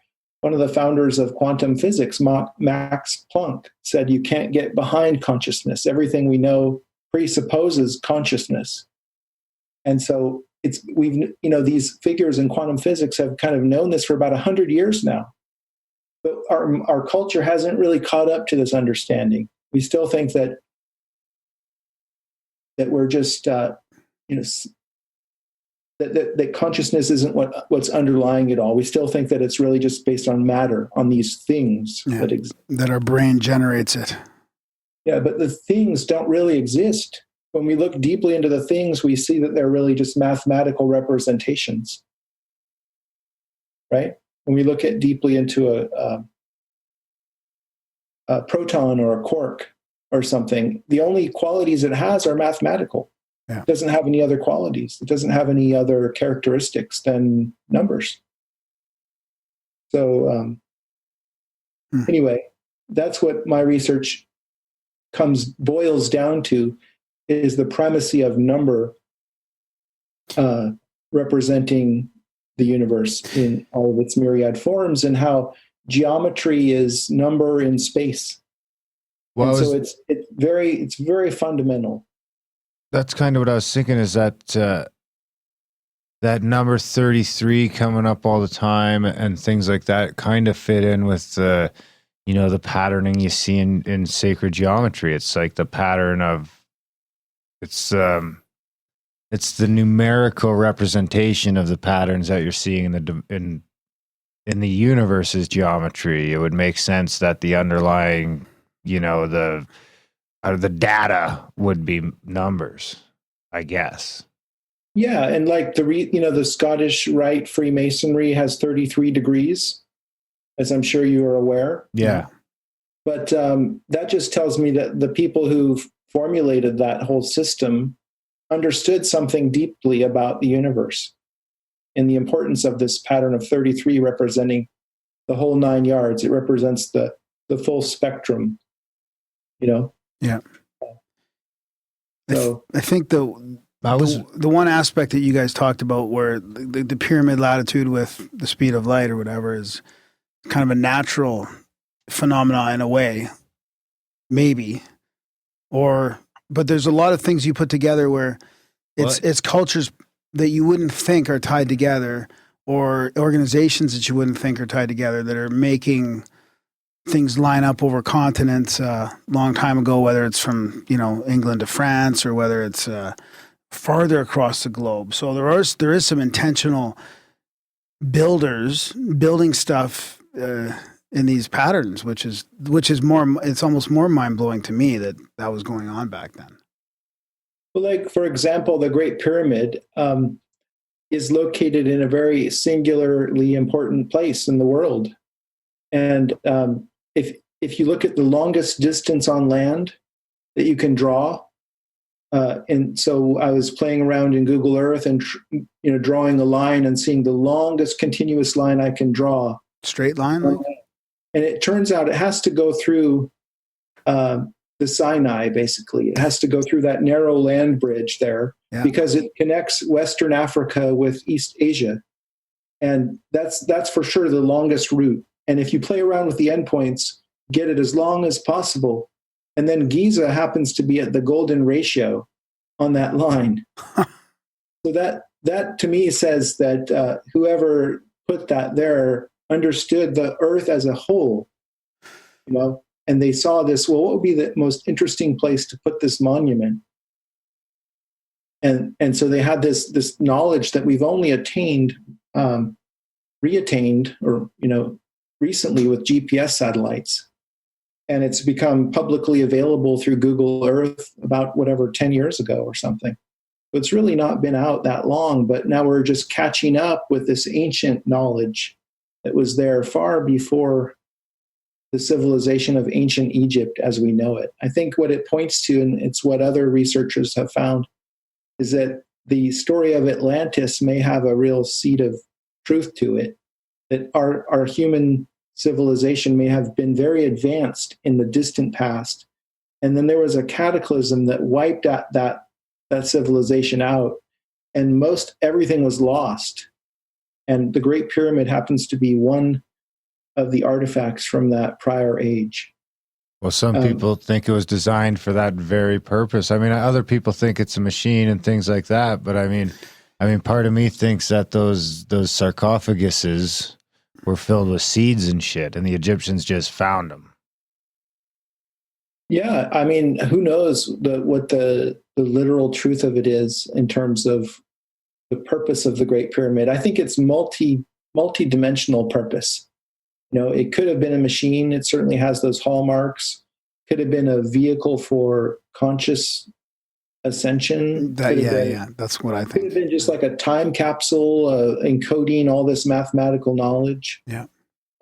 one of the founders of quantum physics, Max Planck, said you can't get behind consciousness. Everything we know presupposes consciousness. And so these figures in quantum physics have kind of known this for about 100 years now. But our culture hasn't really caught up to this understanding. We still think that we're just, that consciousness isn't what's underlying it all. We still think that it's really just based on matter, on these things that our brain generates it. Yeah, but the things don't really exist. When we look deeply into the things, we see that they're really just mathematical representations, right? When we look deeply into a proton or a quark or something, the only qualities it has are mathematical. Yeah. It doesn't have any other qualities. It doesn't have any other characteristics than numbers. So anyway, that's what my research boils down to, is the primacy of number representing the universe in all of its myriad forms, and how geometry is number in space. Well, and so it's very fundamental. That's kind of what I was thinking, is that that number 33 coming up all the time and things like that kind of fit in with the patterning you see in sacred geometry. It's like the pattern of, it's the numerical representation of the patterns that you're seeing in the universe's geometry. It would make sense that the underlying, the data would be numbers, I guess. Yeah, and like the Scottish Rite Freemasonry has 33 degrees, as I'm sure you are aware. Yeah. But that just tells me that the people who formulated that whole system understood something deeply about the universe and the importance of this pattern of 33 representing the whole 9 yards. It represents the full spectrum, Yeah. So I think the one aspect that you guys talked about, where the pyramid latitude with the speed of light or whatever, is kind of a natural phenomena in a way, maybe, but there's a lot of things you put together where it's cultures that you wouldn't think are tied together, or organizations that you wouldn't think are tied together that are making things line up over continents a long time ago, whether it's from, England to France or whether it's farther across the globe. So there is some intentional builders building stuff in these patterns, which is more, it's almost more mind-blowing to me that was going on back then. Well, like, for example, the Great Pyramid is located in a very singularly important place in the world. And if you look at the longest distance on land that you can draw, and so I was playing around in Google Earth and drawing a line and seeing the longest continuous line I can draw. Straight line? And it turns out it has to go through the Sinai, basically. It has to go through that narrow land bridge there because it connects Western Africa with East Asia. And that's for sure the longest route. And if you play around with the endpoints, get it as long as possible. And then Giza happens to be at the golden ratio on that line. So that to me says that whoever put that there understood the Earth as a whole, and they saw this, well, what would be the most interesting place to put this monument? And so they had this knowledge that we've only reattained, or recently with GPS satellites. And it's become publicly available through Google Earth about 10 years ago or something. So it's really not been out that long, but now we're just catching up with this ancient knowledge that was there far before the civilization of ancient Egypt as we know it. I think what it points to, and it's what other researchers have found, is that the story of Atlantis may have a real seed of truth to it, that our human civilization may have been very advanced in the distant past. And then there was a cataclysm that wiped that civilization out, and everything was lost. And the Great Pyramid happens to be one of the artifacts from that prior age. Well, some people think it was designed for that very purpose. I mean, other people think it's a machine and things like that. But I mean, part of me thinks that those sarcophaguses were filled with seeds and shit, and the Egyptians just found them. Yeah, I mean, who knows what the literal truth of it is in terms of the purpose of the Great Pyramid. I think it's multi-dimensional purpose. It could have been a machine. It certainly has those hallmarks. Could have been a vehicle for conscious ascension. That's what I think. Could have been just like a time capsule encoding all this mathematical knowledge. Yeah.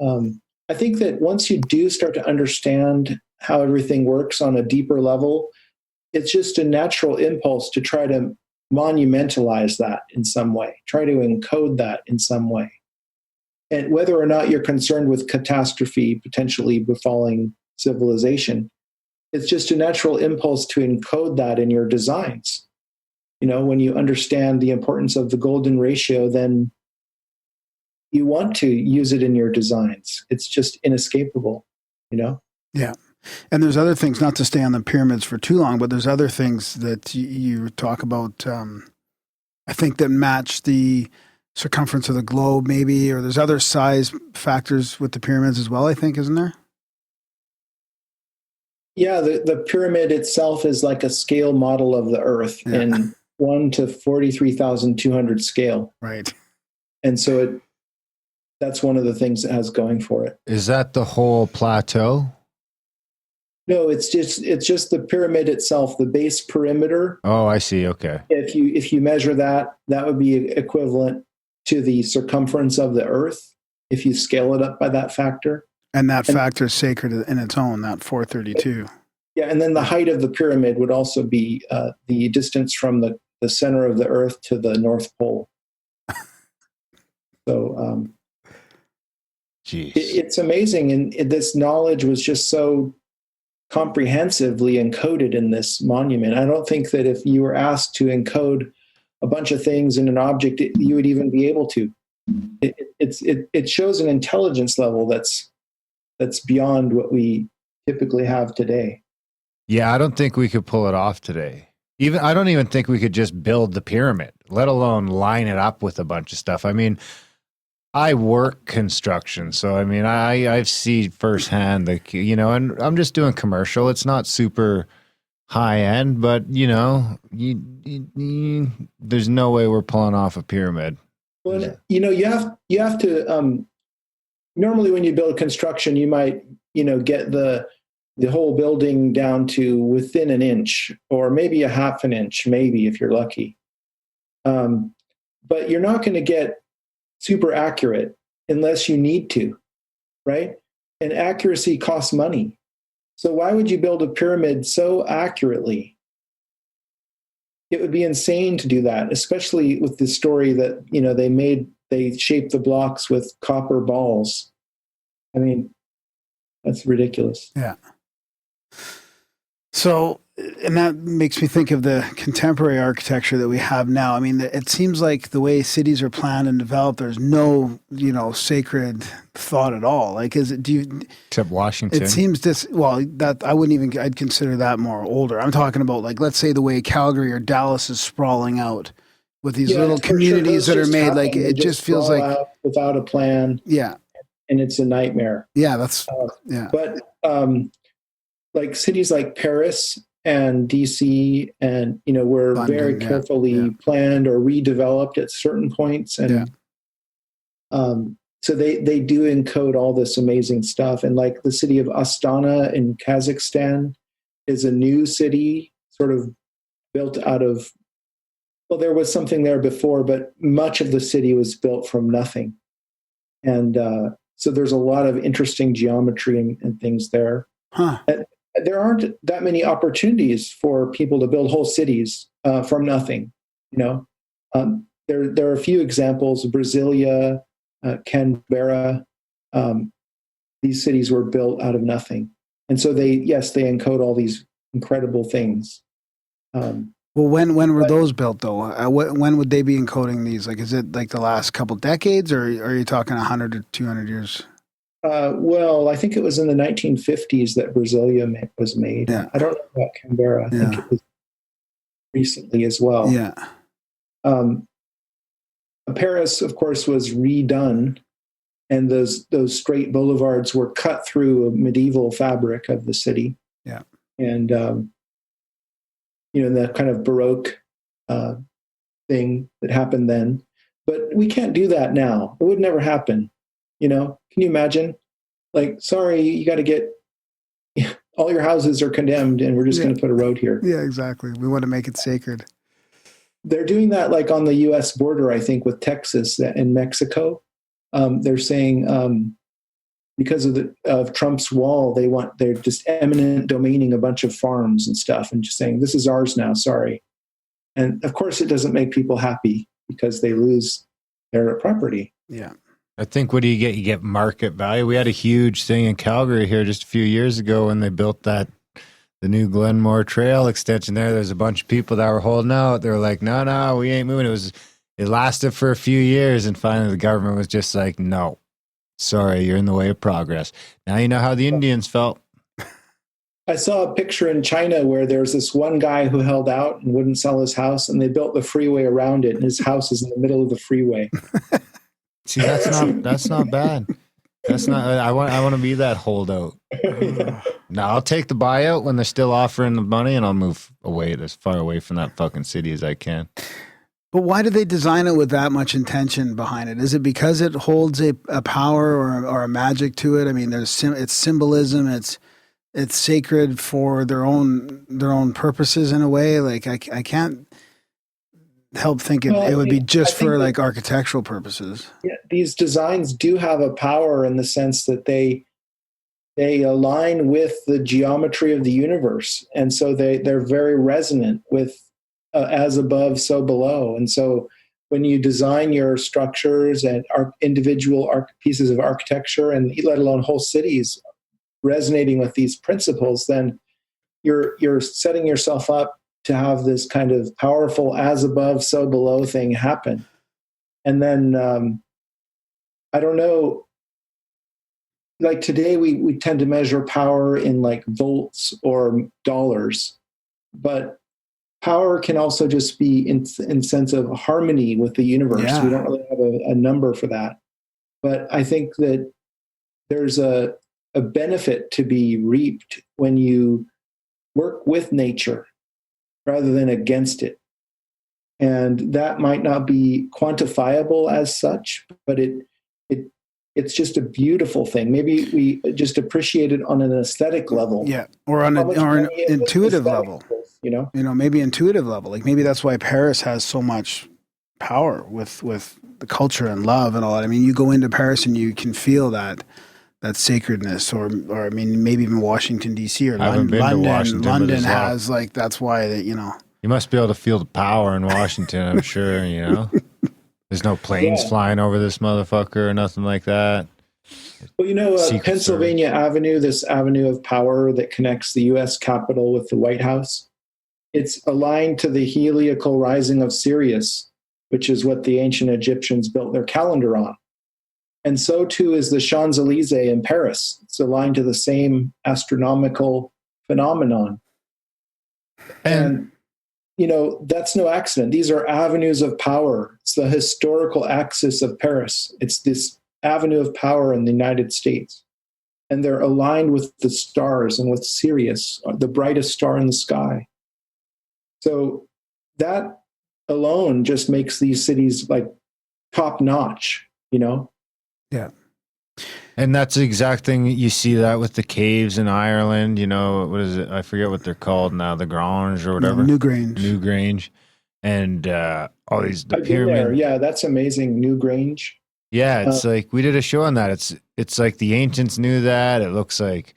I think that once you do start to understand how everything works on a deeper level, it's just a natural impulse to try to monumentalize that in some way, try to encode that in some way. And whether or not you're concerned with catastrophe potentially befalling civilization, it's just a natural impulse to encode that in your designs. When you understand the importance of the golden ratio, then you want to use it in your designs. It's just inescapable, Yeah. And there's other things, not to stay on the pyramids for too long, but there's other things that you talk about, I think, that match the circumference of the globe maybe, or there's other size factors with the pyramids as well, I think, isn't there? Yeah, the pyramid itself is like a scale model of the Earth in 1 to 43,200 scale. Right. And so that's one of the things that has going for it. Is that the whole plateau? No, it's just the pyramid itself, the base perimeter. Oh, I see. Okay. If you measure that would be equivalent to the circumference of the Earth if you scale it up by that factor. And that factor is sacred in its own, that 432. Yeah, and then the height of the pyramid would also be the distance from the center of the Earth to the North Pole. So it's amazing. And this knowledge was just so comprehensively encoded in this monument. I don't think that if you were asked to encode a bunch of things in an object, you would even be able to. It shows an intelligence level that's beyond what we typically have today. Yeah, I don't think we could pull it off today. I don't even think we could just build the pyramid, let alone line it up with a bunch of stuff. I mean, I work construction, so I mean, I've seen firsthand, like, you know, and I'm just doing commercial. It's not super high end, but you know, there's no way we're pulling off a pyramid. Well, you know, you have to. Normally, when you build construction, you might, you know, get the whole building down to within an inch, or maybe a half an inch, maybe if you're lucky. But you're not going to get super accurate unless you need to, right? And accuracy costs money. So why would you build a pyramid so accurately? It would be insane to do that, especially with the story that, you know, they shaped the blocks with copper balls. I mean, that's ridiculous. Yeah. So, and that makes me think of the contemporary architecture that we have now. I mean, it seems like the way cities are planned and developed, there's no, you know, sacred thought at all. Like, Except Washington. It seems that I wouldn't even, I'd consider that more older. I'm talking about, like, let's say the way Calgary or Dallas is sprawling out with these little communities that are made. Happen. Like, it just feels like without a plan. Yeah. And it's a nightmare. Yeah. That's, yeah. But, like cities like Paris and DC, and, you know, were London, very carefully planned or redeveloped at certain points. And so they do encode all this amazing stuff. And like the city of Astana in Kazakhstan is a new city sort of built out of, well, there was something there before, but much of the city was built from nothing. And so there's a lot of interesting geometry and things there. Huh. There aren't that many opportunities for people to build whole cities from nothing. You know, there are a few examples: Brasilia, Canberra. These cities were built out of nothing, and so they encode all these incredible things. Well, when were those built though? When would they be encoding these? Like, is it like the last couple decades, or are you talking 100 or 200 years? Well, I think it was in the 1950s that Brasilia was made. Yeah. I don't know about Canberra. I think it was recently as well. Yeah. Paris, of course, was redone, and those straight boulevards were cut through a medieval fabric of the city. Yeah. And, you know, the kind of Baroque thing that happened then. But we can't do that now. It would never happen. You know, can you imagine? Like, sorry, you got to get all your houses are condemned, and we're just going to put a road here. Yeah, exactly. We want to make it sacred. They're doing that, like on the U.S. border, I think, with Texas and Mexico. They're saying because of Trump's wall, they're just eminent domaining a bunch of farms and stuff, and just saying this is ours now. Sorry, and of course, it doesn't make people happy because they lose their property. Yeah. I think what do you get? You get market value. We had a huge thing in Calgary here just a few years ago when they built the new Glenmore Trail extension there. There's a bunch of people that were holding out. They were like, no, we ain't moving. It lasted for a few years, and finally the government was just like, no, sorry, you're in the way of progress. Now you know how the Indians felt. I saw a picture in China where there's this one guy who held out and wouldn't sell his house, and they built the freeway around it, and his house is in the middle of the freeway. See, that's not bad. That's not. I want to be that holdout. Yeah. Now I'll take the buyout when they're still offering the money, and I'll move away as far away from that fucking city as I can. But why do they design it with that much intention behind it? Is it because it holds a power or a magic to it? I mean, it's symbolism. It's sacred for their own purposes in a way. Like I can't help thinking it would be just for like architectural purposes. Yeah, these designs do have a power in the sense that they align with the geometry of the universe, and so they're very resonant with as above, so below. And so when you design your structures and individual pieces of architecture, and let alone whole cities resonating with these principles, then you're setting yourself up to have this kind of powerful as above, so below thing happen. And then, I don't know, like today we tend to measure power in like volts or dollars, but power can also just be in sense of harmony with the universe. Yeah. We don't really have a number for that. But I think that there's a benefit to be reaped when you work with nature rather than against it. And that might not be quantifiable as such, but it's just a beautiful thing. Maybe we just appreciate it on an aesthetic level. Yeah, or on an intuitive level. Maybe intuitive level. Like maybe that's why Paris has so much power with the culture and love and all that. I mean, you go into Paris and you can feel that sacredness, or I mean, maybe even Washington D.C. or London has like that's why that You must be able to feel the power in Washington, I'm sure, There's no planes flying over this motherfucker or nothing like that. Well, Pennsylvania Avenue, this avenue of power that connects the U.S. Capitol with the White House, it's aligned to the heliacal rising of Sirius, which is what the ancient Egyptians built their calendar on. And so too is the Champs-Élysées in Paris. It's aligned to the same astronomical phenomenon. And that's no accident. These are avenues of power. It's the historical axis of Paris. It's this avenue of power in the United States. And they're aligned with the stars and with Sirius, the brightest star in the sky. So that alone just makes these cities like top notch, Yeah. And that's the exact thing. You see that with the caves in Ireland, what is it? I forget what they're called now, the Grange or whatever. Newgrange. And the pyramid. Yeah, that's amazing. Newgrange. Yeah, it's like we did a show on that. It's like the ancients knew that. It looks like,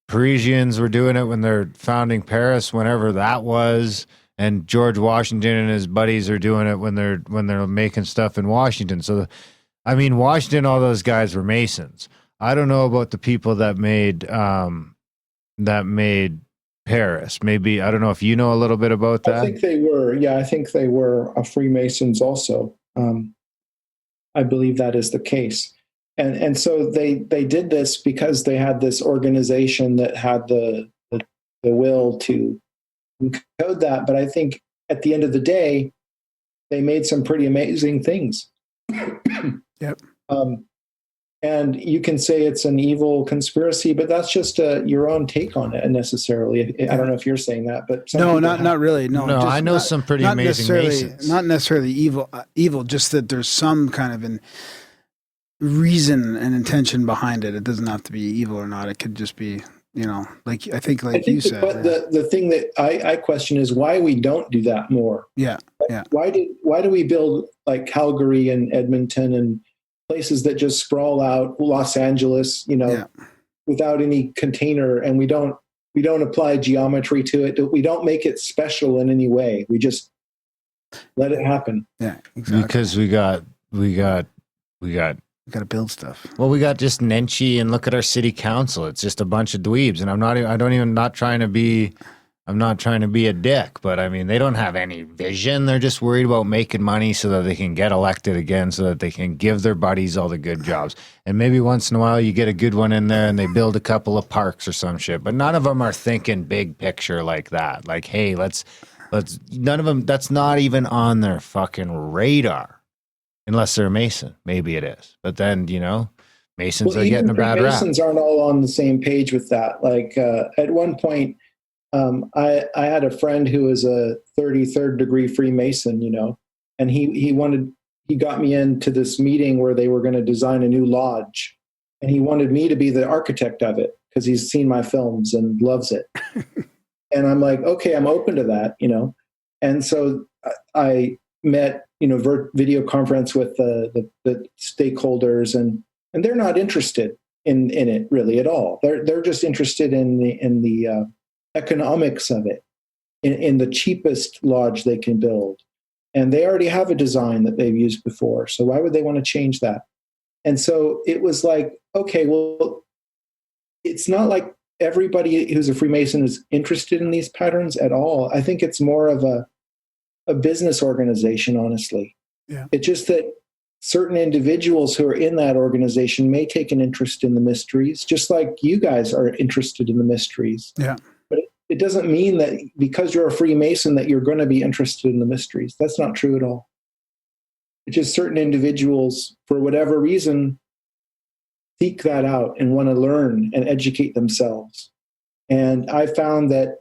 Parisians were doing it when they're founding Paris, whenever that was. And George Washington and his buddies are doing it when they're making stuff in Washington. So Washington, all those guys were Masons. I don't know about the people that made Paris. Maybe, I don't know if you know a little bit about that. I think they were. Yeah, I think they were Freemasons also. I believe that is the case. And so they did this because they had this organization that had the will to encode that. But I think at the end of the day, they made some pretty amazing things. Yep. And you can say it's an evil conspiracy, but that's just your own take on it necessarily. I don't know if you're saying that, but no, not really. No, I know some pretty amazing Masons. Not necessarily evil, just that there's some kind of reason and intention behind it. It doesn't have to be evil or not. It could just be, like I think you said. But the thing that I question is why we don't do that more. Yeah. Yeah. Why do we build like Calgary and Edmonton and places that just sprawl out, Los Angeles, without any container, and we don't apply geometry to it. We don't make it special in any way. We just let it happen. Yeah, exactly. Because we got to build stuff. Well, we got just Nenchi, and look at our city council. It's just a bunch of dweebs, and I'm not trying to be a dick, but they don't have any vision. They're just worried about making money so that they can get elected again, so that they can give their buddies all the good jobs. And maybe once in a while you get a good one in there and they build a couple of parks or some shit, but none of them are thinking big picture like that. Like, hey, let's none of them, that's not even on their fucking radar. Unless they're a Mason. Maybe it is. But then, Masons are getting a bad rap. Masons aren't all on the same page with that. Like at one point, I had a friend who was a 33rd degree Freemason, and he got me into this meeting where they were going to design a new lodge, and he wanted me to be the architect of it because he's seen my films and loves it. And I'm like, okay, I'm open to that, And so I met, video conference with the stakeholders, and they're not interested in it really at all. They're just interested in the economics of it, in the cheapest lodge they can build. And they already have a design that they've used before. So why would they want to change that? And so it was like, okay, well, it's not like everybody who's a Freemason is interested in these patterns at all. I think it's more of a business organization, honestly. Yeah. It's just that certain individuals who are in that organization may take an interest in the mysteries, just like you guys are interested in the mysteries. Yeah. But it doesn't mean that because you're a Freemason that you're going to be interested in the mysteries. That's not true at all. It's just certain individuals, for whatever reason, seek that out and want to learn and educate themselves. And I found that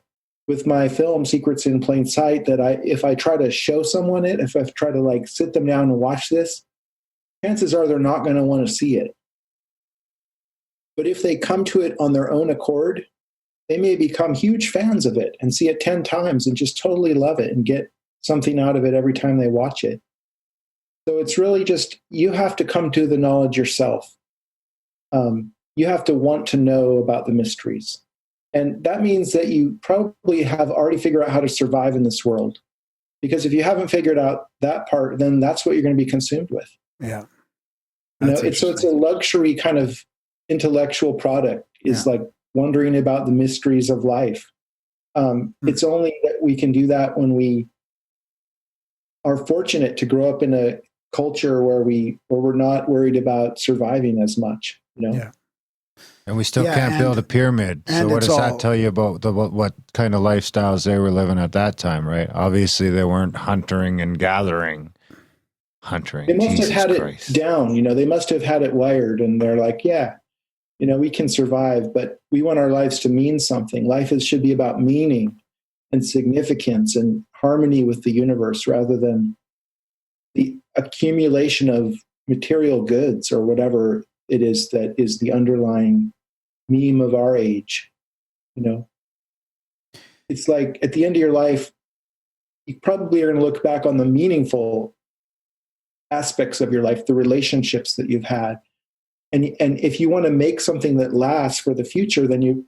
with my film Secrets in Plain Sight, that if I try to show someone it, if I try to like sit them down and watch this, chances are they're not going to want to see it. But if they come to it on their own accord, they may become huge fans of it and see it 10 times and just totally love it and get something out of it every time they watch it. So it's really just, you have to come to the knowledge yourself. You have to want to know about the mysteries. And that means that you probably have already figured out how to survive in this world. Because if you haven't figured out that part, then that's what you're going to be consumed with. Yeah. So it's a luxury kind of intellectual product, is like wondering about the mysteries of life. It's only that we can do that when we are fortunate to grow up in a culture where we're not worried about surviving as much, Yeah. And we still can't build a pyramid. So what does that tell you about what kind of lifestyles they were living at that time, right? Obviously, they weren't hunting and gathering. They must have had it down. They must have had it wired. And they're like, we can survive, but we want our lives to mean something. Life should be about meaning and significance and harmony with the universe, rather than the accumulation of material goods or whatever it is that is the underlying meme of our age. It's like at the end of your life, you probably are going to look back on the meaningful aspects of your life, the relationships that you've had. And if you want to make something that lasts for the future, then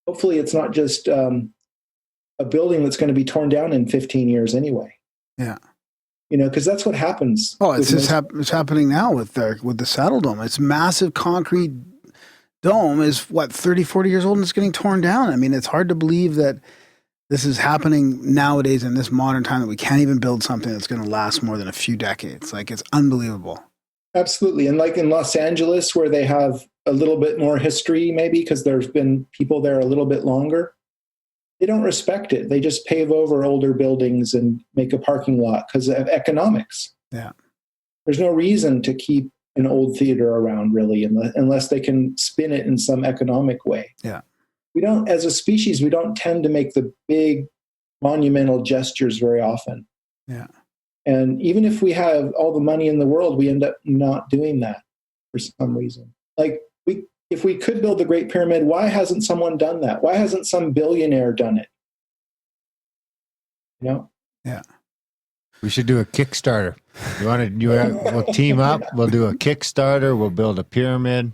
hopefully it's not just a building that's going to be torn down in 15 years anyway. Yeah. Because that's what happens. Oh, it's happening now with the Saddle Dome. It's massive concrete dome is 30, 40 years old, and it's getting torn down. I mean, it's hard to believe that this is happening nowadays in this modern time, that we can't even build something that's going to last more than a few decades. Like, it's unbelievable. Absolutely. And like in Los Angeles, where they have a little bit more history, maybe because there's been people there a little bit longer, they don't respect it. They just pave over older buildings and make a parking lot because of economics. Yeah. There's no reason to keep an old theater around, really, unless they can spin it in some economic way. Yeah. As a species, we don't tend to make the big monumental gestures very often. Yeah. And even if we have all the money in the world, we end up not doing that for some reason. Like, if we could build the Great Pyramid, why hasn't someone done that? Why hasn't some billionaire done it? Yeah. We should do a Kickstarter. We'll team up. We'll do a Kickstarter. We'll build a pyramid.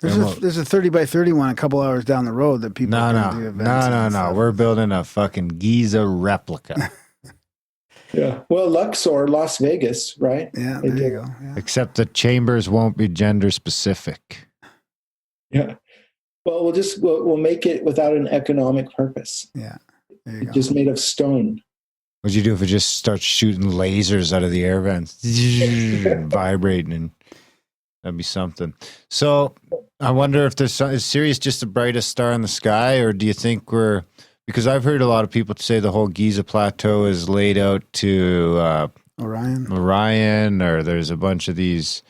There's a 30 by 30 one a couple hours down the road that people can do events. No. We're building a fucking Giza replica. Yeah. Well, Luxor, Las Vegas, right? Yeah, there you go. Yeah. Except the chambers won't be gender specific. Yeah. Well, we'll make it without an economic purpose. Yeah. There you go. Just made of stone. What'd you do if it just starts shooting lasers out of the air vents, vibrating, and that'd be something. So I wonder if is Sirius just the brightest star in the sky, or do you think because I've heard a lot of people say the whole Giza Plateau is laid out to Orion, or there's a bunch of these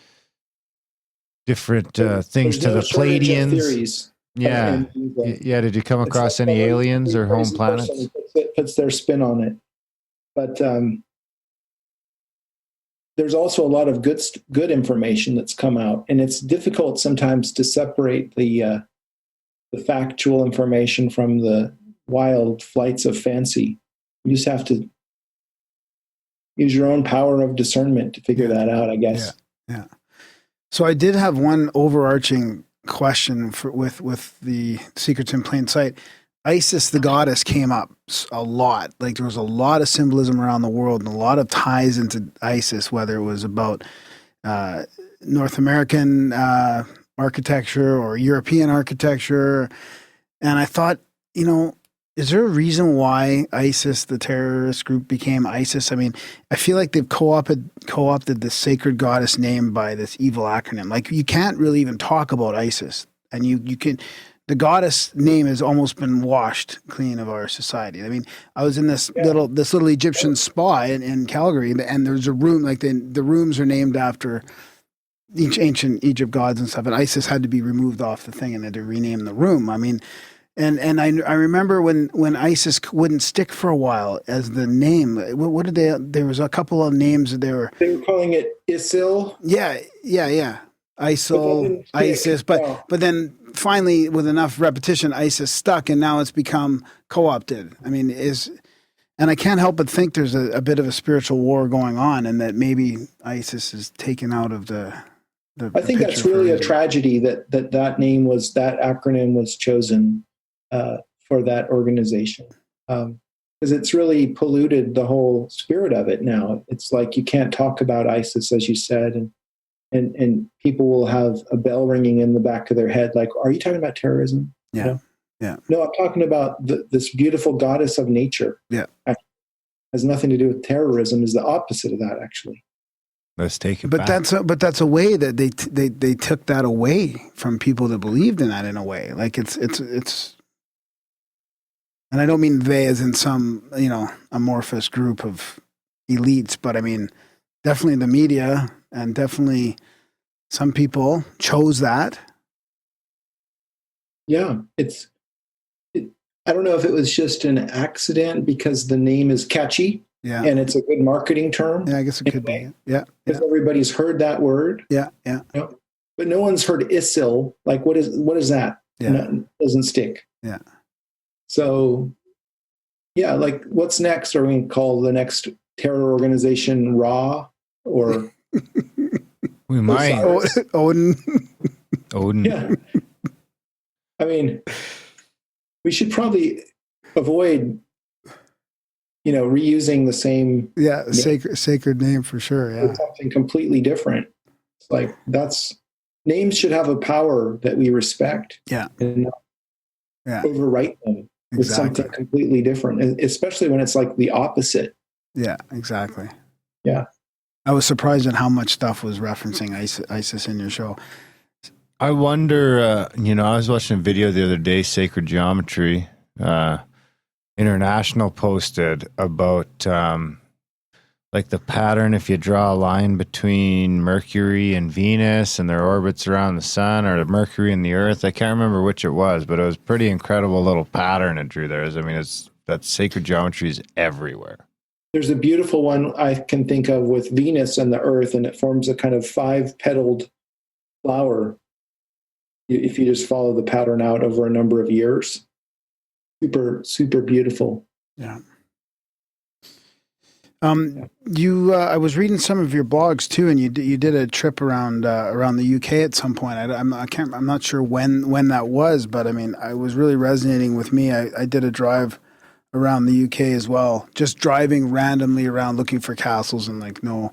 different things to the Pleiadians. Yeah. Did you come across any aliens or home planets? That puts their spin on it. But there's also a lot of good information that's come out, and it's difficult sometimes to separate the factual information from the wild flights of fancy. You just have to use your own power of discernment to figure that out, I guess. Yeah. So I did have one overarching question with the Secrets in Plain Sight. Isis, the goddess, came up a lot. Like, there was a lot of symbolism around the world and a lot of ties into Isis, whether it was about North American architecture or European architecture. And I thought, is there a reason why ISIS, the terrorist group, became ISIS? I mean, I feel like they've co-opted the sacred goddess name by this evil acronym. Like, you can't really even talk about ISIS. And you can, the goddess name has almost been washed clean of our society. I mean, I was in this little Egyptian spa in Calgary, and there's a room, like the rooms are named after each ancient Egypt gods and stuff, and Isis had to be removed off the thing and had to rename the room. I mean, and I remember when Isis wouldn't stick for a while as the name. What did they? There was a couple of names that they were calling it Isil. Yeah. ISIL, Isis, but then finally, with enough repetition, Isis stuck, and now it's become co-opted. I mean, and I can't help but think there's a bit of a spiritual war going on, and that maybe Isis is taken out of the I think that's really a tragedy that name was, that acronym was chosen for that organization, because it's really polluted the whole spirit of it now. It's like you can't talk about ISIS, as you said, and people will have a bell ringing in the back of their head, like, are you talking about terrorism? Yeah. You know? Yeah. No, I'm talking about this beautiful goddess of nature. Yeah. Has nothing to do with terrorism, is the opposite of that, actually. Let's take it But back. that's a way that they took that away from people that believed in that, in a way. Like it's and I don't mean they as in some, amorphous group of elites, but I mean definitely the media, and definitely some people chose that. Yeah, I don't know if it was just an accident because the name is catchy, Yeah. and it's a good marketing term. Yeah, I guess it could be. Yeah. Because everybody's heard that word. Yeah. But no one's heard Isil. Like, what is that? Yeah. No, it doesn't stick. Yeah. So, yeah, like, what's next? Are we going to call the next terror organization Ra, or We might. Osiris? Odin. Yeah. I mean, we should probably avoid, reusing the same Yeah, sacred name for sure. Yeah. for something completely different. It's like, names should have a power that we respect. Yeah. And not Yeah. overwrite them with Exactly. something completely different, and especially when it's like the opposite. Yeah, exactly. Yeah. I was surprised at how much stuff was referencing ISIS in your show. I wonder, I was watching a video the other day, Sacred Geometry International posted about like the pattern if you draw a line between Mercury and Venus and their orbits around the sun, or Mercury and the Earth. I can't remember which it was, but it was a pretty incredible little pattern it drew there. That sacred geometry is everywhere. There's a beautiful one I can think of with Venus and the Earth, and it forms a kind of 5-petaled flower if you just follow the pattern out over a number of years. Super, super beautiful. Yeah. I was reading some of your blogs too, and you did a trip around the UK at some point. I'm not sure when that was, but I mean, it was really resonating with me. I did a drive around the UK as well, just driving randomly around looking for castles and like no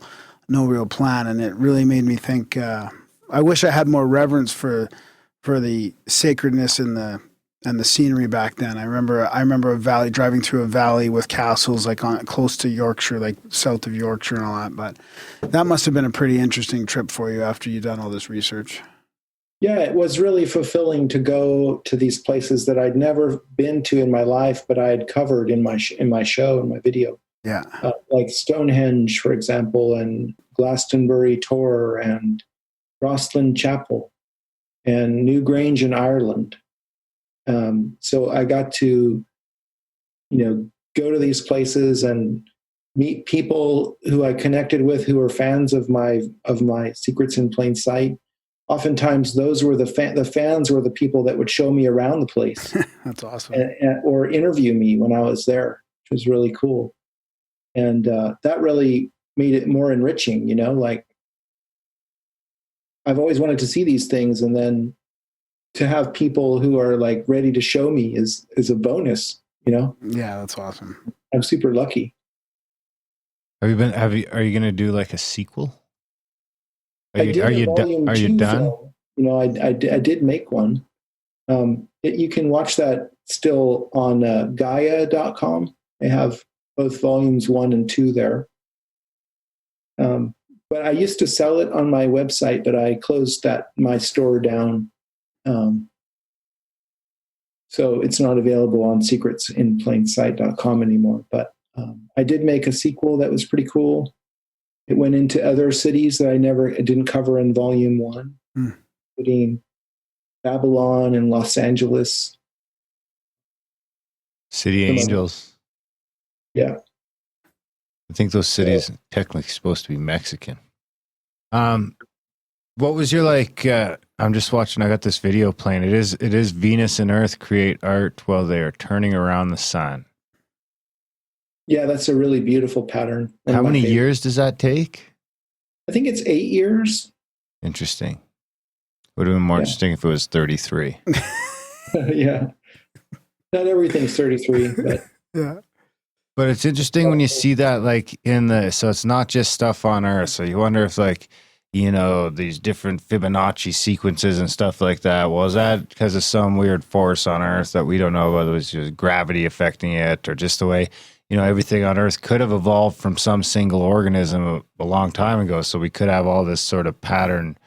real plan, and it really made me think. I wish I had more reverence for the sacredness and the scenery back then. I remember a valley, driving through a valley with castles like close to Yorkshire, like south of Yorkshire and all that. But that must have been a pretty interesting trip for you after you'd done all this research. Yeah, it was really fulfilling to go to these places that I'd never been to in my life, but I had covered in my show, in my video. Yeah. Like Stonehenge, for example, and Glastonbury Tor, and Rosslyn Chapel, and Newgrange in Ireland. So I got to, go to these places and meet people who I connected with who were fans of my Secrets in Plain Sight. Oftentimes, those were the fans were the people that would show me around the place. That's awesome. Or interview me when I was there, which was really cool. And that really made it more enriching, like I've always wanted to see these things, and then to have people who are like ready to show me is a bonus, Yeah, that's awesome. I'm super lucky. Are you going to do like a sequel? Are you done? Film. I did make one. You can watch that still on Gaia.com. They have both volumes 1 and 2 there. But I used to sell it on my website, but I closed my store down So it's not available on secretsinplainsight.com anymore. But I did make a sequel that was pretty cool. It went into other cities that it didn't cover in volume 1, including Babylon and Los Angeles. City Angels. Yeah. I think those cities are technically supposed to be Mexican. What was your I'm just watching, I got this video playing. It is Venus and Earth create art while they are turning around the sun. Yeah, that's a really beautiful pattern. How many years does that take? I think it's 8 years. Interesting. Would have been more interesting if it was 33. Yeah. Not everything's 33, but Yeah. But it's interesting when you see that so it's not just stuff on Earth. So you wonder if these different Fibonacci sequences and stuff like that. Well, is that because of some weird force on Earth that we don't know, whether it was just gravity affecting it or just the way, everything on Earth could have evolved from some single organism a long time ago. So we could have all this sort of pattern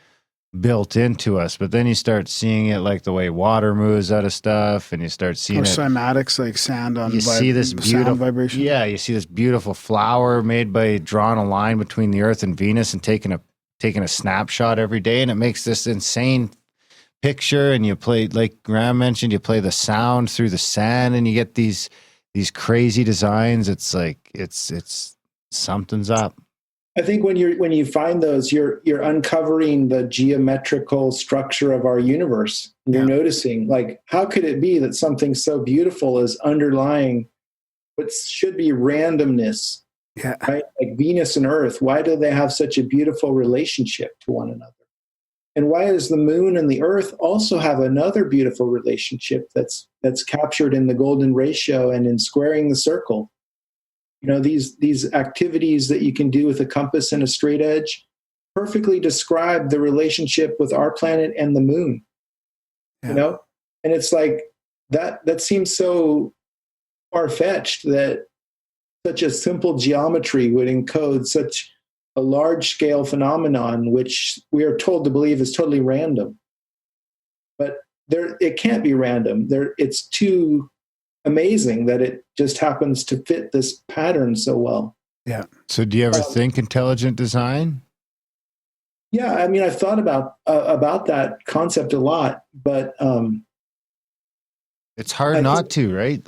built into us. But then you start seeing it like the way water moves out of stuff, and you start seeing Or it. cymatics, like sand on See this beautiful sound vibration. Yeah, you see this beautiful flower made by drawing a line between the Earth and Venus and taking a snapshot every day, and it makes this insane picture. And you play, like Graham mentioned, you play the sound through the sand, and you get these crazy designs. It's like it's something's up. I think when you find those, you're uncovering the geometrical structure of our universe. You're noticing, how could it be that something so beautiful is underlying what should be randomness? Yeah. Right? Like Venus and Earth, why do they have such a beautiful relationship to one another? And why does the moon and the Earth also have another beautiful relationship that's captured in the golden ratio and in squaring the circle? These activities that you can do with a compass and a straight edge perfectly describe the relationship with our planet and the moon. And it's like that seems so far-fetched that such a simple geometry would encode such a large-scale phenomenon, which we are told to believe is totally random. But it can't be random. It's too amazing that it just happens to fit this pattern so well. Yeah. So do you ever think intelligent design? Yeah, I mean, I've thought about that concept a lot, but it's hard not to, right?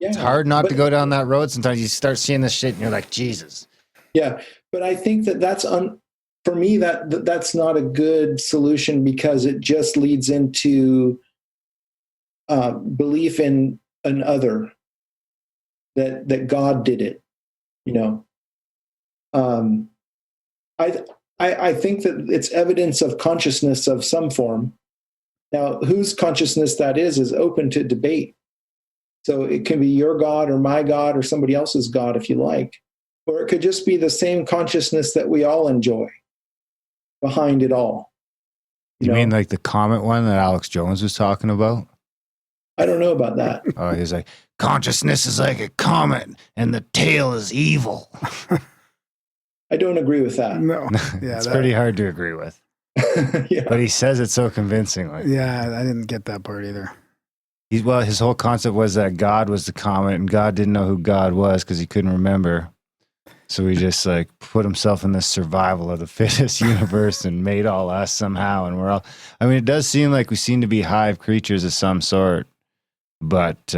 It's hard not to go down that road. Sometimes you start seeing this shit and you're like, Jesus. Yeah, but I think that's for me that's not a good solution, because it just leads into belief in an other, that God did it. I think that it's evidence of consciousness of some form. Now, whose consciousness that is open to debate. So it can be your God or my God or somebody else's God, if you like. Or it could just be the same consciousness that we all enjoy behind it all. You mean like the comet one that Alex Jones was talking about? I don't know about that. Oh, he's like, consciousness is like a comet and the tail is evil. I don't agree with that. No. Yeah, it's pretty hard to agree with. Yeah. But he says it so convincingly. Yeah, I didn't get that part either. His whole concept was that God was the comet, and God didn't know who God was because he couldn't remember. So he just put himself in this survival of the fittest universe and made all us somehow. And we're all, it does seem like we seem to be hive creatures of some sort, but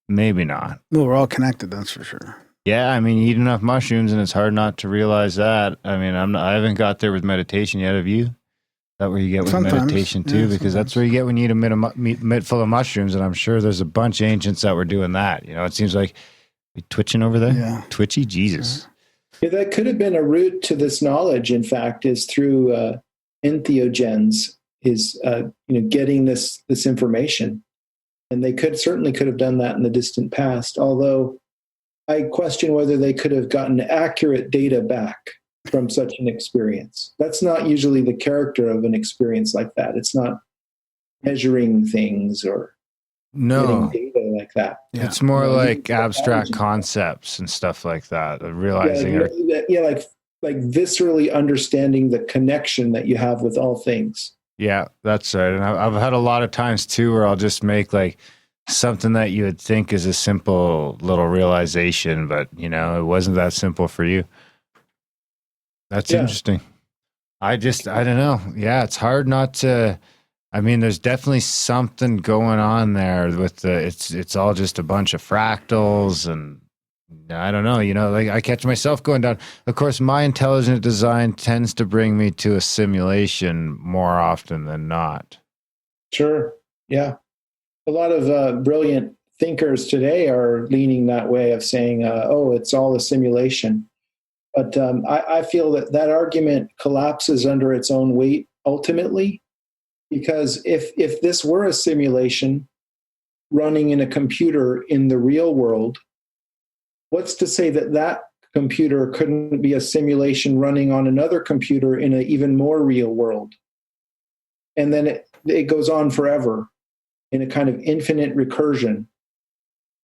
maybe not. No, we're all connected, that's for sure. Yeah, you eat enough mushrooms and it's hard not to realize that. I haven't got there with meditation yet. Have you? Is that where you get with Sometimes. meditation too? Because that's where you get when you eat a mitt full of mushrooms. And I'm sure there's a bunch of ancients that were doing that. It seems like you twitching over there. Yeah. Twitchy, Jesus. Yeah, that could have been a route to this knowledge. In fact, is through entheogens, is getting this information, and they certainly could have done that in the distant past. Although I question whether they could have gotten accurate data back from such an experience. That's not usually the character of an experience like that. It's not measuring things or getting data like that. Yeah. It's more like abstract concepts and stuff like that. Realizing, like viscerally understanding the connection that you have with all things. Yeah, that's right. And I've had a lot of times too where I'll just make something that you would think is a simple little realization, but it wasn't that simple for you. That's interesting. I don't know. Yeah, it's hard not to. I mean, there's definitely something going on there with it's all just a bunch of fractals, and I don't know, like I catch myself going down. Of course, my intelligent design tends to bring me to a simulation more often than not. Sure. Yeah. A lot of brilliant thinkers today are leaning that way of saying, it's all a simulation. But I feel that argument collapses under its own weight ultimately. Because if this were a simulation running in a computer in the real world, what's to say that computer couldn't be a simulation running on another computer in an even more real world? And then it goes on forever in a kind of infinite recursion.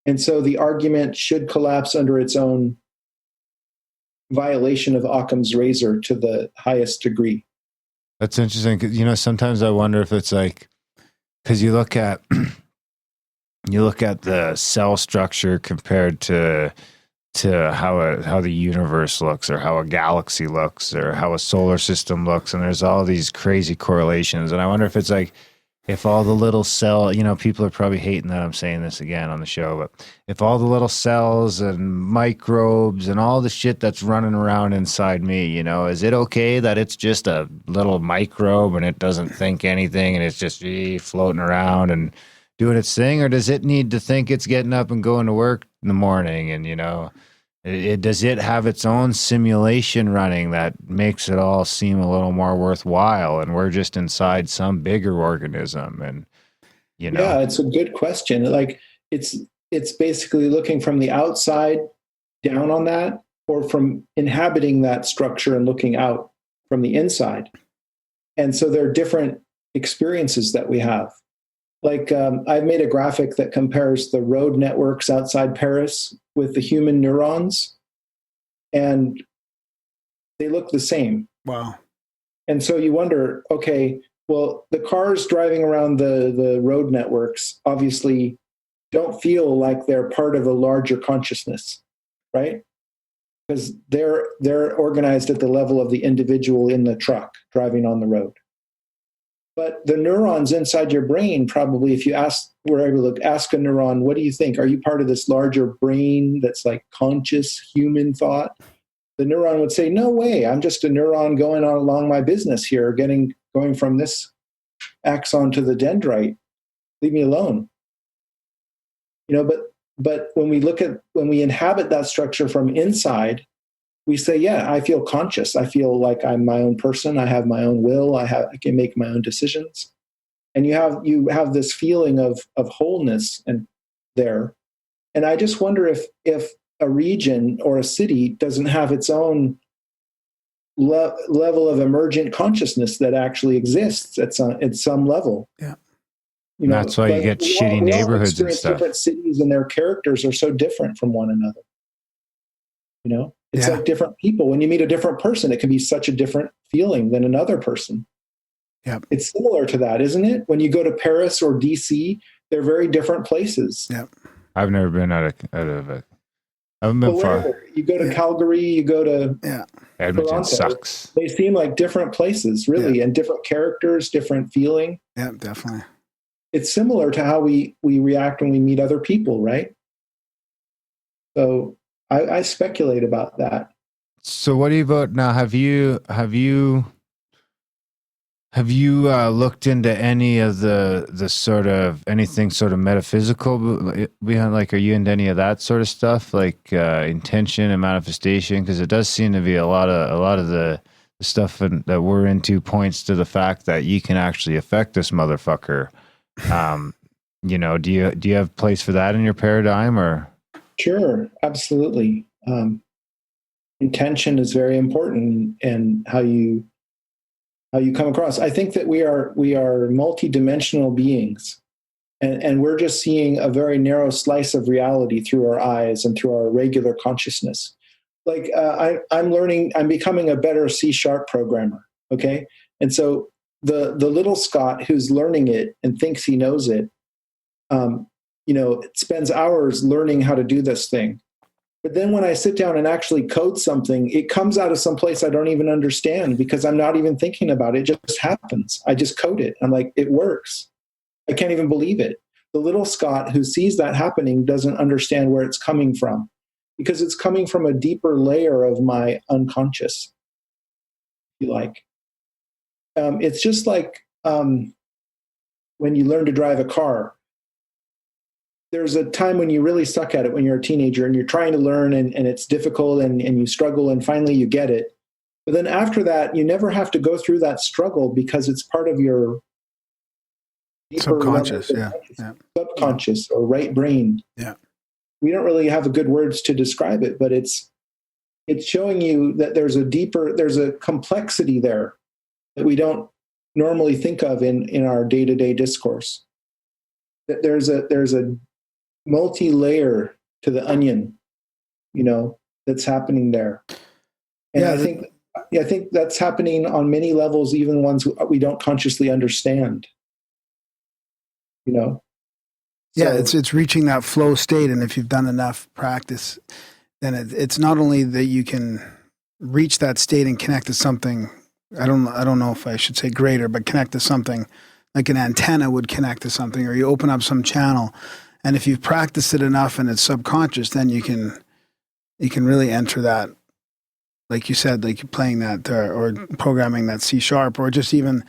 And so the argument should collapse under its own violation of Occam's razor to the highest degree. That's interesting. 'Cause, sometimes I wonder if it's like, because you look at the cell structure compared to how the universe looks, or how a galaxy looks, or how a solar system looks, and there's all these crazy correlations. And I wonder if it's like, if all the little cell, people are probably hating that I'm saying this again on the show, but if all the little cells and microbes and all the shit that's running around inside me, is it okay that it's just a little microbe and it doesn't think anything and it's just floating around and doing its thing? Or does it need to think it's getting up and going to work in the morning? And, does it have its own simulation running that makes it all seem a little more worthwhile, and we're just inside some bigger organism? And yeah, it's a good question. Like it's basically looking from the outside down on that, or from inhabiting that structure and looking out from the inside. And so there are different experiences that we have. Like I've made a graphic that compares the road networks outside Paris with the human neurons, and they look the same. Wow. And so you wonder, okay, well, the cars driving around the road networks obviously don't feel like they're part of a larger consciousness, right? Because they're organized at the level of the individual in the truck driving on the road. But the neurons inside your brain, probably, if you were able to ask a neuron, what do you think? Are you part of this larger brain that's like conscious human thought? The neuron would say, no way, I'm just a neuron going on along my business here, going from this axon to the dendrite. Leave me alone. But when we inhabit that structure from inside, we say, yeah, I feel conscious. I feel like I'm my own person. I have my own will. I can make my own decisions. And you have this feeling of wholeness and there. And I just wonder if a region or a city doesn't have its own level of emergent consciousness that actually exists at some level. Yeah. That's why you get shitty neighborhoods and stuff. Different cities and their characters are so different from one another. It's like different people. When you meet a different person, it can be such a different feeling than another person. Yeah. It's similar to that, isn't it? When you go to Paris or DC, they're very different places. Yeah. I've never been out of it. I haven't been far. You go to Calgary, you go to Edmonton. Toronto. Sucks. They seem like different places, really, and different characters, different feeling. Yeah, definitely. It's similar to how we react when we meet other people, right? So I speculate about that. So what do you vote now? Have you looked into any of the sort of anything sort of metaphysical behind? Like, are you into any of that sort of stuff, like intention and manifestation? Because it does seem to be a lot of the stuff that we're into points to the fact that you can actually affect this motherfucker. Do you have place for that in your paradigm, or? Sure, absolutely. Intention is very important, and how you come across. I think that we are multidimensional beings, and we're just seeing a very narrow slice of reality through our eyes and through our regular consciousness. Like I'm becoming a better C# programmer. Okay, and so the little Scott who's learning it and thinks he knows it, it spends hours learning how to do this thing. But then when I sit down and actually code something, it comes out of some place I don't even understand because I'm not even thinking about it. It just happens. I just code it. I'm like, it works. I can't even believe it. The little Scott who sees that happening doesn't understand where it's coming from because it's coming from a deeper layer of my unconscious, if you like. It's just like when you learn to drive a car. There's a time when you really suck at it when you're a teenager and you're trying to learn and it's difficult and you struggle and finally you get it. But then after that, you never have to go through that struggle because it's part of your subconscious, subconscious or right brain. Yeah. We don't really have good words to describe it, but it's showing you that there's a complexity there that we don't normally think of in our day-to-day discourse. That there's a multi-layer to the onion, that's happening there. And I think that's happening on many levels, even ones we don't consciously understand. Yeah, it's reaching that flow state, and if you've done enough practice, then it's not only that you can reach that state and connect to something. I don't know if I should say greater, but connect to something like an antenna would connect to something, or you open up some channel. And if you've practiced it enough and it's subconscious, then you can really enter that, like you said, like you're playing that or programming that C#, or just even,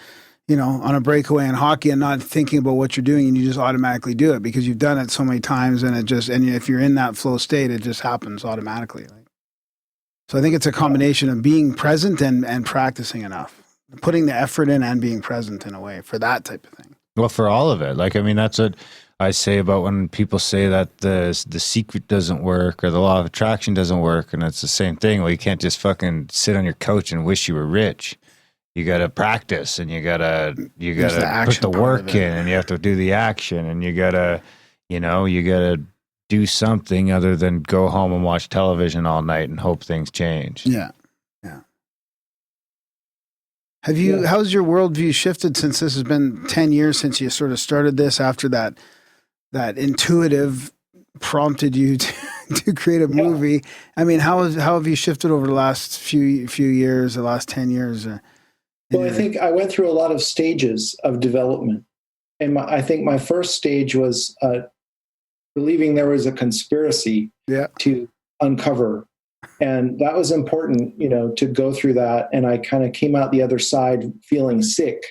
on a breakaway in hockey and not thinking about what you're doing and you just automatically do it because you've done it so many times and if you're in that flow state, it just happens automatically. So I think it's a combination of being present and practicing enough, putting the effort in and being present in a way for that type of thing. Well, for all of it. That's what I say about when people say that the secret doesn't work or the law of attraction doesn't work, and it's the same thing. Well, you can't just fucking sit on your couch and wish you were rich. You got to practice, and you got to put the work in, and you have to do the action, and you got to do something other than go home and watch television all night and hope things change. Yeah. How's your worldview shifted since this has been 10 years since you sort of started this after that intuitive prompted you to create a movie? I mean, how have you shifted over the last few years, the last 10 years? Well, I think I went through a lot of stages of development. And I think my first stage was believing there was a conspiracy to uncover. And that was important, to go through that. And I kind of came out the other side feeling sick,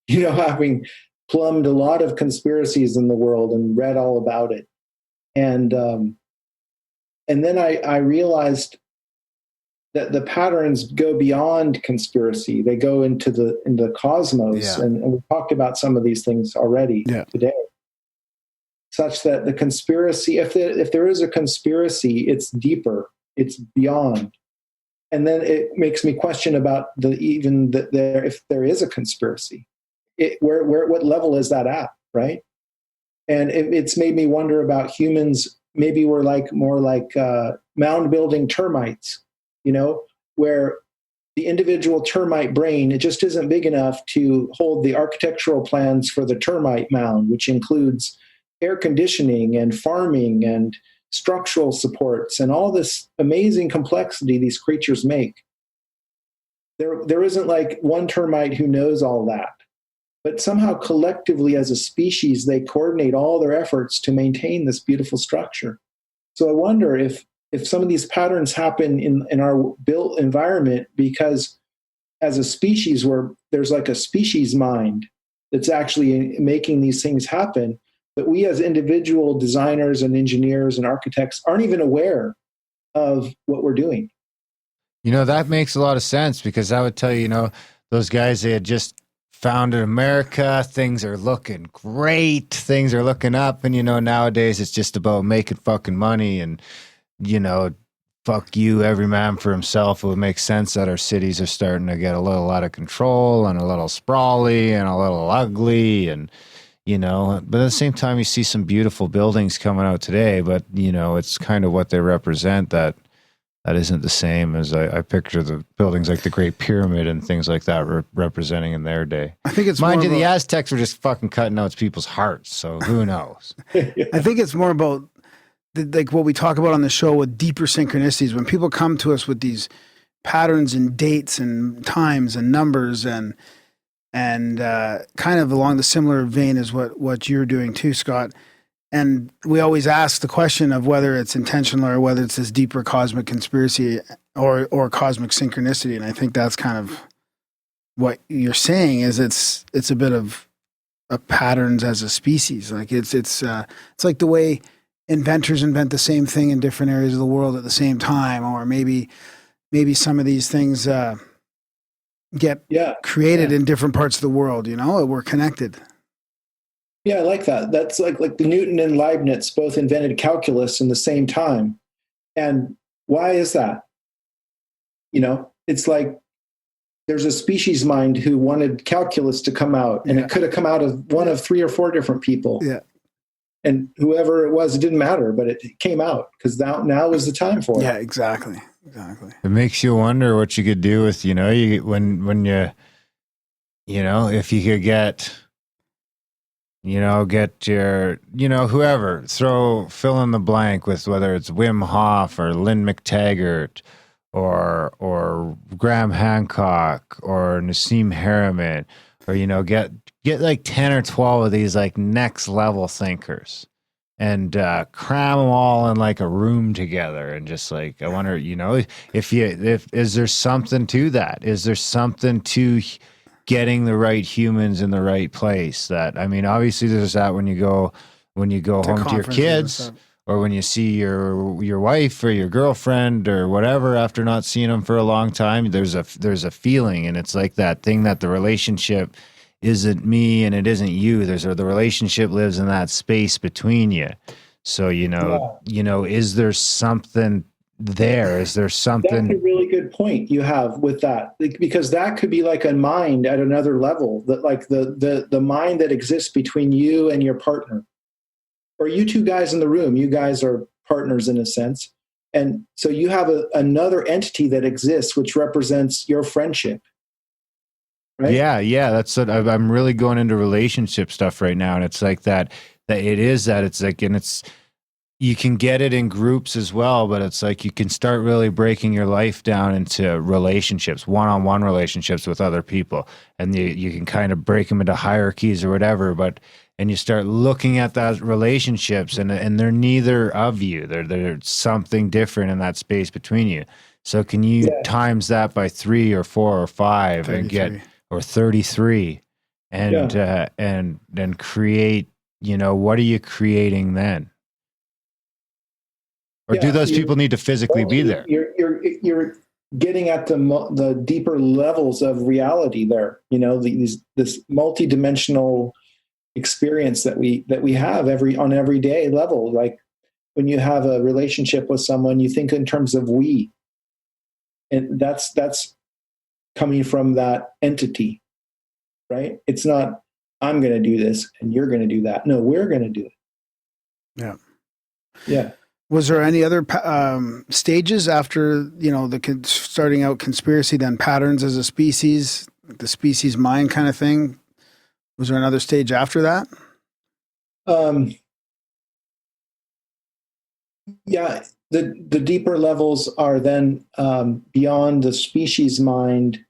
having plumbed a lot of conspiracies in the world and read all about it. And then I realized that the patterns go beyond conspiracy. They go into the cosmos. Yeah. And we talked about some of these things already today. Such that the conspiracy, if there is a conspiracy, it's deeper. It's beyond. And then it makes me question about if there is a conspiracy, what level is that at, right? And it's made me wonder about humans. Maybe we're more like mound building termites, where the individual termite brain, it just isn't big enough to hold the architectural plans for the termite mound, which includes air conditioning and farming and structural supports and all this amazing complexity these creatures make. There isn't like one termite who knows all that, but somehow collectively as a species, they coordinate all their efforts to maintain this beautiful structure. So I wonder if some of these patterns happen in our built environment because as a species there's like a species mind that's actually making these things happen. But we as individual designers and engineers and architects aren't even aware of what we're doing. That makes a lot of sense because I would tell you, those guys, they had just founded America. Things are looking great. Things are looking up. And, nowadays it's just about making fucking money and, fuck you, every man for himself. It would make sense that our cities are starting to get a little out of control and a little sprawly and a little ugly and, but at the same time, you see some beautiful buildings coming out today, but, it's kind of what they represent that that isn't the same as I picture the buildings like the Great Pyramid and things like that representing in their day. I think it's Mind more you, the about, Aztecs were just fucking cutting out people's hearts, so who knows? I think it's more about like what we talk about on the show with deeper synchronicities. When people come to us with these patterns and dates and times and numbers and kind of along the similar vein as what you're doing too, Scott. And we always ask the question of whether it's intentional or whether it's this deeper cosmic conspiracy or cosmic synchronicity. And I think that's kind of what you're saying is it's a bit of patterns as a species. Like it's like the way inventors invent the same thing in different areas of the world at the same time, or maybe some of these things get created in different parts of the world. We're connected. Yeah, I like that. That's like Newton and Leibniz both invented calculus in the same time. And why is that? It's like there's a species mind who wanted calculus to come out, and it could have come out of one of 3 or 4 different people. Yeah. And whoever it was, it didn't matter, but it came out because now is the time for it. Yeah, exactly. It makes you wonder what you could do with, when you, if you could get your, whoever, fill in the blank with whether it's Wim Hof or Lynn McTaggart or Graham Hancock or Nassim Haramein, or, get like 10 or 12 of these like next level thinkers and cram them all in like a room together and just like, I wonder, if is there something to that? Is there something to getting the right humans in the right place? That, I mean, obviously there's that when you go home to your kids or when you see your wife or your girlfriend or whatever after not seeing them for a long time, there's a feeling, and it's like that thing that the relationship isn't me and it isn't you. The relationship lives in that space between you. So, is there something there? Is there something? That's a really good point you have with that, because that could be like a mind at another level, that like the mind that exists between you and your partner, or you two guys in the room. You guys are partners in a sense. And so you have another entity that exists, which represents your friendship. Right? Yeah. That's what I'm really going into relationship stuff right now. And it's like that it's like, and it's, you can get it in groups as well, but it's like you can start really breaking your life down into relationships, one-on-one relationships with other people. And you can kind of break them into hierarchies or whatever, and you start looking at those relationships and they're neither of you. They're something different in that space between you. So can you times that by 3 or 4 or 5 and get, or 33 and then create, what are you creating then? Or do those people need to physically be there? You're getting at the deeper levels of reality there. This multidimensional experience that we have on everyday level. Like when you have a relationship with someone, you think in terms of we, and that's coming from that entity, right? It's not I'm going to do this and you're going to do that. No, we're going to do it. Yeah. Yeah. Was there any other stages after, the starting out conspiracy, then patterns as a species, the species mind kind of thing? Was there another stage after that? Yeah, the deeper levels are then beyond the species mind,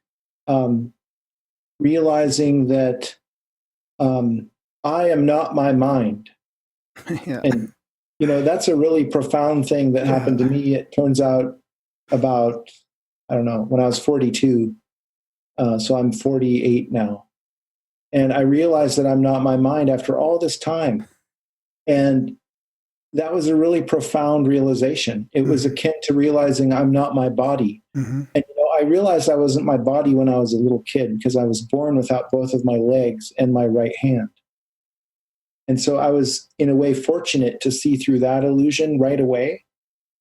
realizing that I am not my mind. Yeah. And that's a really profound thing that happened to me. It turns out about, I don't know, when I was 42. So I'm 48 now. And I realized that I'm not my mind after all this time. And that was a really profound realization. It was akin to realizing I'm not my body. Mm-hmm. And I realized I wasn't my body when I was a little kid because I was born without both of my legs and my right hand. And so I was, in a way, fortunate to see through that illusion right away.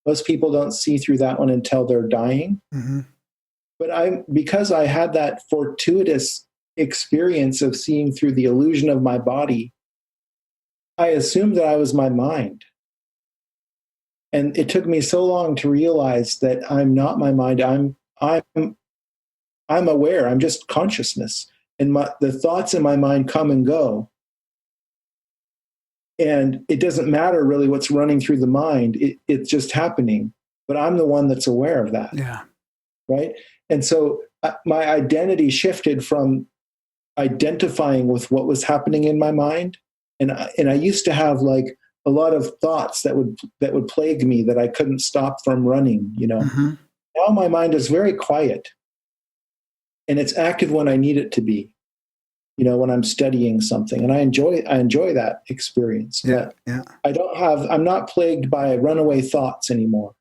Most people don't see through that one until they're dying. Mm-hmm. But because I had that fortuitous experience of seeing through the illusion of my body, I assumed that I was my mind. And it took me so long to realize that I'm not my mind. I'm aware. I'm just consciousness. And the thoughts in my mind come and go. And it doesn't matter really what's running through the mind. It's just happening. But I'm the one that's aware of that. Yeah. Right. And so my identity shifted from identifying with what was happening in my mind. And I used to have like a lot of thoughts that would plague me that I couldn't stop from running, you know. Mm-hmm. Now my mind is very quiet and it's active when I need it to be, you know, when I'm studying something, and I enjoy that experience. Yeah. Yeah. I'm not plagued by runaway thoughts anymore.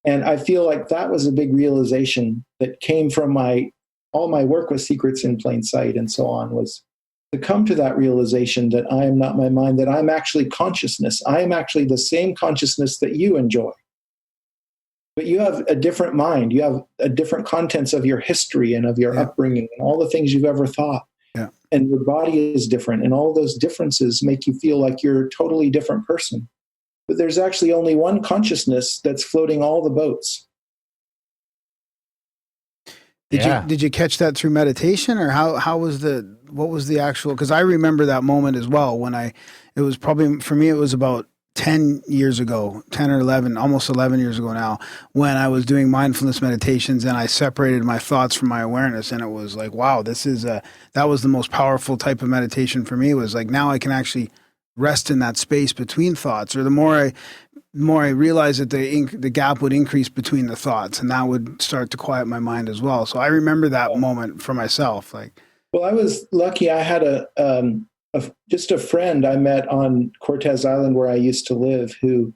And I feel like that was a big realization that came from all my work with Secrets in Plain Sight and so on, was to come to that realization that I am not my mind, that I'm actually consciousness. I am actually the same consciousness that you enjoy. But you have a different mind. You have a different contents of your history and of your upbringing and all the things you've ever thought. Yeah. And your body is different. And all those differences make you feel like you're a totally different person. But there's actually only one consciousness that's floating all the boats. Did you catch that through meditation, or what was the actual, because I remember that moment as well when it was probably, for me, it was about 10 years ago, 10 or 11, almost 11 years ago now, when I was doing mindfulness meditations and I separated my thoughts from my awareness. And it was like, wow, that was the most powerful type of meditation for me. It was like, now I can actually rest in that space between thoughts, or the more I realized that the gap would increase between the thoughts, and that would start to quiet my mind as well. So I remember that moment for myself. Well, I was lucky. I had just a friend I met on Cortez Island where I used to live, who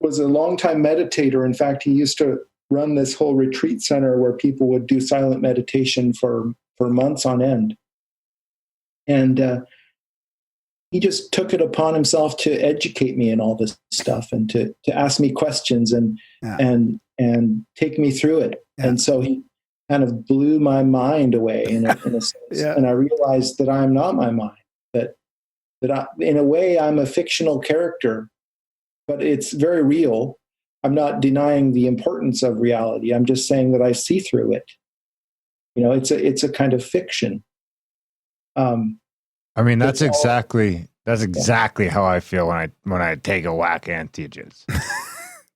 was a longtime meditator. In fact, he used to run this whole retreat center where people would do silent meditation for months on end. And he just took it upon himself to educate me in all this stuff and to ask me questions and take me through it. Yeah. And so he kind of blew my mind away in a sense. Yeah. And I realized that I'm not my mind, that in a way I'm a fictional character, but it's very real. I'm not denying the importance of reality. I'm just saying that I see through it. You know, it's a kind of fiction. I mean, that's exactly how I feel when I take a whack antigens.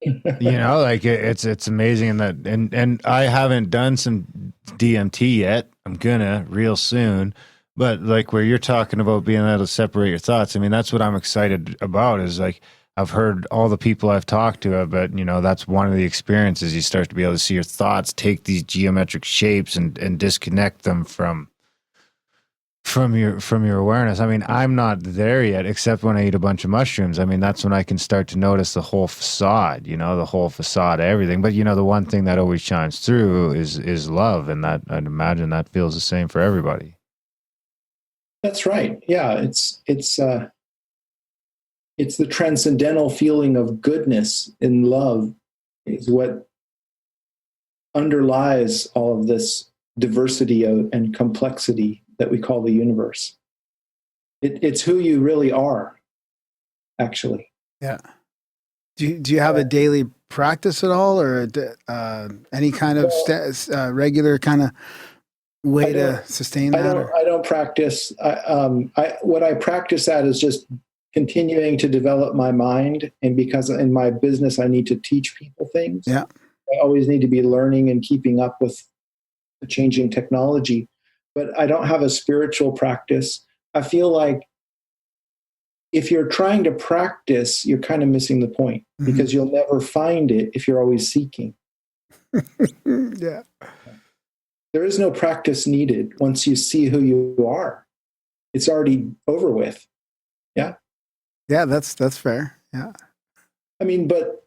You know, like it's amazing in that, and I haven't done some DMT yet. I'm gonna real soon, but like where you're talking about being able to separate your thoughts. I mean, that's what I'm excited about. Is like I've heard all the people I've talked to, but you know, that's one of the experiences. You start to be able to see your thoughts take these geometric shapes and disconnect them from your awareness. I mean, I'm not there yet, except when I eat a bunch of mushrooms. I mean, that's when I can start to notice the whole facade, you know, the whole facade of everything. But, you know, the one thing that always shines through is love. And that, I'd imagine that feels the same for everybody. That's right. Yeah. It's the transcendental feeling of goodness in love is what underlies all of this diversity and complexity that we call the universe. It's who you really are, actually. Yeah. Do you have a daily practice at all, or any kind of regular kind of way to sustain that? I don't practice. What I practice at is just continuing to develop my mind, and because in my business I need to teach people things. Yeah. I always need to be learning and keeping up with the changing technology. But I don't have a spiritual practice. I feel like if you're trying to practice, you're kind of missing the point, because you'll never find it if you're always seeking. Yeah. There is no practice needed once you see who you are. It's already over with. Yeah. Yeah, that's fair. Yeah. I mean, but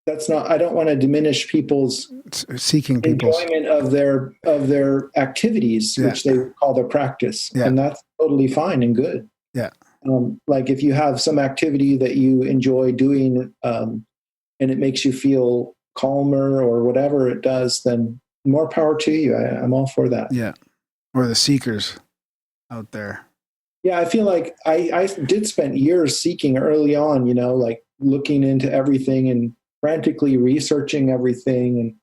that's not, I don't want to diminish people's enjoyment of their activities, which they call their practice. Yeah. And that's totally fine and good. Yeah. Like if you have some activity that you enjoy doing, and it makes you feel calmer or whatever it does, then more power to you. I'm all for that. Yeah. Or the seekers out there. Yeah. I feel like I did spend years seeking early on, you know, like looking into everything and frantically researching everything.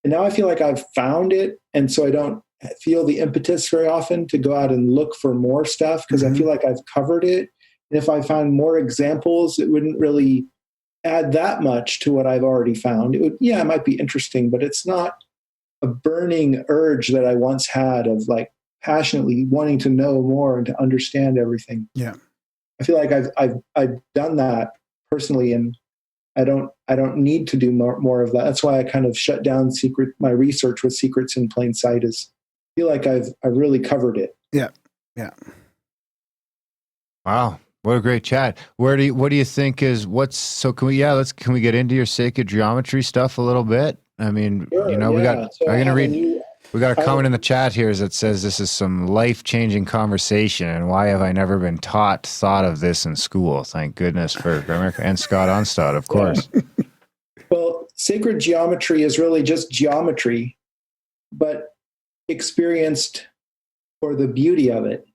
And now I feel like I've found it. And so I don't feel the impetus very often to go out and look for more stuff because I feel like I've covered it. And if I found more examples, it wouldn't really add that much to what I've already found. It might be interesting, but it's not a burning urge that I once had of like passionately wanting to know more and to understand everything. Yeah. I feel like I've done that personally, and I don't need to do more of that. That's why I kind of shut down my research with Secrets in Plain Sight. Is I feel like I've really covered it. Yeah. Yeah. Wow. What a great chat. What do you think can we get into your sacred geometry stuff a little bit? I mean, Sure, we got a comment in the chat here that says this is some life-changing conversation, and why have I never been thought of this in school? Thank goodness for Grimerica and Scott Onstott, of course. Well, sacred geometry is really just geometry, but experienced for the beauty of it.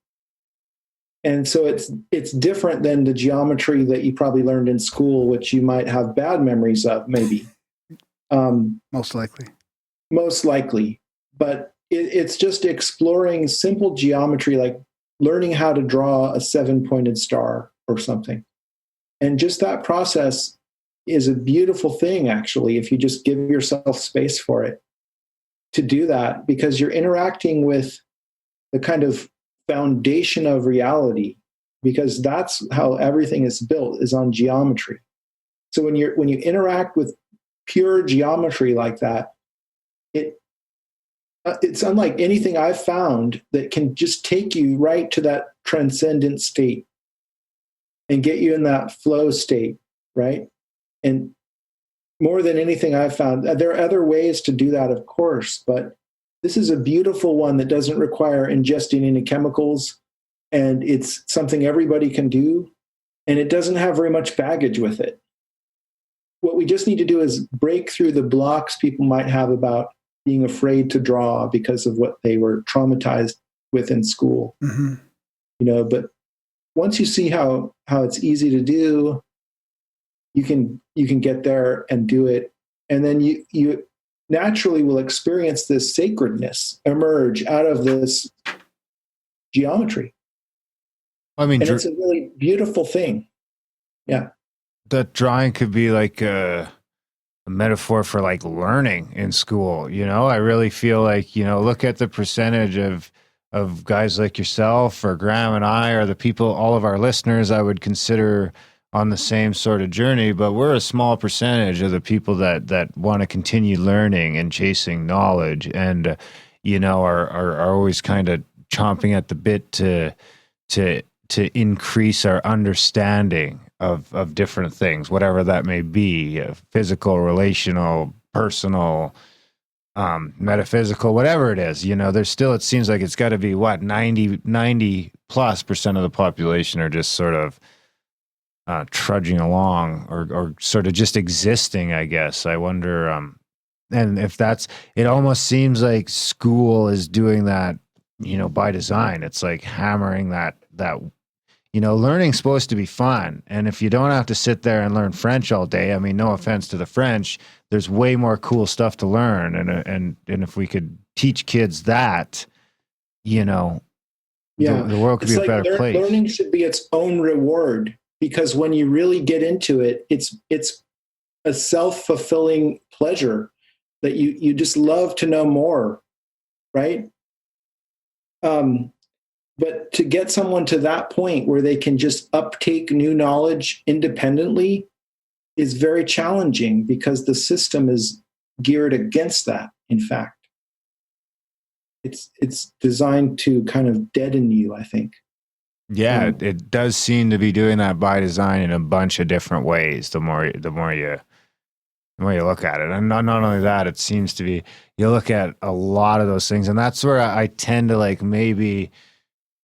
And so it's different than the geometry that you probably learned in school, which you might have bad memories of, maybe. Most likely. But it's just exploring simple geometry, like learning how to draw a 7-pointed star or something. And just that process is a beautiful thing, actually, if you just give yourself space for it to do that, because you're interacting with the kind of foundation of reality, because that's how everything is built, is on geometry. So when you interact with pure geometry like that, it's unlike anything I've found that can just take you right to that transcendent state and get you in that flow state, right? And more than anything I've found, there are other ways to do that, of course, but this is a beautiful one that doesn't require ingesting any chemicals, and it's something everybody can do, and it doesn't have very much baggage with it. What we just need to do is break through the blocks people might have about being afraid to draw because of what they were traumatized with in school. But once you see how it's easy to do, you can get there and do it, and then you naturally will experience this sacredness emerge out of this geometry. I mean, and it's a really beautiful thing. Yeah, that drawing could be like a metaphor for like learning in school. I really feel like, look at the percentage of guys like yourself or Graham and I, or the people, all of our listeners I would consider on the same sort of journey, but we're a small percentage of the people that want to continue learning and chasing knowledge, and are always kind of chomping at the bit to increase our understanding of different things, whatever that may be, physical, relational, personal, metaphysical, whatever it is. There's still, it seems like it's got to be 90+% of the population are just sort of trudging along or sort of just existing, I guess. I wonder, and if it almost seems like school is doing that, by design. It's like hammering that learning's supposed to be fun. And if you don't have to sit there and learn French all day, I mean, no offense to the French, there's way more cool stuff to learn. And if we could teach kids that, the world could be a better place. Learning should be its own reward, because when you really get into it, it's a self-fulfilling pleasure that you just love to know more, right? But to get someone to that point where they can just uptake new knowledge independently is very challenging, because the system is geared against that. In fact, it's designed to kind of deaden you, I think. Yeah, it does seem to be doing that by design in a bunch of different ways. The more you look at it, and not only that, it seems to be, you look at a lot of those things, and that's where I tend to like, maybe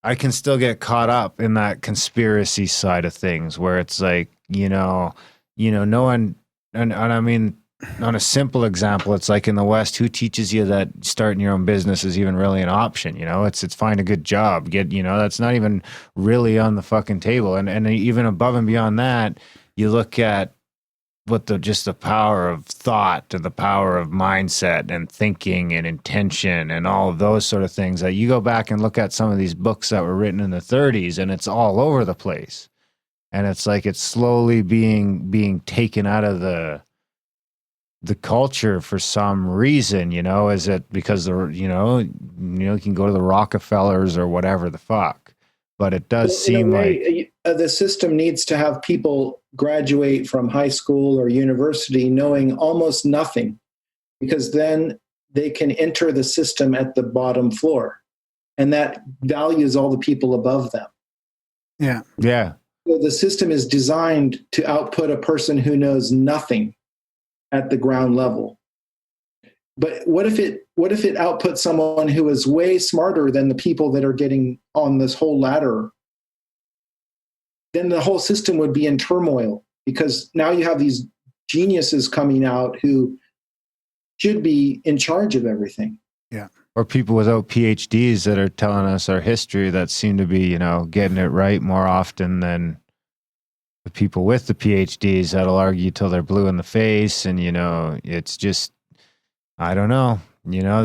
I can still get caught up in that conspiracy side of things, where it's like, no one, and I mean, on a simple example, it's like in the West, who teaches you that starting your own business is even really an option? It's find a good job, that's not even really on the fucking table. And even above and beyond that, you look at just the power of thought and the power of mindset and thinking and intention and all of those sort of things. That you go back and look at some of these books that were written in the 30s, and it's all over the place. And it's like it's slowly being taken out of the culture for some reason, you know. Is it because you can go to the Rockefellers or whatever the fuck, but it does seem like the system needs to have people graduate from high school or university knowing almost nothing, because then they can enter the system at the bottom floor, and that values all the people above them. Yeah. So the system is designed to output a person who knows nothing at the ground level. But what if it outputs someone who is way smarter than the people that are getting on this whole ladder? Then the whole system would be in turmoil, because now you have these geniuses coming out who should be in charge of everything. Yeah. Or people without PhDs that are telling us our history that seem to be, getting it right more often than the people with the PhDs that'll argue till they're blue in the face. And, it's just, I don't know,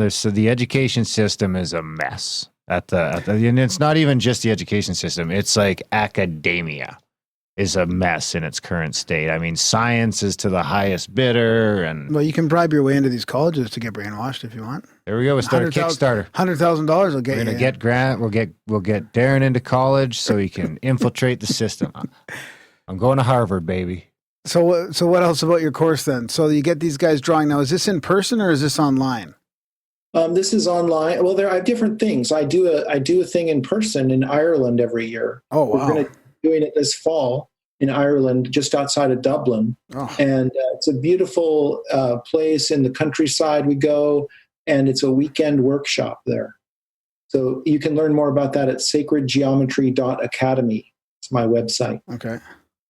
so the education system is a mess and it's not even just the education system. It's like academia is a mess in its current state. I mean, science is to the highest bidder, and Well, you can bribe your way into these colleges to get brainwashed if you want. there we go. We'll start a Kickstarter. $100,000 will get We're you. gonna get Grant. We'll get Darren into college so he can infiltrate the system. I'm going to Harvard, baby. So what else about your course then? So you get these guys drawing. Now, is this in person or is this online? This is online. Well, there are different things. I do a thing in person in Ireland every year. Oh, wow. We're going to be doing it this fall in Ireland, just outside of Dublin. Oh. And it's a beautiful place in the countryside we go, and it's a weekend workshop there. So you can learn more about that at sacredgeometry.academy. It's my website. Okay.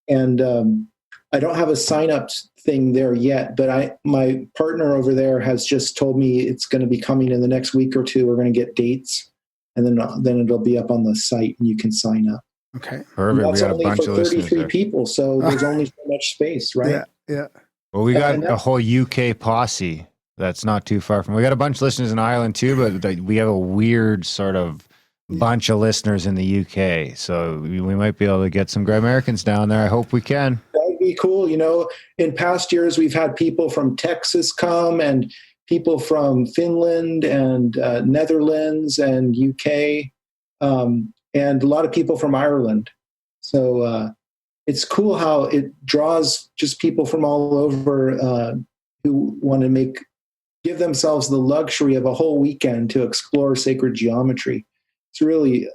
And I don't have a sign-up thing there yet, but my partner over there has just told me it's going to be coming in the next week or two. We're going to get dates, and then it'll be up on the site, and you can sign up. Okay. Perfect. That's We got a only bunch for of listeners 33 there. people, so there's only so much space, right? Yeah. Yeah. Well, we got and a whole UK posse that's not too far from. We got a bunch of listeners in Ireland too, but we have a weird sort of bunch of listeners in the UK. So we might be able to get some Grimericans down there. I hope we can. That'd be cool. In past years, we've had people from Texas come, and people from Finland and Netherlands and UK, and a lot of people from Ireland. So it's cool how it draws just people from all over who want to give themselves the luxury of a whole weekend to explore sacred geometry. It's really,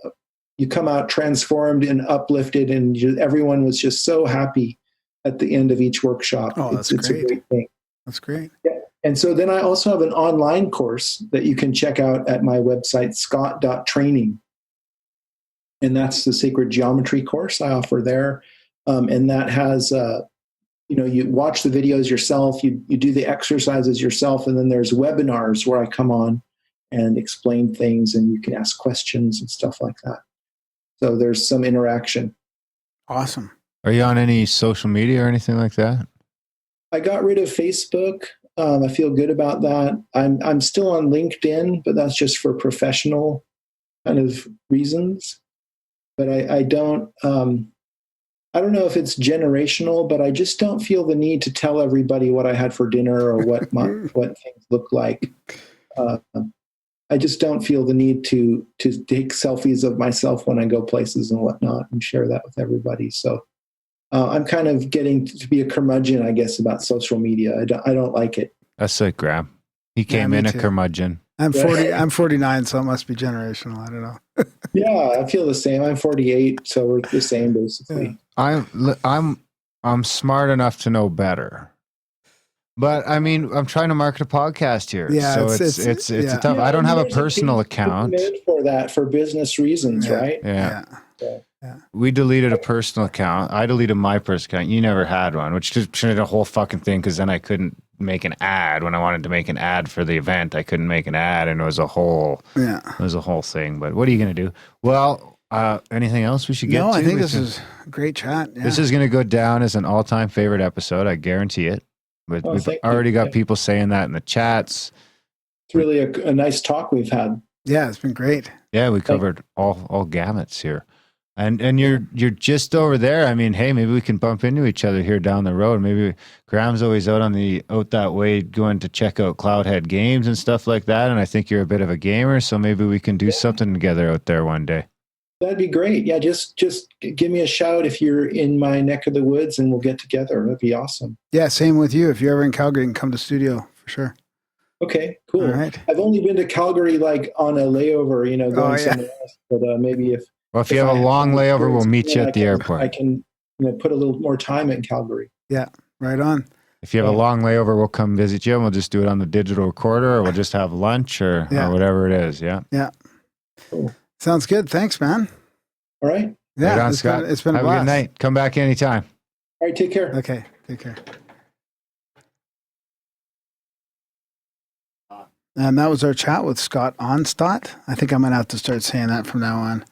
you come out transformed and uplifted, and everyone was just so happy at the end of each workshop. Oh, that's it's great. a great thing. That's great. Yeah. And so then I also have an online course that you can check out at my website, scott.training. And that's the sacred geometry course I offer there. And that has, you watch the videos yourself, you do the exercises yourself, and then there's webinars where I come on and explain things, and you can ask questions and stuff like that. So there's some interaction. Awesome. Are you on any social media or anything like that? I got rid of Facebook. I feel good about that. I'm still on LinkedIn, but that's just for professional kind of reasons. But I don't know if it's generational, but I just don't feel the need to tell everybody what I had for dinner or what things look like. I just don't feel the need to take selfies of myself when I go places and whatnot and share that with everybody. So I'm kind of getting to be a curmudgeon, I guess, about social media. I don't like it. That's like Graham. He came me in a too. curmudgeon. I'm 40. I'm 49, so it must be generational. I don't know. Yeah, I feel the same. I'm 48, so we're the same basically. I'm smart enough to know better. But I mean, I'm trying to market a podcast here. Yeah, so it's a tough. I don't have a personal account for that, for business reasons, Yeah. right? Yeah. Yeah. We deleted a personal account. I deleted my personal account. You never had one, which just turned a whole fucking thing because then I couldn't make an ad when I wanted to make an ad for the event. I couldn't make an ad, and it was a whole thing. But what are you going to do? Well, Anything else we should get to? No, I think this is a great chat. Yeah. This is going to go down as an all-time favorite episode. I guarantee it. But we've already got people saying that in the chats. It's really a nice talk we've had. Yeah, it's been great. Yeah, we covered all gamuts here. And you're just over there. I mean, hey, maybe we can bump into each other here down the road. Maybe Graham's always out that way going to check out Cloudhead games and stuff like that. And I think you're a bit of a gamer, so maybe we can do something together out there one day. That'd be great. Yeah, just give me a shout if you're in my neck of the woods, and we'll get together. That'd be awesome. Yeah, same with you. If you're ever in Calgary, you can come to studio for sure. Okay, cool. All right. I've only been to Calgary like on a layover, going somewhere else. But maybe if you have a long layover, we'll meet you at the airport. I can put a little more time in Calgary. Yeah, right on. If you have a long layover, we'll come visit you, and we'll just do it on the digital recorder, or we'll just have lunch or whatever it is. Yeah. Yeah. Cool. Sounds good. Thanks, man. All right. Yeah, right on, Scott. It's been a have blast. a good night. Come back anytime. All right. Take care. Okay. Take care. And that was our chat with Scott Onstott. I think I'm going to have to start saying that from now on.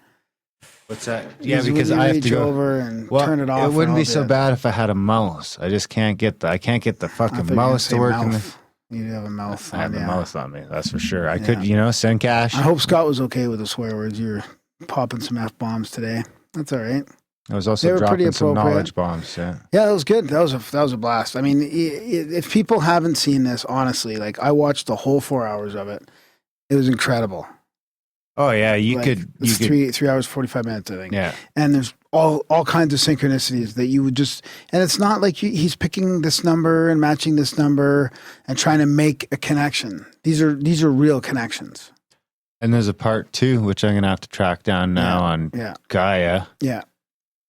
What's that? Yeah, because I have to go over and turn it off. It wouldn't be so bad if I had a mouse. I just can't get the fucking mouse to work. You have a mouth. I have a mouse on me. That's for sure. I could, send cash. I hope Scott was okay with the swear words. You're popping some F-bombs today. That's all right. I was also dropping some knowledge bombs. Yeah, that was good. That was a blast. I mean, if people haven't seen this, honestly, like I watched the whole 4 hours of it. It was incredible. Oh yeah, you could 3 hours 45 minutes, I think. Yeah, and there's all kinds of synchronicities that you would just, and it's not like he's picking this number and matching this number and trying to make a connection. These are real connections. And there's a part 2, which I'm gonna have to track down now on Gaia. Yeah.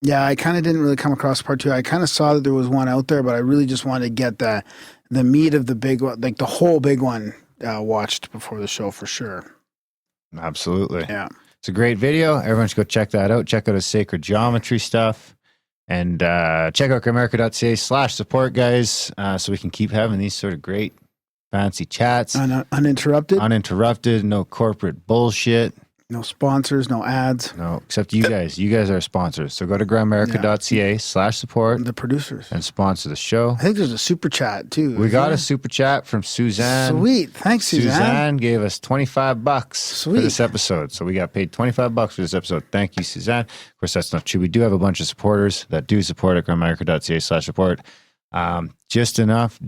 Yeah, I kind of didn't really come across part 2. I kind of saw that there was one out there, but I really just wanted to get the meat of the big one, like the whole big one, watched before the show for sure. Absolutely. Yeah. It's a great video. Everyone should go check that out. Check out his sacred geometry stuff. And check out Grimerica.ca/support, guys, so we can keep having these sort of great, fancy chats. Uninterrupted. Uninterrupted. No corporate bullshit. No sponsors, no ads. No, except you guys. You guys are sponsors. So go to Grimerica.ca/support. The producers. And sponsor the show. I think there's a super chat too. We got a super chat from Suzanne. Sweet. Thanks, Suzanne. Suzanne gave us $25 Sweet. for this episode. So we got paid $25 for this episode. Thank you, Suzanne. Of course, that's not true. We do have a bunch of supporters that do support at Grimerica.ca/support. Just enough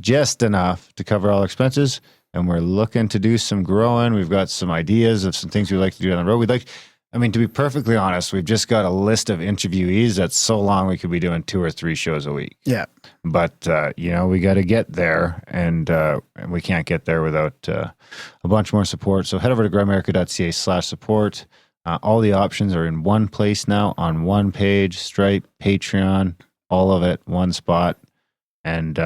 to cover all expenses. And we're looking to do some growing. We've got some ideas of some things we'd like to do down the road. To be perfectly honest, we've just got a list of interviewees that's so long we could be doing 2 or 3 shows a week. Yeah. But, we got to get there, and we can't get there without a bunch more support. So head over to Grimerica.ca/support. All the options are in one place now, on one page, Stripe, Patreon, all of it, one spot. And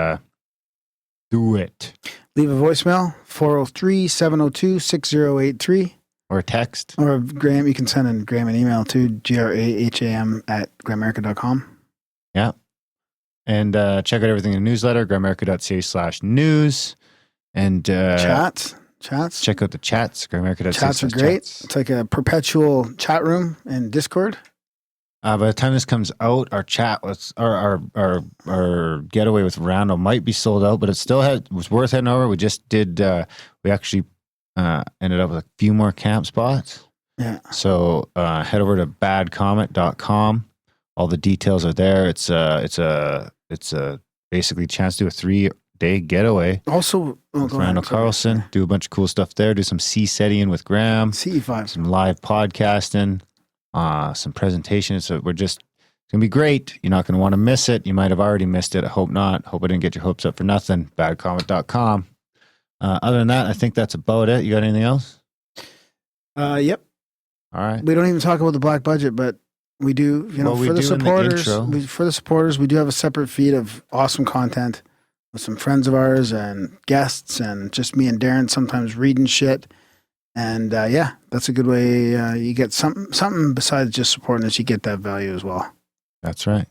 do it. Leave a voicemail, 403-702-6083. Or a text. Or Graham, you can send Graham an email to graham@grimerica.com. Yeah. And check out everything in the newsletter, Grimerica.ca/news. And chats. Check out the chats, Grimerica.ca/chats. Chats are great. It's like a perpetual chat room in Discord. By the time this comes out, our chat was our getaway with Randall might be sold out, but it still was worth heading over. We just did. We actually ended up with a few more camp spots. Yeah. So head over to badcomet.com. All the details are there. It's a basically chance to do a 3-day getaway. Also, with Randall Carlson, do a bunch of cool stuff there. Do some CSETian with Graham. CE5. Some live podcasting. Some presentations. So it's gonna be great. You're not gonna want to miss it. You might have already missed it. I hope not. Hope I didn't get your hopes up for nothing. Badcomet.com. Other than that, I think that's about it. You got anything else? Yep. All right. We don't even talk about the black budget, but we do. For the supporters, we do have a separate feed of awesome content with some friends of ours and guests, and just me and Darren sometimes reading shit. And that's a good way. You get something besides just supporting us. You get that value as well. That's right.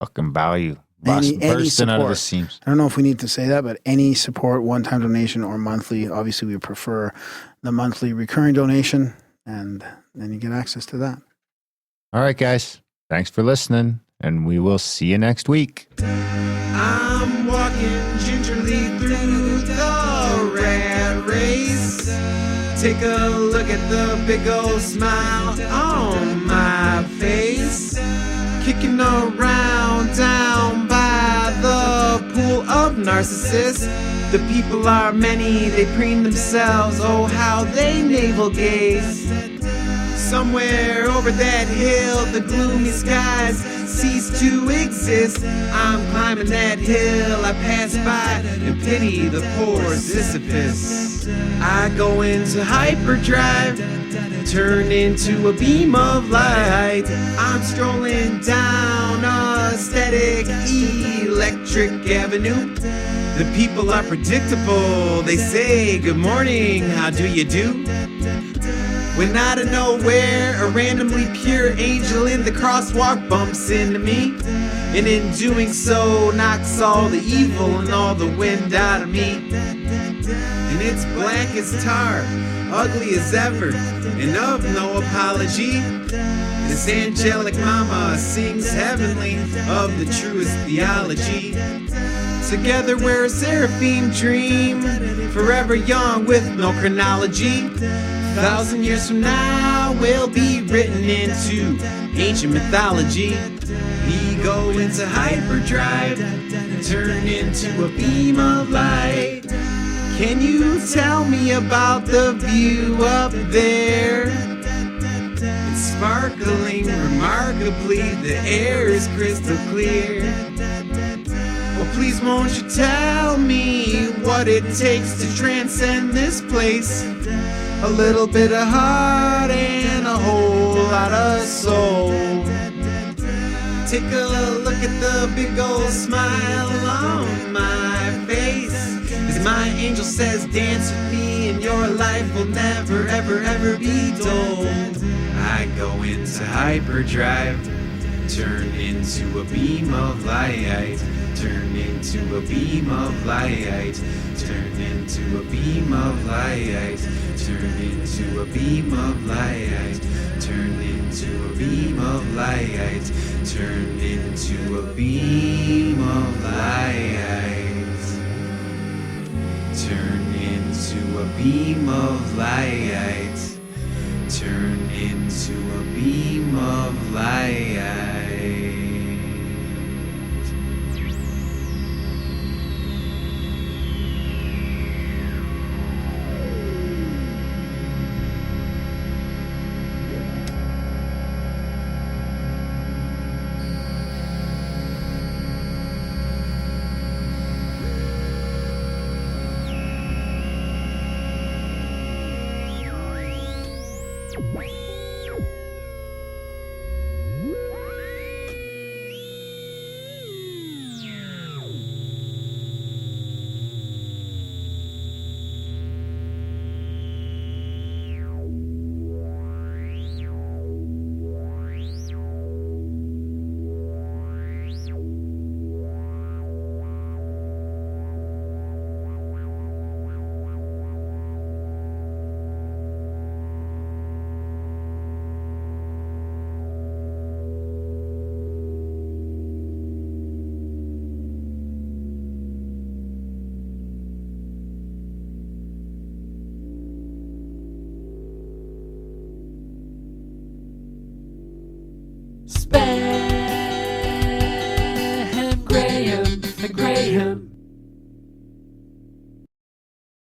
Fucking value. Any bursting support. Out of the seams. I don't know if we need to say that, but any support, one-time donation or monthly. Obviously, we prefer the monthly recurring donation, and then you get access to that. All right, guys. Thanks for listening, and we will see you next week. I'm walking gingerly through the rat race. Take a look at the big old smile on my face. Kicking around down by the pool of narcissists. The people are many, they preen themselves, oh how they navel gaze. Somewhere over that hill, the gloomy skies cease to exist. I'm climbing that hill, I pass by and pity the poor Sisyphus. I go into hyperdrive, turn into a beam of light. I'm strolling down a static electric avenue. The people are predictable, they say good morning, how do you do? When out of nowhere, a randomly pure angel in the crosswalk bumps into me, and in doing so knocks all the evil and all the wind out of me. And it's black as tar, ugly as ever, and of no apology. This angelic mama sings heavenly of the truest theology. Together we're a seraphim dream, forever young with no chronology. 1,000 years from now we'll be written into ancient mythology. We go into hyperdrive, turn into a beam of light. Can you tell me about the view up there? It's sparkling remarkably, the air is crystal clear. Oh, please won't you tell me what it takes to transcend this place? A little bit of heart and a whole lot of soul. Take a look at the big old smile on my face, as my angel says dance with me and your life will never ever ever be dull. I go into hyperdrive, turn into a beam of light. Turn into a beam of light. Turn into a beam of light. Turn into a beam of light. Turn into a beam of light. Turn into a beam of light. Turn into a beam of light. Turn into a beam of light. Spam Graham.